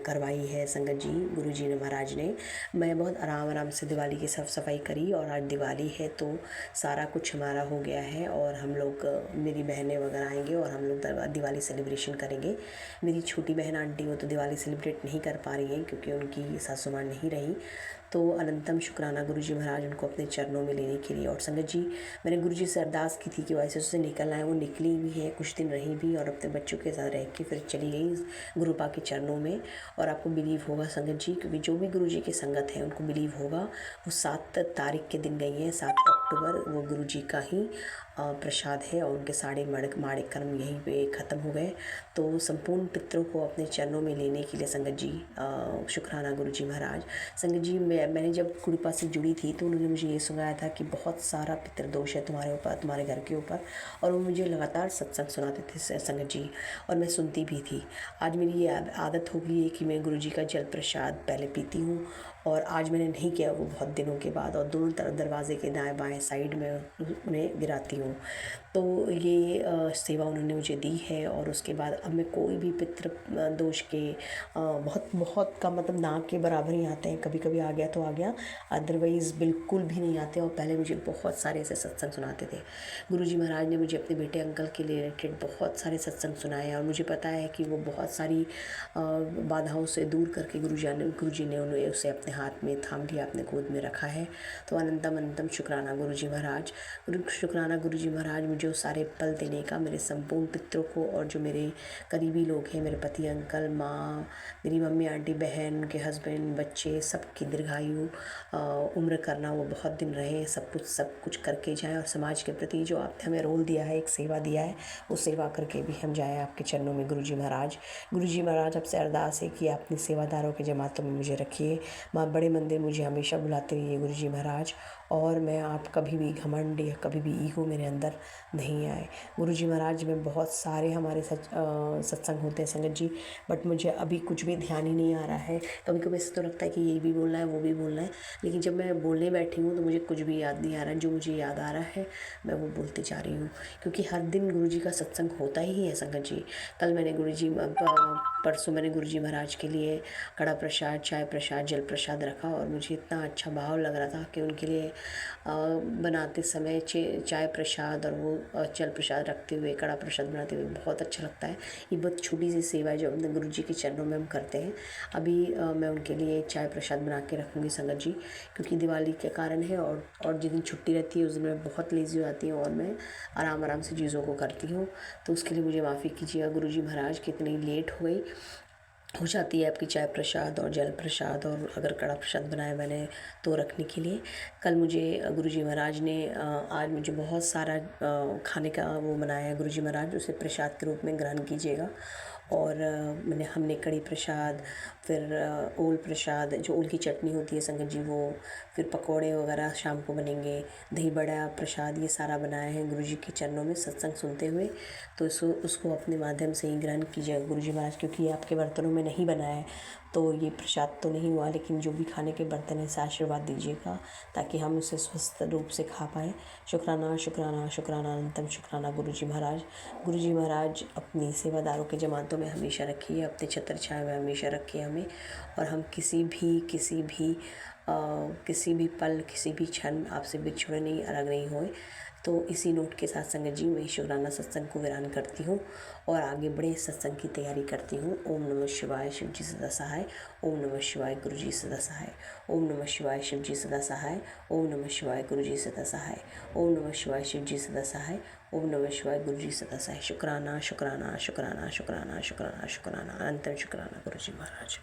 करवाई है संगत जी गुरुजी ने, महाराज ने। मैं बहुत आराम से दिवाली की साफ सफाई करी, और आज दिवाली है तो सारा कुछ हमारा हो गया है, और हम लोग मेरी बहनें वगैरह आएंगे और हम लोग दिवाली सेलिब्रेशन करेंगे। मेरी छोटी बहन आंटी वो तो दिवाली सेलिब्रेट नहीं कर पा रही हैं क्योंकि उनकी सासू माँ नहीं रही। तो अनंतम शुक्राना गुरुजी महाराज, उनको अपने चरणों में लेने के लिए। और संगत जी, मैंने गुरुजी से अरदास की थी कि वैसे उससे निकलना है, वो निकली भी है, कुछ दिन रही भी, और अपने बच्चों के साथ रह के फिर चली गई गुरुपा के चरणों में। और आपको बिलीव होगा संगत जी, क्योंकि जो भी गुरुजी की संगत है उनको बिलीव होगा, वो 7 तारीख के दिन गई हैं, 7 अक्टूबर, वो गुरुजी का ही प्रसाद है, और उनके सारे माड़े कर्म यहीं पे ख़त्म हो गए। तो संपूर्ण पितरों को अपने चरणों में लेने के लिए संगत जी शुक्राना गुरुजी महाराज। संगत जी, मैंने जब गुरुपा से जुड़ी थी तो उन्होंने मुझे ये सुनाया था कि बहुत सारा पितृदोष है तुम्हारे ऊपर, तुम्हारे घर के ऊपर, और वो मुझे लगातार सत्संग सुनाते थे संगत जी, और मैं सुनती भी थी। आज मेरी ये आदत हो गई है कि मैं गुरुजी का जल प्रसाद पहले पीती हूँ, और आज मैंने नहीं किया वो बहुत दिनों के बाद, और दोनों तरफ दरवाजे के दाएं बाएं साइड में उन्हें गिराती हूँ। तो ये सेवा उन्होंने मुझे दी है। और उसके बाद अब मैं कोई भी पितृ दोष के बहुत बहुत का मतलब ना के बराबर ही आते हैं, कभी कभी आ गया तो आ गया, अदरवाइज़ बिल्कुल भी नहीं आते। और पहले मुझे बहुत सारे ऐसे सत्संग सुनाते थे। गुरुजी महाराज ने मुझे अपने बेटे अंकल के रिलेटेड बहुत सारे सत्संग सुनाए और मुझे पता है कि वो बहुत सारी बाधाओं से दूर करके गुरुजी ने उन्हें उसे अपने हाथ में थाम लिया, अपने गोद में रखा है। तो अनंतम अनंतम शुक्राना गुरुजी महाराज। शुक्राना गुरुजी महाराज मुझे वो सारे पल देने का, मेरे संपूर्ण पितरों को और जो मेरे करीबी लोग हैं, मेरे पति अंकल, माँ, मेरी मम्मी, आंटी, बहन, उनके हस्बैंड, बच्चे, सबकी दीर्घायु उम्र करना, वो बहुत दिन रहे, सब कुछ करके जाएँ। और समाज के प्रति जो आपने हमें रोल दिया है, एक सेवा दिया है, वो सेवा करके भी हम जाएँ आपके चरणों में गुरुजी महाराज। गुरुजी महाराज आपसे अरदास है कि आप अपने सेवादारों के जमातों में मुझे रखिए। माँ बड़े मंदिर मुझे हमेशा बुलाते रहिए गुरुजी महाराज। और मैं आप कभी भी घमंड या कभी भी ईगो मेरे अंदर नहीं आए। गुरुजी महाराज में बहुत सारे हमारे सत्संग होते हैं संगत जी, बट मुझे अभी कुछ भी ध्यान ही नहीं आ रहा है। कभी कभी ऐसा तो लगता है कि ये भी बोलना है, वो भी बोलना है, लेकिन जब मैं बोलने बैठी हूँ तो मुझे कुछ भी याद नहीं आ रहा है। जो मुझे याद आ रहा है मैं वो बोलते जा रही हूँ, क्योंकि हर दिन गुरुजी का सत्संग होता ही है संगत जी। कल मैंने परसों मैंने गुरुजी महाराज के लिए कड़ा प्रसाद, चाय प्रसाद, जल प्रसाद रखा और मुझे इतना अच्छा भाव लग रहा था कि उनके लिए बनाते समय चाय प्रसाद और वो जल प्रसाद रखते हुए, कड़ा प्रसाद बनाते हुए बहुत अच्छा लगता है। ये बहुत छोटी सी सेवा है जो अपने गुरुजी के चरणों में हम करते हैं। अभी मैं उनके लिए चाय प्रसाद बना के रखूँगी संगत जी, क्योंकि दिवाली के कारण है और जिस दिन छुट्टी रहती है उस दिन मैं बहुत लेज़ी हो जाती हूँ और मैं आराम से चीज़ों को करती हूँ। तो उसके लिए मुझे माफ़ी कीजिएगा गुरुजी महाराज कि इतनी लेट हो जाती है आपकी चाय प्रसाद और जल प्रसाद, और अगर कड़ा प्रसाद बनाया मैंने तो रखने के लिए। कल मुझे गुरुजी महाराज ने आज मुझे बहुत सारा खाने का वो बनाया है गुरुजी महाराज, उसे प्रसाद के रूप में ग्रहण कीजिएगा। और हमने कड़ी प्रसाद, फिर ओल प्रसाद, जो ओल की चटनी होती है संगत जी वो, फिर पकोड़े वगैरह शाम को बनेंगे, दही बड़ा प्रसाद, ये सारा बनाया है गुरुजी के चरणों में सत्संग सुनते हुए। तो उसको अपने माध्यम से ही ग्रहण कीजिएगा गुरुजी महाराज, क्योंकि ये आपके बर्तनों में नहीं बनाया है तो ये प्रसाद तो नहीं हुआ, लेकिन जो भी खाने के बर्तन है से आशीर्वाद दीजिएगा ताकि हम उसे स्वस्थ रूप से खा पाएँ। शुक्राना शुक्राना शुक्राना अनंतम शुक्राना गुरुजी महाराज। गुरुजी महाराज अपनी सेवादारों के जमातों में हमेशा रखिए, अपने छत्र छाया में हमेशा रखिए हमें, और हम किसी भी पल, किसी भी क्षण आपसे बिछड़े नहीं, अलग नहीं होए। तो इसी नोट के साथ संगत जी मैं शुक्राना सत्संग को वीरान करती हूँ और आगे बड़े सत्संग की तैयारी करती हूँ। ओम नमः शिवाय, शिव जी सदा सहाय। ओम नमः शिवाय, गुरु जी सदा सहाय। ओम नमः शिवाय, शिव जी सदा सहाय। ओम नमः शिवाय, गुरु जी सदा सहाय। ओम नमः शिवाय, शिव जी सदा सहाय। ओम नमः शिवाय, गुरु जी सदा सहाय। शुक्राना शुक्राना शुक्राना शुक्राना शुक्राना शुक्राना, अनंतम शुक्राना गुरु जी महाराज।